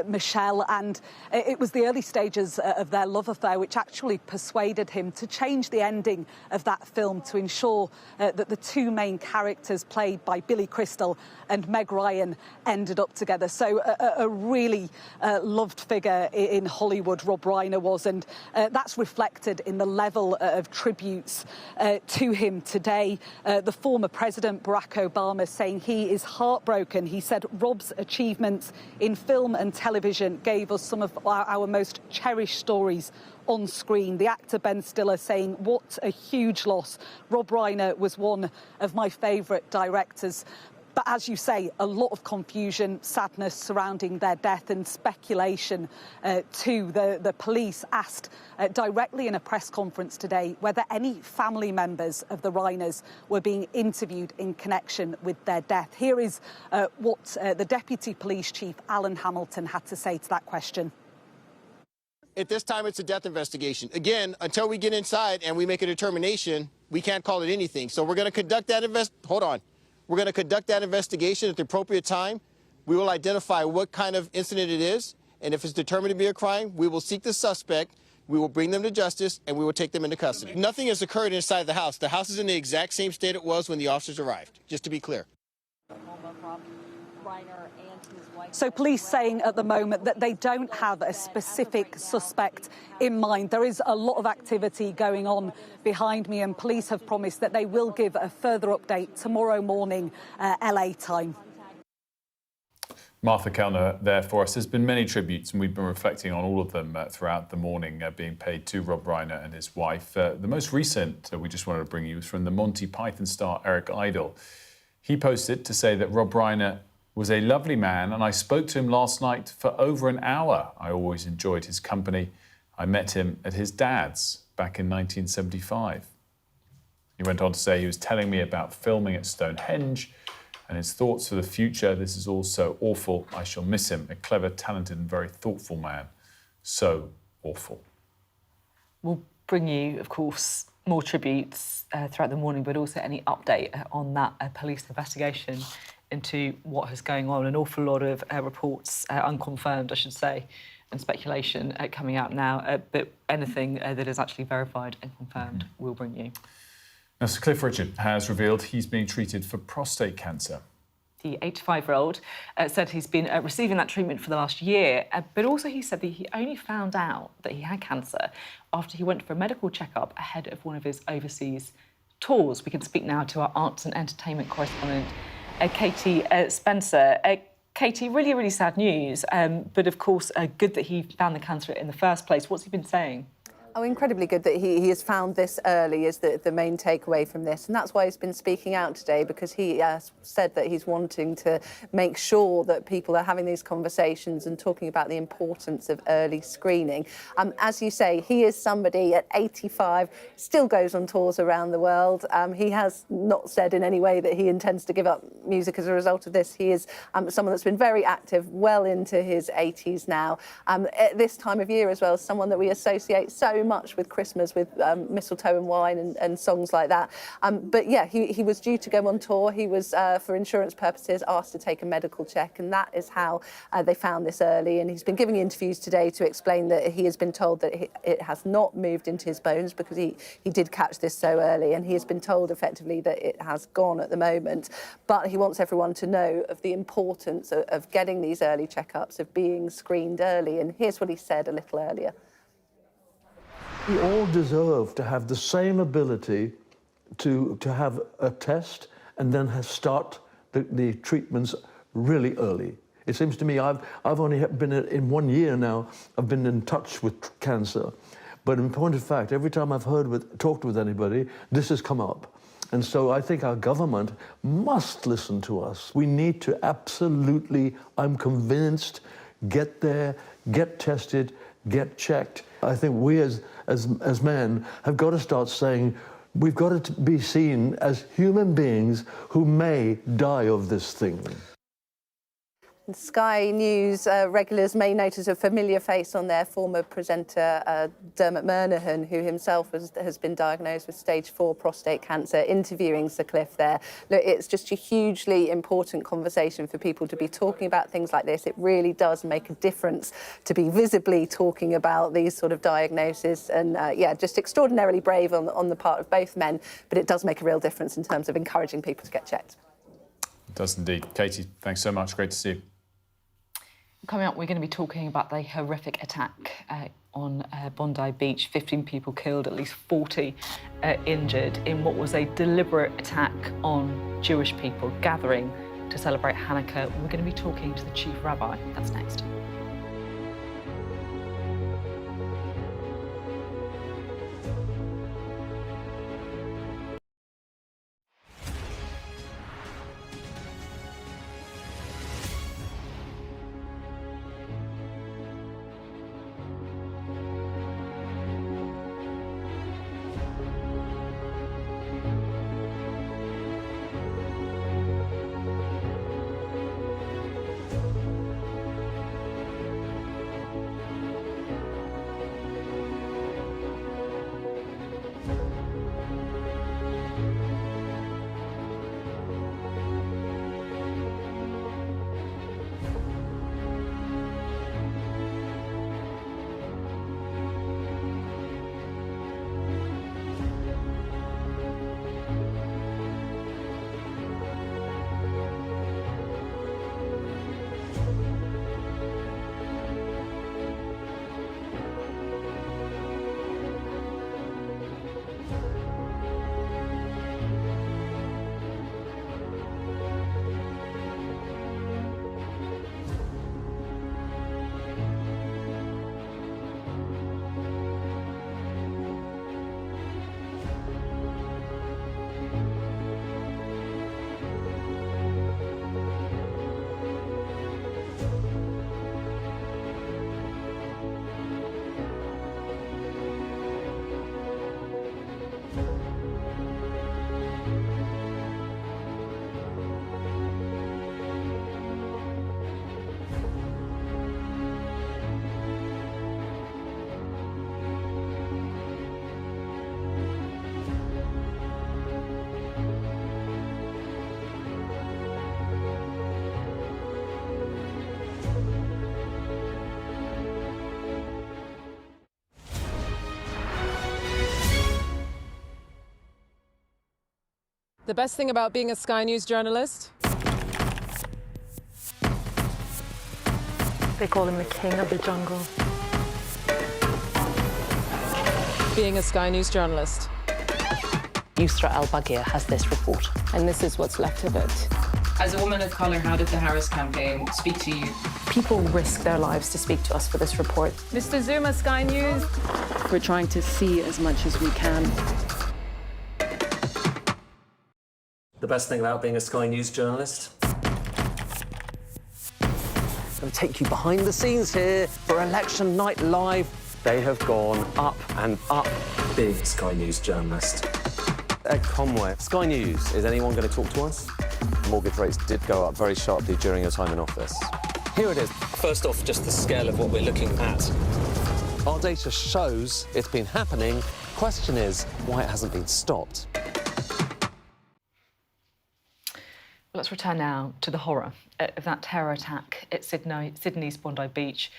Michelle, and it was the early stages of their love affair which actually persuaded him to change the ending of that film to ensure that the two main characters, played by Billy Crystal and Meg Ryan, ended up together. So a really loved figure in Hollywood, Rob Reiner was, and that's reflected in the level of tributes to him today. The former president, Barack Obama, saying he is heartbroken. He said Rob's achievements in film and television gave us some of our most cherished stories on screen. The actor Ben Stiller saying, what a huge loss. Rob Reiner was one of my favourite directors. But as you say, a lot of confusion, sadness surrounding their death, and speculation too. The police asked directly in a press conference today whether any family members of the Reiners were being interviewed in connection with their death. Here is what the Deputy Police Chief, Alan Hamilton, had to say to that question. At this time, it's a death investigation. Again, until we get inside and we make a determination, we can't call it anything. So we're going to conduct that We're going to conduct that investigation at the appropriate time. We will identify what kind of incident it is, and if it's determined to be a crime, we will seek the suspect, we will bring them to justice, and we will take them into custody. Nothing has occurred inside the house. The house is in the exact same state it was when the officers arrived, just to be clear. So police saying at the moment that they don't have a specific suspect in mind. There is a lot of activity going on behind me, and police have promised that they will give a further update tomorrow morning, LA time. Martha Kellner there for us. There's been many tributes, and we've been reflecting on all of them throughout the morning, being paid to Rob Reiner and his wife. The most recent we just wanted to bring you was from the Monty Python star Eric Idle. He posted to say that Rob Reiner was a lovely man, and I spoke to him last night for over an hour. I always enjoyed his company. I met him at his dad's back in 1975. He went on to say he was telling me about filming at Stonehenge and his thoughts for the future. This is all so awful. I shall miss him. A clever, talented and very thoughtful man. So awful. We'll bring you, of course, more tributes throughout the morning, but also any update on that police investigation into what is going on. An awful lot of reports, unconfirmed, I should say, and speculation coming out now. But anything that is actually verified and confirmed, we'll bring you. Now, Sir Cliff Richard has revealed he's being treated for prostate cancer. The 85-year-old said he's been receiving that treatment for the last year, but also he said that he only found out that he had cancer after he went for a medical checkup ahead of one of his overseas tours. We can speak now to our arts and entertainment correspondent, Katie Spencer. Katie, really, really sad news, but of course good that he found the cancer in the first place. What's he been saying? Oh, incredibly good that he has found this early is the main takeaway from this. And that's why he's been speaking out today, because he said that he's wanting to make sure that people are having these conversations and talking about the importance of early screening. As you say, he is somebody at 85, still goes on tours around the world. He has not said in any way that he intends to give up music as a result of this. He is someone that's been very active, well into his 80s now. At this time of year as well, someone that we associate so so much with Christmas, with mistletoe and wine and songs like that. But yeah, he was due to go on tour. He was, for insurance purposes, asked to take a medical check, and that is how they found this early. And he's been giving interviews today to explain that he has been told that it has not moved into his bones because he did catch this so early, and he has been told effectively that it has gone at the moment. But he wants everyone to know of the importance of getting these early checkups, of being screened early. And here's what he said a little earlier. We all deserve to have the same ability to have a test and then start the treatments really early. It seems to me I've only been in 1 year now, I've been in touch with cancer. But in point of fact, every time I've talked with anybody, this has come up. And so I think our government must listen to us. We need to absolutely, I'm convinced, get there, get tested, get checked. I think we as men have got to start saying, we've got to be seen as human beings who may die of this thing. Sky News regulars may notice a familiar face on their former presenter, Dermot Murnaghan, who himself has been diagnosed with stage 4 prostate cancer, interviewing Sir Cliff there. Look, it's just a hugely important conversation for people to be talking about things like this. It really does make a difference to be visibly talking about these sort of diagnoses. And yeah, just extraordinarily brave on the part of both men, but it does make a real difference in terms of encouraging people to get checked. It does indeed. Katie, thanks so much. Great to see you. Coming up, we're going to be talking about the horrific attack on Bondi Beach. 15 people killed, at least 40 injured in what was a deliberate attack on Jewish people gathering to celebrate Hanukkah. We're going to be talking to the chief rabbi. That's next. The best thing about being a Sky News journalist? They call him the king of the jungle. Being a Sky News journalist. Yusra Al-Baghir has this report. And this is what's left of it. As a woman of colour, how did the Harris campaign speak to you? People risk their lives to speak to us for this report. Mr. Zuma, Sky News. We're trying to see as much as we can. The best thing about being a Sky News journalist? I'm going to take you behind the scenes here for Election Night Live. They have gone up and up. Being a Sky News journalist. Ed Conway, Sky News, is anyone going to talk to us? Mortgage rates did go up very sharply during your time in office. Here it is. First off, just the scale of what we're looking at. Our data shows it's been happening. Question is why it hasn't been stopped. Let's return now to the horror of that terror attack at Sydney's Bondi Beach,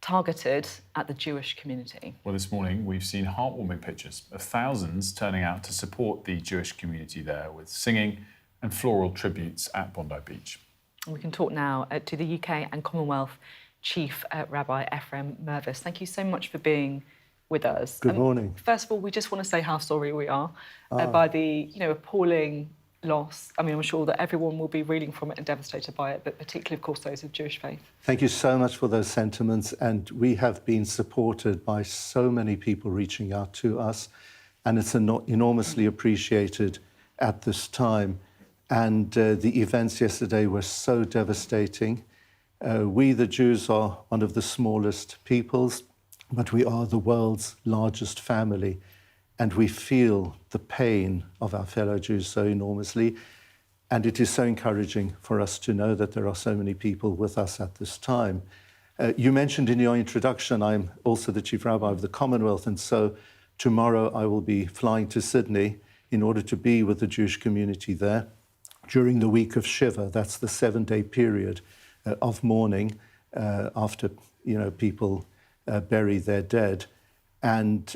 targeted at the Jewish community. Well, this morning we've seen heartwarming pictures of thousands turning out to support the Jewish community there with singing and floral tributes at Bondi Beach. And we can talk now to the UK and Commonwealth Chief Rabbi Ephraim Mirvis. Thank you so much for being with us. Good morning. First of all, we just want to say how sorry we are by the appalling loss. I mean, I'm sure that everyone will be reeling from it and devastated by it, but particularly, of course, those of Jewish faith. Thank you so much for those sentiments. And we have been supported by so many people reaching out to us, and it's enormously appreciated at this time. And the events yesterday were so devastating. We, the Jews, are one of the smallest peoples, but we are the world's largest family. And we feel the pain of our fellow Jews so enormously. And it is so encouraging for us to know that there are so many people with us at this time. You mentioned in your introduction, I'm also the Chief Rabbi of the Commonwealth, and so tomorrow I will be flying to Sydney in order to be with the Jewish community there during the week of Shiva. That's the 7-day period of mourning after people bury their dead. And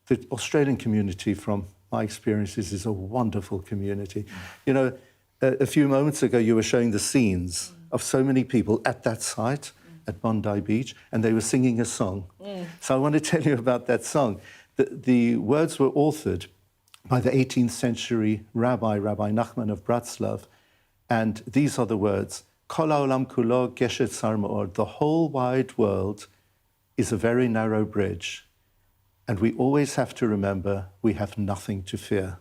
the Australian community, from my experiences, is a wonderful community. You know, a few moments ago, you were showing the scenes of so many people at that site, at Bondi Beach, and they were singing a song. So I want to tell you about that song. The words were authored by the 18th century Rabbi Nachman of Bratslav, and these are the words: Kol ha'olam kulo geshet sar ma'or. The whole wide world is a very narrow bridge. And we always have to remember we have nothing to fear.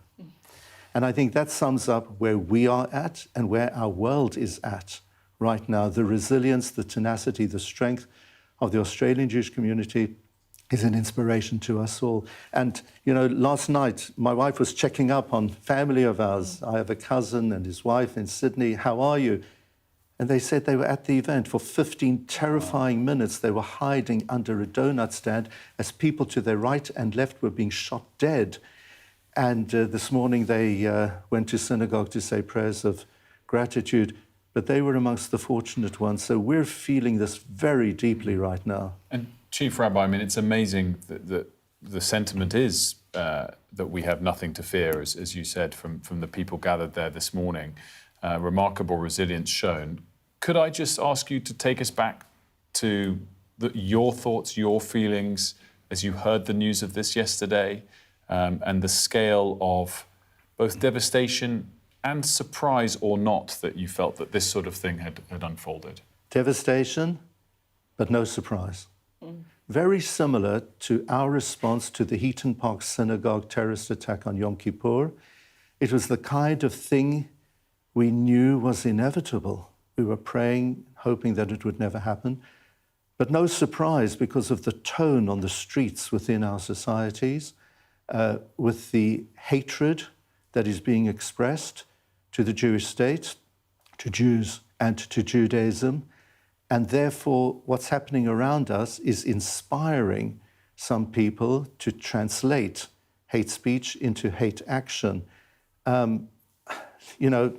And I think that sums up where we are at and where our world is at right now. The resilience, the tenacity, the strength of the Australian Jewish community is an inspiration to us all. And, last night, my wife was checking up on family of ours. I have a cousin and his wife in Sydney. How are you? And they said they were at the event for 15 terrifying minutes. They were hiding under a donut stand as people to their right and left were being shot dead. And this morning they went to synagogue to say prayers of gratitude, but they were amongst the fortunate ones. So we're feeling this very deeply right now. And Chief Rabbi, I mean, it's amazing that the sentiment is that we have nothing to fear, as you said, from the people gathered there this morning. Remarkable resilience shown. Could I just ask you to take us back to your thoughts, your feelings as you heard the news of this yesterday, and the scale of both devastation and surprise or not that you felt that this sort of thing had unfolded? Devastation, but no surprise. Very similar to our response to the Heaton Park Synagogue terrorist attack on Yom Kippur. It was the kind of thing we knew was inevitable. We were praying, hoping that it would never happen, but no surprise because of the tone on the streets within our societies, with the hatred that is being expressed to the Jewish state, to Jews and to Judaism. And therefore, what's happening around us is inspiring some people to translate hate speech into hate action.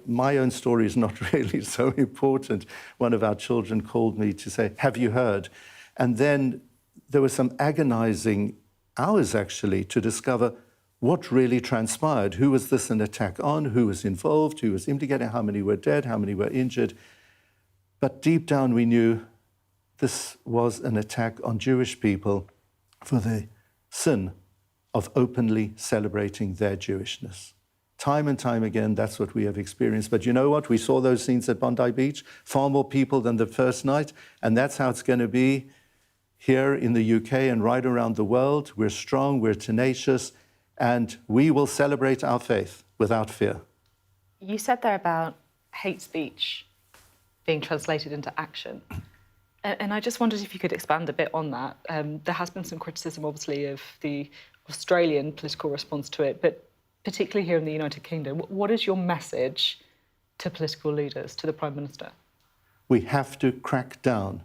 My own story is not really so important. One of our children called me to say, have you heard? And then there were some agonizing hours, actually, to discover what really transpired. Who was this an attack on? Who was involved? Who was implicated? How many were dead? How many were injured? But deep down, we knew this was an attack on Jewish people for the sin of openly celebrating their Jewishness. Time and time again, that's what we have experienced. But you know what? We saw those scenes at Bondi Beach, far more people than the first night, and that's how it's going to be here in the UK and right around the world. We're strong, we're tenacious, and we will celebrate our faith without fear. You said there about hate speech being translated into action. And I just wondered if you could expand a bit on that. There has been some criticism, obviously, of the Australian political response to it, but particularly here in the United Kingdom, what is your message to political leaders, to the Prime Minister? We have to crack down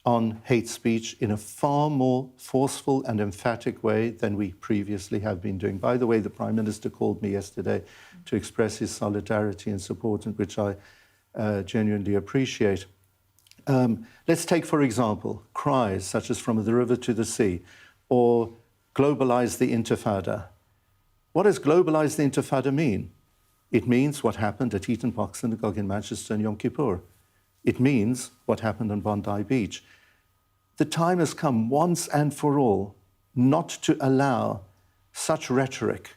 on hate speech in a far more forceful and emphatic way than we previously have been doing. By the way, the Prime Minister called me yesterday to express his solidarity and support, which I genuinely appreciate. Let's take, for example, cries such as From the River to the Sea, or globalize the Intifada. What does globalize the Intifada mean? It means what happened at Eton Park Synagogue in Manchester and Yom Kippur. It means what happened on Bondi Beach. The time has come once and for all not to allow such rhetoric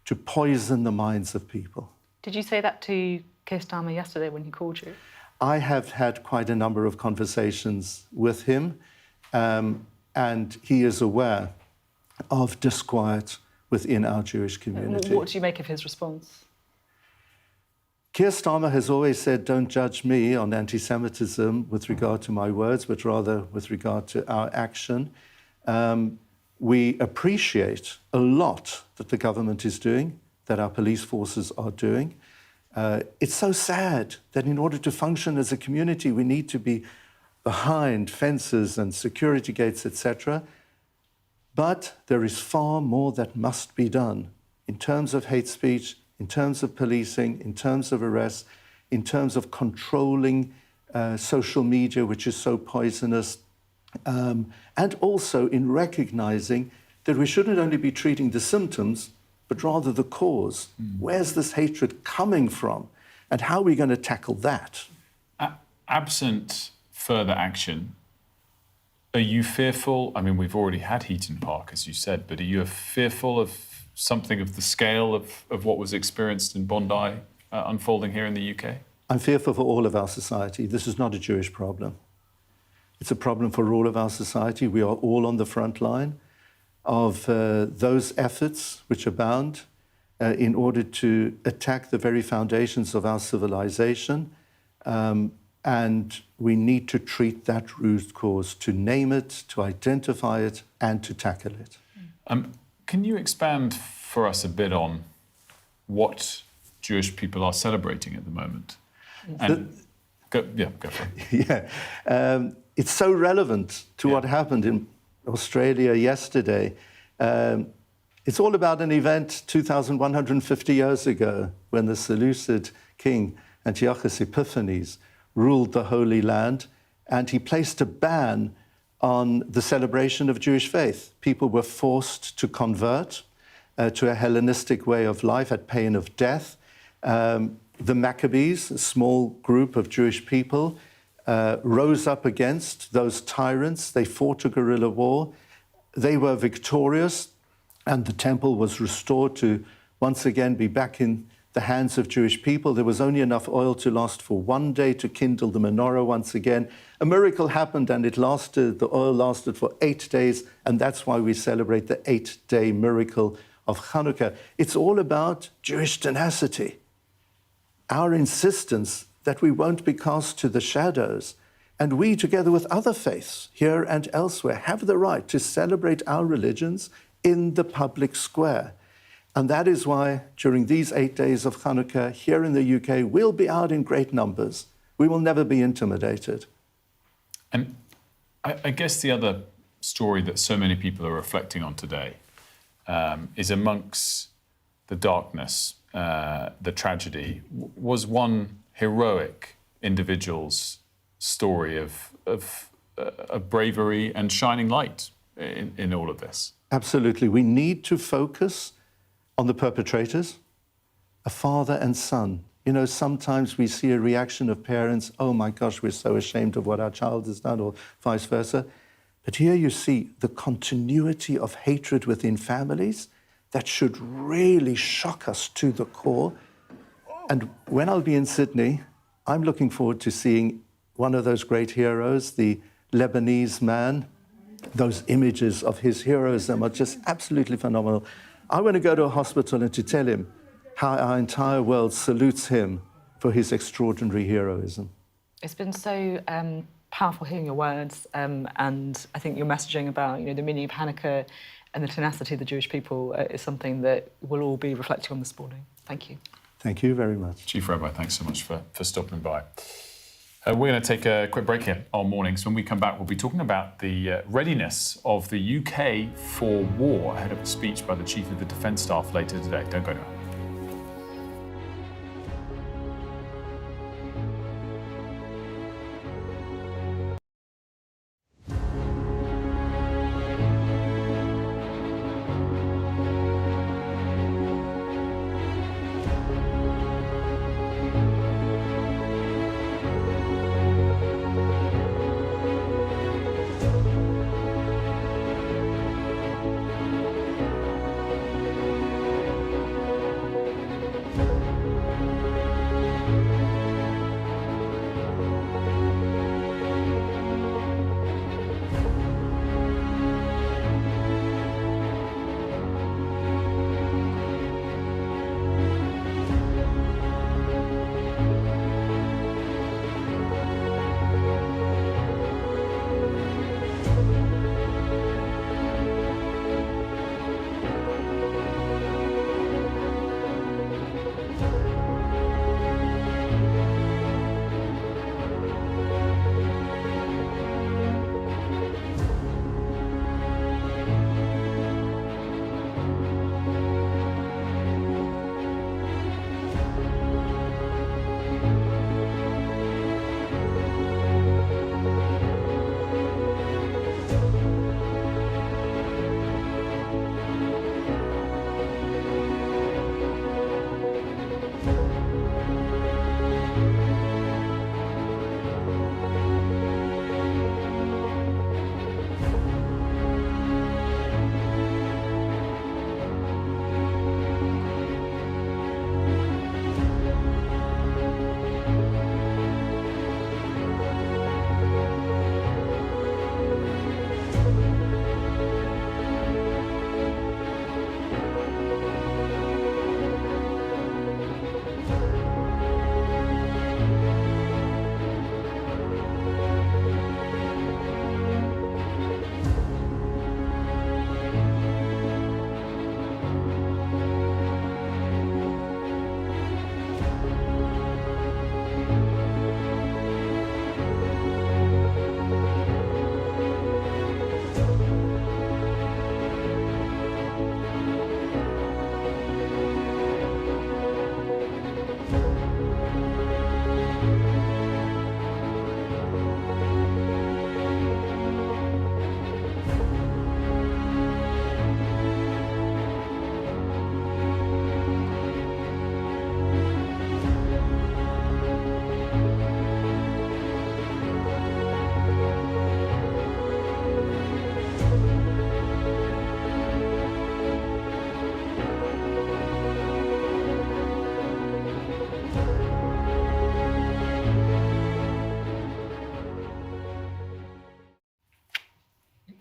to poison the minds of people. Did you say that to Keir Starmer yesterday when he called you? I have had quite a number of conversations with him, and he is aware of disquiet within our Jewish community. What do you make of his response? Keir Starmer has always said, don't judge me on anti-Semitism with regard to my words, but rather with regard to our action. We appreciate a lot that the government is doing, that our police forces are doing. It's so sad that in order to function as a community, we need to be behind fences and security gates, etc. But there is far more that must be done in terms of hate speech, in terms of policing, in terms of arrests, in terms of controlling social media, which is so poisonous, and also in recognizing that we shouldn't only be treating the symptoms, but rather the cause. Where's this hatred coming from? And how are we going to tackle that? Absent further action, are you fearful? I mean, we've already had Heaton Park, as you said, but are you fearful of something of the scale of what was experienced in Bondi unfolding here in the UK? I'm fearful for all of our society. This is not a Jewish problem. It's a problem for all of our society. We are all on the front line of those efforts which abound in order to attack the very foundations of our civilization. And we need to treat that root cause, to name it, to identify it, and to tackle it. Can you expand for us a bit on what Jewish people are celebrating at the moment? And go for it. Yeah, it's so relevant to what happened in Australia yesterday. It's all about an event 2,150 years ago when the Seleucid king Antiochus Epiphanes ruled the Holy Land, and he placed a ban on the celebration of Jewish faith. People were forced to convert to a Hellenistic way of life at pain of death. The Maccabees, a small group of Jewish people, rose up against those tyrants. They fought a guerrilla war. They were victorious, and the temple was restored to once again be back in the hands of Jewish people. There was only enough oil to last for one day to kindle the menorah once again. A miracle happened, and the oil lasted for 8 days, and that's why we celebrate the 8-day miracle of Hanukkah. It's all about Jewish tenacity, our insistence that we won't be cast to the shadows. And we, together with other faiths here and elsewhere, have the right to celebrate our religions in the public square. And that is why, during these 8 days of Hanukkah here in the UK, we'll be out in great numbers. We will never be intimidated. And I guess the other story that so many people are reflecting on today is amongst the darkness, the tragedy, was one heroic individual's story of bravery and shining light in all of this. Absolutely. We need to focus on the perpetrators, a father and son. You know, sometimes we see a reaction of parents, oh my gosh, we're so ashamed of what our child has done, or vice versa. But here you see the continuity of hatred within families that should really shock us to the core. And when I'll be in Sydney, I'm looking forward to seeing one of those great heroes, the Lebanese man. Those images of his heroism are just absolutely phenomenal. I want to go to a hospital and to tell him how our entire world salutes him for his extraordinary heroism. It's been so powerful hearing your words, and I think your messaging about the meaning of Hanukkah and the tenacity of the Jewish people is something that we'll all be reflecting on this morning. Thank you. Thank you very much. Chief Rabbi, thanks so much for stopping by. We're going to take a quick break here on Mornings. When we come back, we'll be talking about the readiness of the UK for war ahead of a speech by the Chief of the Defence Staff later today. Don't go anywhere.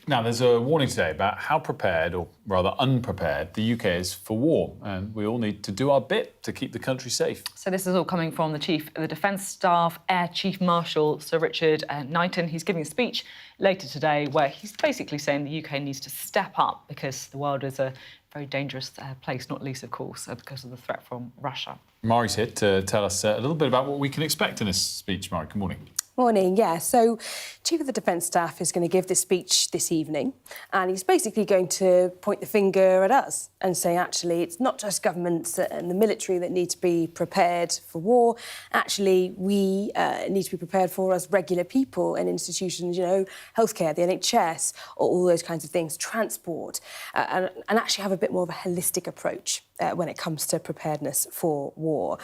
Now, there's a warning today about how prepared, or rather unprepared, the UK is for war, and we all need to do our bit to keep the country safe. So this is all coming from the Chief of the Defence Staff, Air Chief Marshal Sir Richard Knighton. He's giving a speech later today where he's basically saying the UK needs to step up because the world is a very dangerous place, not least, of course, because of the threat from Russia. Mari's here to tell us a little bit about what we can expect in this speech. Mari, good morning. Morning, yeah. So Chief of the Defence Staff is going to give this speech this evening, and he's basically going to point the finger at us and say, actually, it's not just governments and the military that need to be prepared for war. Actually, we need to be prepared for as regular people and institutions, you know, healthcare, the NHS, or all those kinds of things, transport, and actually have a bit more of a holistic approach when it comes to preparedness for war.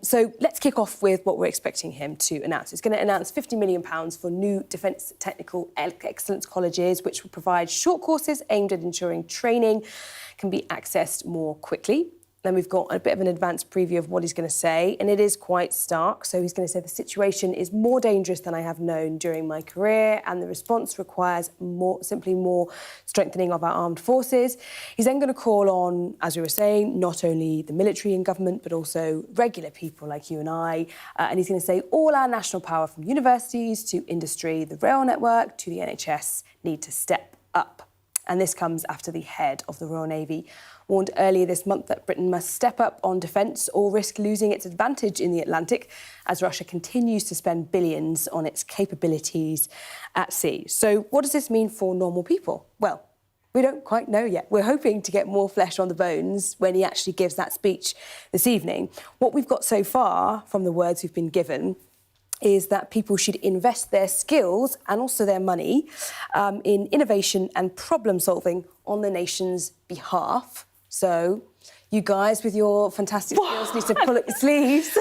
So let's kick off with what we're expecting him to announce. It's going to announce £50 million for new defence technical excellence colleges, which will provide short courses aimed at ensuring training can be accessed more quickly. Then we've got a bit of an advanced preview of what he's going to say, and it is quite stark. So he's going to say the situation is more dangerous than I have known during my career, and the response requires simply more strengthening of our armed forces. He's then going to call on, as we were saying, not only the military and government, but also regular people like you and I. And he's going to say all our national power, from universities to industry, the rail network to the NHS, need to step up. And this comes after the head of the Royal Navy warned earlier this month that Britain must step up on defence or risk losing its advantage in the Atlantic as Russia continues to spend billions on its capabilities at sea. So what does this mean for normal people? Well, we don't quite know yet. We're hoping to get more flesh on the bones when he actually gives that speech this evening. What we've got so far from the words we've been given is that people should invest their skills and also their money in innovation and problem solving on the nation's behalf. So you guys with your fantastic skills need to pull up your sleeves.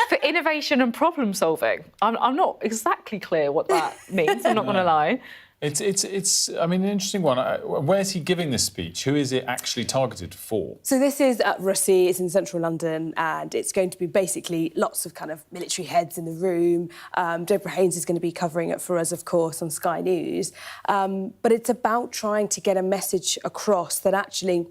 For innovation and problem solving? I'm not exactly clear what that means, I'm not going to lie. It's I mean, an interesting one. Where's he giving this speech? Who is it actually targeted for? So this is at Russie, it's in central London, and it's going to be basically lots of kind of military heads in the room. Deborah Haynes is going to be covering it for us, of course, on Sky News. But it's about trying to get a message across that actually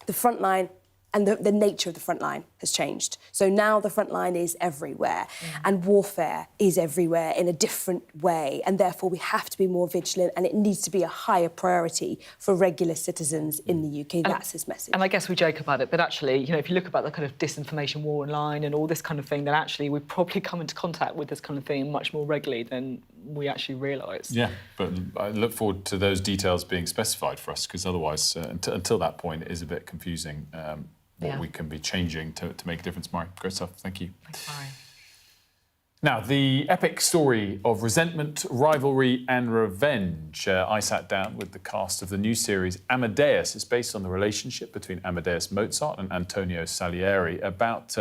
the front line and the nature of the front line has changed. So now the front line is everywhere, and warfare is everywhere in a different way, and therefore we have to be more vigilant, and it needs to be a higher priority for regular citizens in the UK. That's his message. And I guess we joke about it, but actually, you know, if you look about the kind of disinformation war online and all this kind of thing, then actually we probably come into contact with this kind of thing much more regularly than we actually realise. Yeah, but I look forward to those details being specified for us, because otherwise, until that point, it is a bit confusing. What we can be changing to make a difference. Mari, great stuff. Thank you. Thanks, Mari. Now, the epic story of resentment, rivalry and revenge. I sat down with the cast of the new series Amadeus. It's based on the relationship between Amadeus Mozart and Antonio Salieri about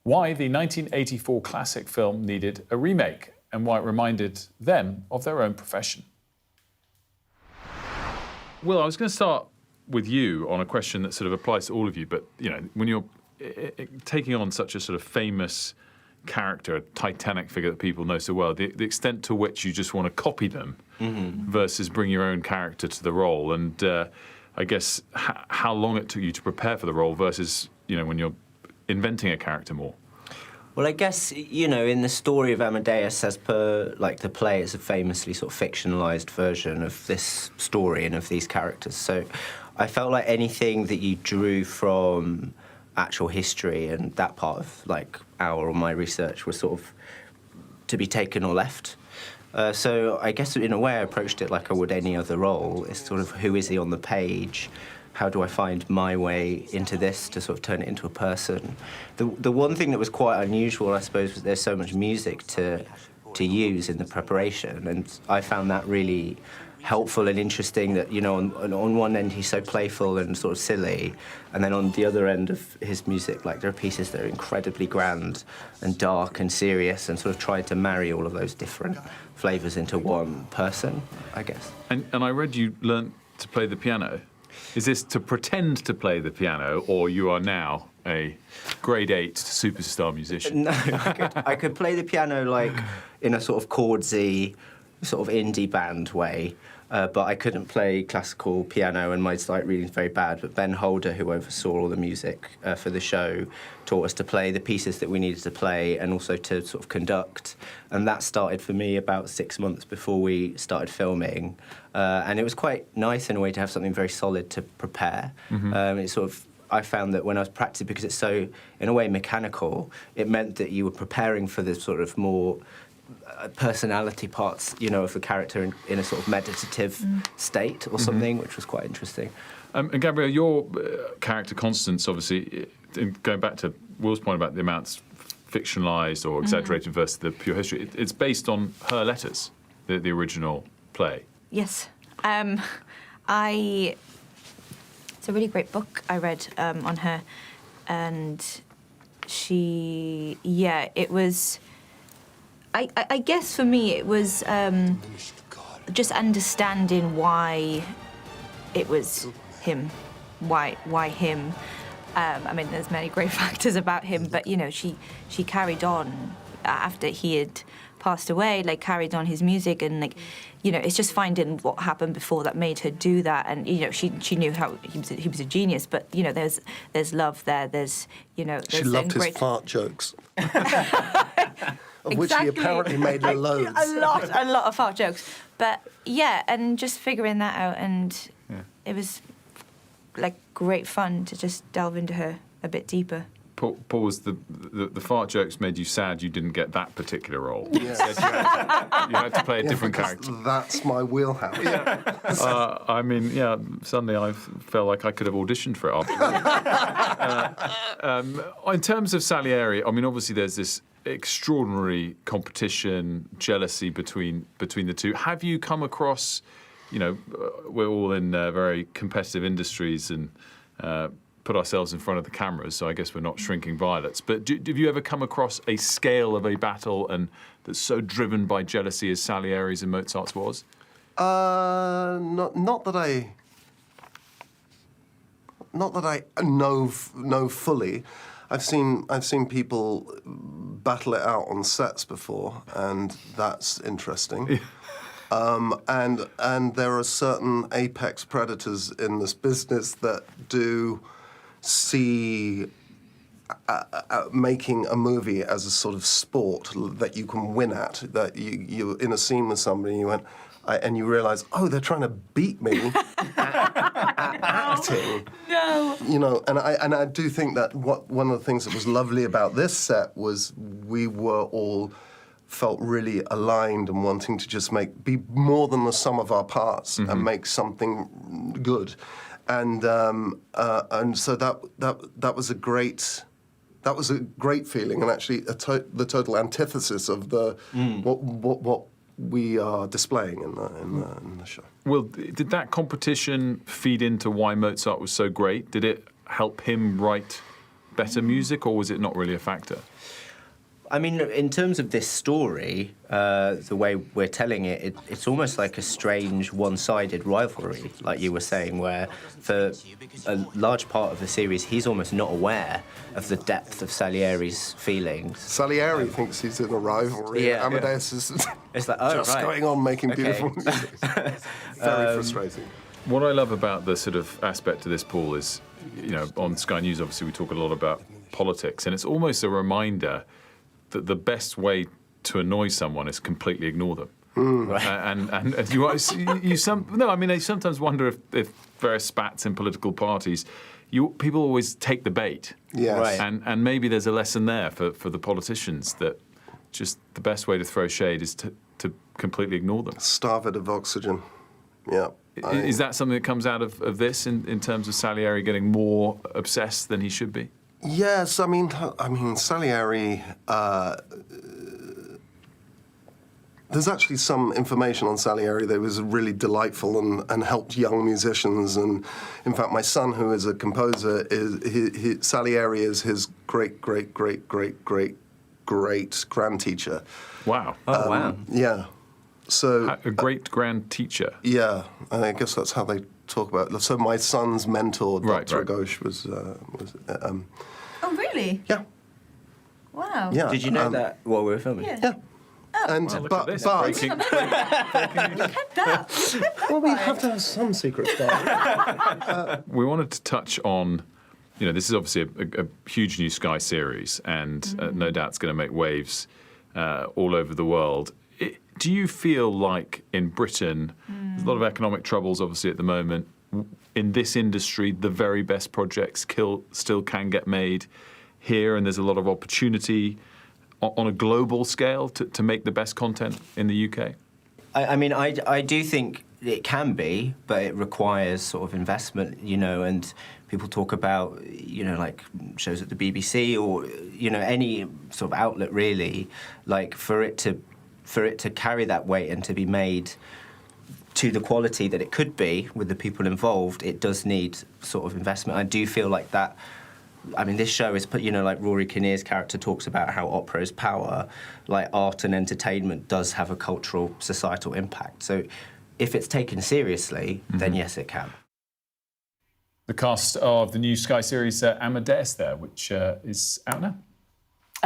why the 1984 classic film needed a remake and why it reminded them of their own profession. Well, I was going to start with you on a question that sort of applies to all of you, but, you know, when you're taking on such a sort of famous character, a titanic figure that people know so well, the extent to which you just want to copy them versus bring your own character to the role, and I guess how long it took you to prepare for the role versus, you know, when you're inventing a character more. Well, I guess, you know, in the story of Amadeus, as per, like, the play, it's a famously sort of fictionalised version of this story and of these characters. So I felt like anything that you drew from actual history and that part of, like, our or my research was sort of to be taken or left. So I guess, in a way, I approached it like I would any other role. It's sort of, who is he on the page? How do I find my way into this to sort of turn it into a person? The one thing that was quite unusual, I suppose, was there's so much music to use in the preparation, and I found that really helpful and interesting that, you know, on one end he's so playful and sort of silly, and then on the other end of his music, like, there are pieces that are incredibly grand and dark and serious, and sort of tried to marry all of those different flavours into one person, I guess. And I read you learnt to play the piano. Is this to pretend to play the piano, or you are now a grade 8 superstar musician? No, I could play the piano, like, in a sort of chordsy, sort of indie band way, but I couldn't play classical piano, and my sight reading is very bad. But Ben Holder, who oversaw all the music for the show, taught us to play the pieces that we needed to play and also to sort of conduct. And that started for me about 6 months before we started filming. And it was quite nice in a way to have something very solid to prepare. It sort of, I found that when I was practicing, because it's so, in a way, mechanical, it meant that you were preparing for the sort of more personality parts, you know, of the character in a sort of meditative state or something, which was quite interesting. And Gabrielle, your character Constance, obviously, going back to Will's point about the amounts fictionalised or exaggerated versus the pure history, it's based on her letters, the original play. Yes. It's a really great book I read on her, and she, it was, I guess for me it was just understanding why it was him, why him. I mean, there's many great factors about him, but, you know, she carried on after he had passed away, like, carried on his music, and, like, you know, it's just finding what happened before that made her do that. And, you know, she knew how he was a genius, but, you know, there's love there. There's, you know, she loved his fart jokes, of which he apparently made a load. a lot of fart jokes. But yeah, and just figuring that out, and it was like great fun to just delve into her a bit deeper. Pause. The fart jokes made you sad you didn't get that particular role. Yes. You had to play a different because character. That's my wheelhouse. I mean, yeah, suddenly I felt like I could have auditioned for it after. In terms of Salieri, I mean, obviously there's this extraordinary competition, jealousy between the two. Have you come across, we're all in very competitive industries and put ourselves in front of the cameras, so I guess we're not shrinking violets. But have you ever come across a scale of a battle and that's so driven by jealousy as Salieri's and Mozart's was? Not that I know fully. I've seen people battle it out on sets before, and that's interesting. And there are certain apex predators in this business that do see making a movie as a sort of sport that you can win at. That you're in a scene with somebody, and you went, and you realise, oh, they're trying to beat me at acting. No. And I do think that one of the things that was lovely about this set was we were all felt really aligned and wanting to just be more than the sum of our parts and make something good. And so that was a great feeling, and actually the total antithesis of what we are displaying in the show. Well, did that competition feed into why Mozart was so great? Did it help him write better music, or was it not really a factor? I mean, in terms of this story, the way we're telling it, it's almost like a strange one-sided rivalry, like you were saying, where for a large part of the series, he's almost not aware of the depth of Salieri's feelings. Salieri thinks he's in a rivalry. Yeah. Amadeus is it's like, just going on making beautiful music. Very frustrating. What I love about the sort of aspect of this, Paul, is, on Sky News, obviously, we talk a lot about politics, and it's almost a reminder that the best way to annoy someone is completely ignore them. And you sometimes wonder if various spats in political parties, people always take the bait. Yes. Right. And maybe there's a lesson there for the politicians that just the best way to throw shade is to completely ignore them. Starve it of oxygen. Yeah. Is that something that comes out of this in terms of Salieri getting more obsessed than he should be? Yes, I mean, Salieri. There's actually some information on Salieri that was really delightful and helped young musicians. And in fact, my son, who is a composer, Salieri is his great grand teacher. Wow! Wow! Yeah. So a great grand teacher. Yeah, I guess that's how they talk about it. So my son's mentor, Dr. Ghosh, was. Oh, really? Yeah. Wow. Yeah. Did you know that while we were filming? Yeah. And Well, but look at this. Look at that. well, we have to have some secrets. We wanted to touch on, this is obviously a huge new Sky series, and no doubt it's going to make waves all over the world. Do you feel like in Britain, there's a lot of economic troubles, obviously, at the moment. In this industry, the very best projects still can get made here, and there's a lot of opportunity on a global scale to make the best content in the UK? I mean, I do think it can be, but it requires sort of investment, and people talk about, like shows at the BBC or, any sort of outlet really, like for it to carry that weight and to be made to the quality that it could be with the people involved, it does need sort of investment. I do feel like that. I mean, this show is, like Rory Kinnear's character talks about how opera's power, like art and entertainment, does have a cultural, societal impact. So if it's taken seriously, then yes, it can. The cast of the new Sky series Amadeus there, which is out now.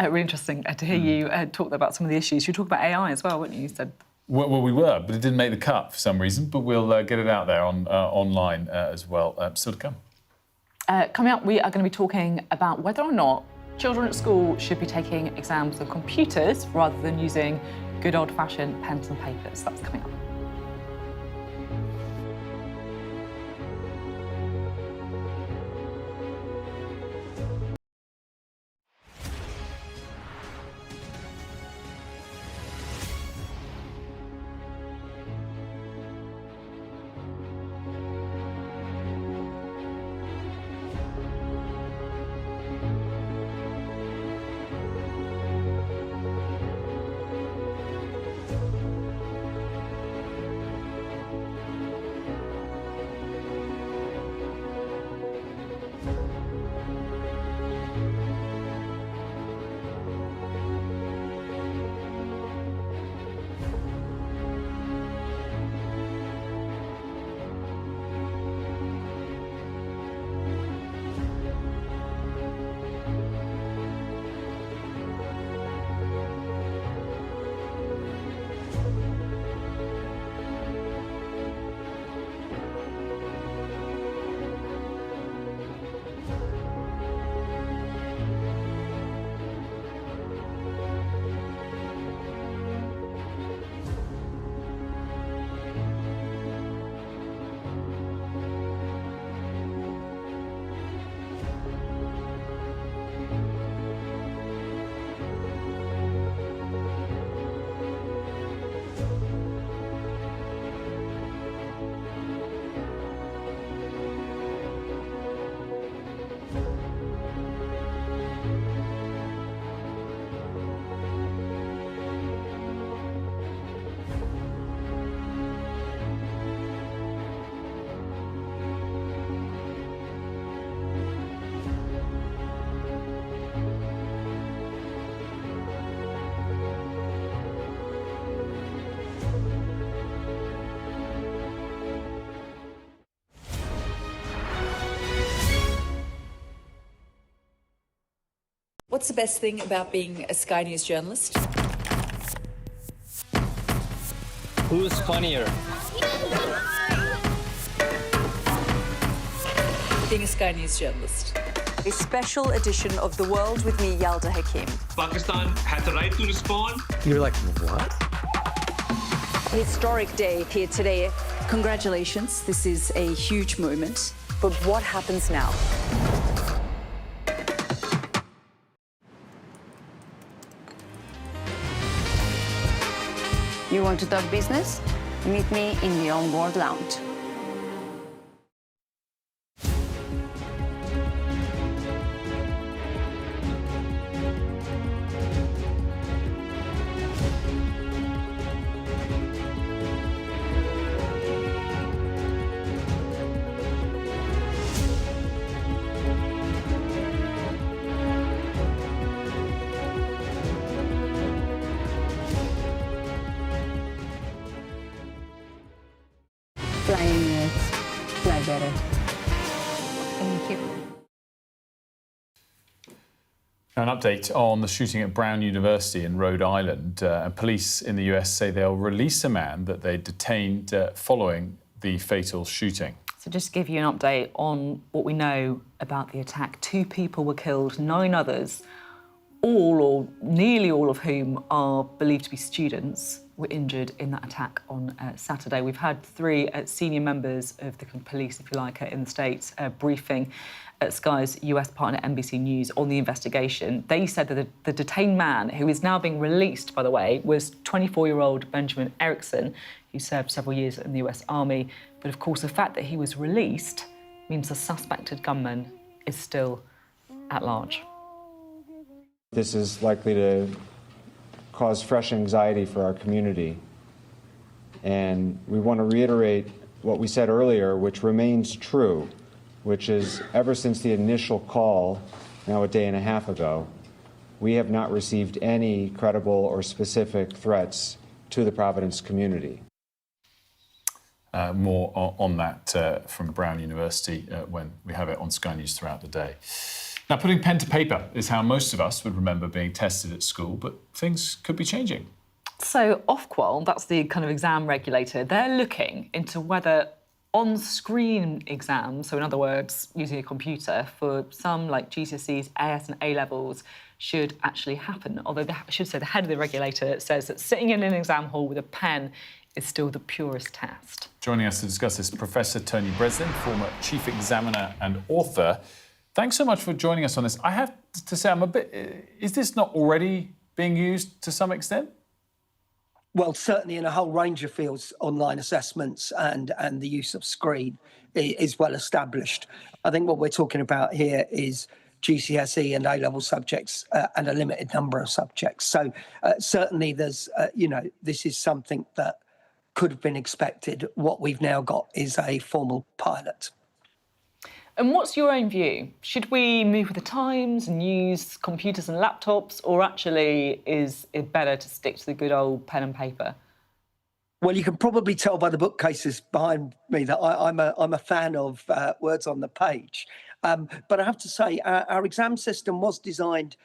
Really interesting to hear you talk about some of the issues. You talk about AI as well, weren't you? You said. Well, we were, but it didn't make the cut for some reason. But we'll get it out there online as well. Still to come. Coming up, we are going to be talking about whether or not children at school should be taking exams on computers rather than using good old-fashioned pens and papers. That's coming up. What's the best thing about being a Sky News journalist? Who's funnier? Being a Sky News journalist. A special edition of The World with me, Yalda Hakim. Pakistan has the right to respond. You're like, what? Historic day here today. Congratulations, this is a huge moment. But what happens now? You want to talk business? Meet me in the on-board lounge. Flying minutes, fly better. Thank you. An update on the shooting at Brown University in Rhode Island. And police in the US say they'll release a man that they detained following the fatal shooting. So just to give you an update on what we know about the attack, 2 people were killed, 9 others, all or nearly all of whom are believed to be students, were injured in that attack on Saturday. We've had 3 senior members of the police, if you like, in the States briefing at Sky's US partner NBC News on the investigation. They said that the detained man, who is now being released, by the way, was 24-year-old Benjamin Erickson, who served several years in the US Army. But of course, the fact that he was released means the suspected gunman is still at large. This is likely to cause fresh anxiety for our community. And we want to reiterate what we said earlier, which remains true, which is ever since the initial call, now a day and a half ago, we have not received any credible or specific threats to the Providence community. More on that from Brown University when we have it on Sky News throughout the day. Now, putting pen to paper is how most of us would remember being tested at school, but things could be changing. So Ofqual, that's the kind of exam regulator, they're looking into whether on-screen exams, so in other words, using a computer for some like GCSEs, AS and A-levels, should actually happen. Although I should say the head of the regulator says that sitting in an exam hall with a pen is still the purest test. Joining us to discuss this, Professor Tony Breslin, former chief examiner and author. Thanks so much for joining us on this. I have to say, I'm a bit... Is this not already being used to some extent? Well, certainly in a whole range of fields, online assessments and the use of screen is well established. I think what we're talking about here is GCSE and A-level subjects and a limited number of subjects. So certainly there's, this is something that could have been expected. What we've now got is a formal pilot. And what's your own view? Should we move with the times and use computers and laptops, or actually is it better to stick to the good old pen and paper? Well, you can probably tell by the bookcases behind me that I'm a fan of words on the page. But I have to say, our exam system was designed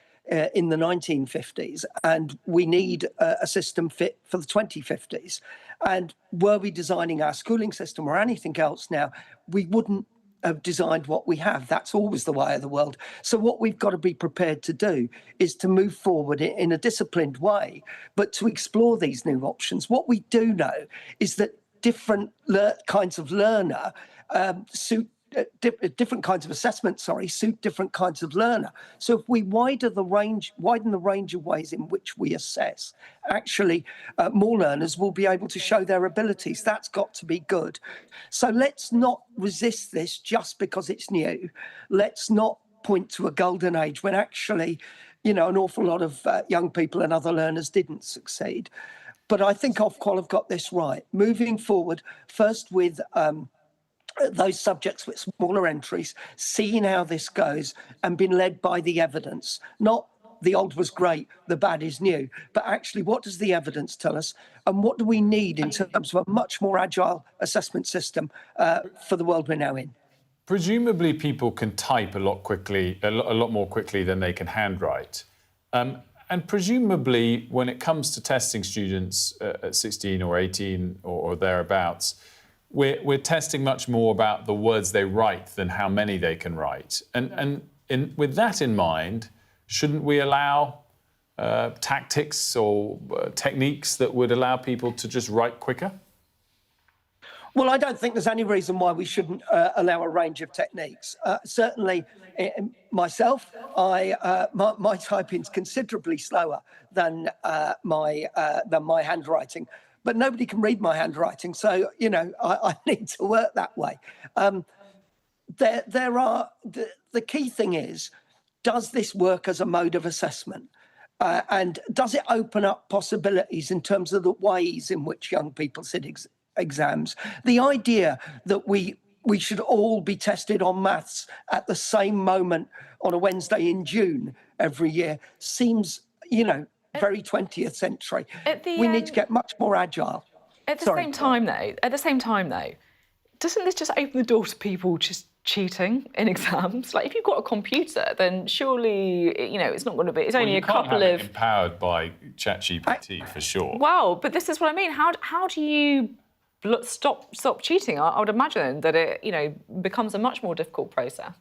in the 1950s, and we need a system fit for the 2050s. And were we designing our schooling system or anything else now, we wouldn't have designed what we have. That's always the way of the world. So what we've got to be prepared to do is to move forward in a disciplined way, but to explore these new options. What we do know is that different kinds of learner suit different kinds of assessment, suit different kinds of learner. So if we widen the range of ways in which we assess, actually more learners will be able to show their abilities. That's got to be good. So let's not resist this just because it's new. Let's not point to a golden age when actually, an awful lot of young people and other learners didn't succeed. But I think Ofqual have got this right. Moving forward, first with those subjects with smaller entries, seeing how this goes and been led by the evidence, not the old was great, the bad is new, but actually what does the evidence tell us and what do we need in terms of a much more agile assessment system for the world we're now in? Presumably, people can type a lot more quickly than they can handwrite. And presumably, when it comes to testing students at 16 or 18 or thereabouts, we're testing much more about the words they write than how many they can write. And with that in mind, shouldn't we allow tactics or techniques that would allow people to just write quicker? Well, I don't think there's any reason why we shouldn't allow a range of techniques. Certainly, myself, my typing's considerably slower than my handwriting. But nobody can read my handwriting, so I need to work that way. The key thing is, does this work as a mode of assessment? And does it open up possibilities in terms of the ways in which young people sit exams? The idea that we should all be tested on maths at the same moment on a Wednesday in June every year seems, very 20th century. We need to get much more agile. At the same time, though, doesn't this just open the door to people just cheating in exams? Like, if you've got a computer, then surely, it's not going to be... It's only a couple of... empowered by ChatGPT, for sure. Well, but this is what I mean. How do you stop cheating? I would imagine that it, becomes a much more difficult process.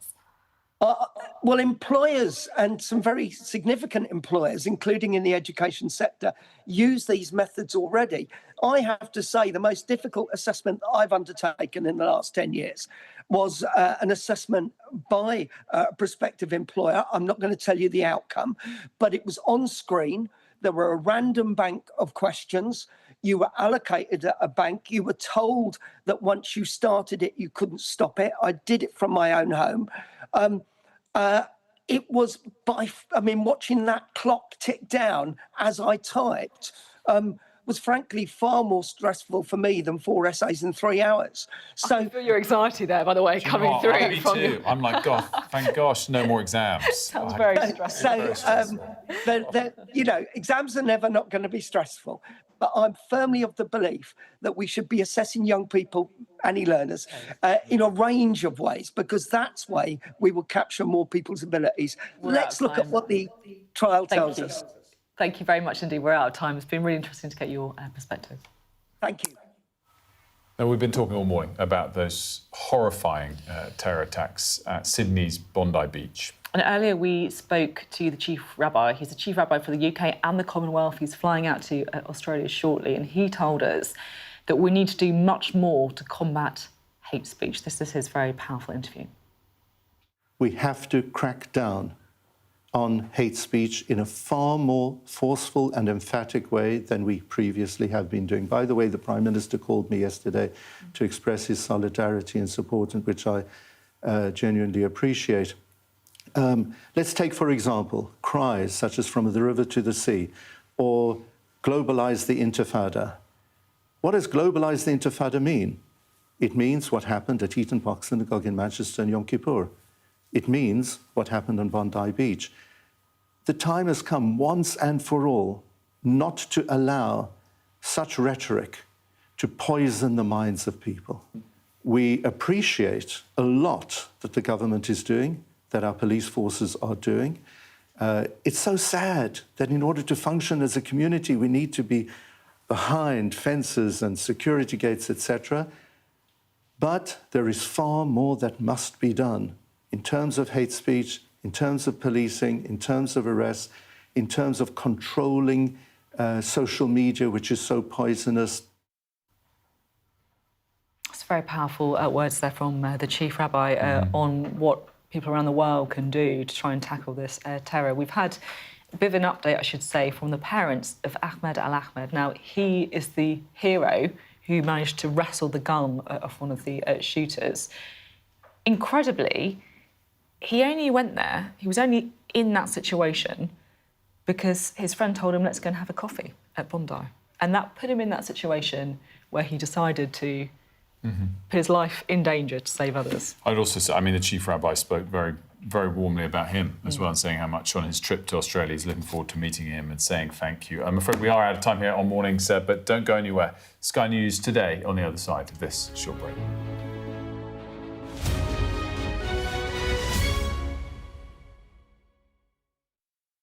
Well, employers and some very significant employers, including in the education sector, use these methods already. I have to say the most difficult assessment that I've undertaken in the last 10 years was an assessment by a prospective employer. I'm not going to tell you the outcome, but it was on screen. There were a random bank of questions. You were allocated at a bank. You were told that once you started it, you couldn't stop it. I did it from my own home. It was watching that clock tick down as I typed was frankly far more stressful for me than 4 essays in 3 hours. So I feel your anxiety there, by the way, coming through. Me too. I'm like, God, thank gosh, no more exams. Sounds very stressful. So, exams are never not going to be stressful. But I'm firmly of the belief that we should be assessing young people and e-learners in a range of ways, because that's way we will capture more people's abilities. Let's look at what the trial tells us. Thank you very much indeed. We're out of time. It's been really interesting to get your perspective. Thank you. Now, we've been talking all morning about those horrifying terror attacks at Sydney's Bondi Beach. And earlier we spoke to the Chief Rabbi. He's the Chief Rabbi for the UK and the Commonwealth. He's flying out to Australia shortly, and he told us that we need to do much more to combat hate speech. This is his very powerful interview. We have to crack down on hate speech in a far more forceful and emphatic way than we previously have been doing. By the way, the Prime Minister called me yesterday to express his solidarity and support, which I genuinely appreciate. Let's take, for example, cries such as from the river to the sea, or globalize the Intifada. What does globalize the Intifada mean? It means what happened at Eton Park Synagogue in Manchester and Yom Kippur. It means what happened on Bondi Beach. The time has come once and for all not to allow such rhetoric to poison the minds of people. We appreciate a lot that the government is doing, that our police forces are doing. It's so sad that in order to function as a community, we need to be behind fences and security gates, etc. But there is far more that must be done in terms of hate speech, in terms of policing, in terms of arrests, in terms of controlling social media, which is so poisonous. It's very powerful words there from the Chief Rabbi on what people around the world can do to try and tackle this terror. We've had a bit of an update, I should say, from the parents of Ahmed Al-Ahmed. Now, he is the hero who managed to wrestle the gun off one of the shooters. Incredibly, he only went there, he was only in that situation because his friend told him, let's go and have a coffee at Bondi. And that put him in that situation where he decided to put his life in danger to save others. I'd also say, the Chief Rabbi spoke very, very warmly about him as well, and saying how much on his trip to Australia he's looking forward to meeting him and saying thank you. I'm afraid we are out of time here on Mornings, but don't go anywhere. Sky News today on the other side of this short break.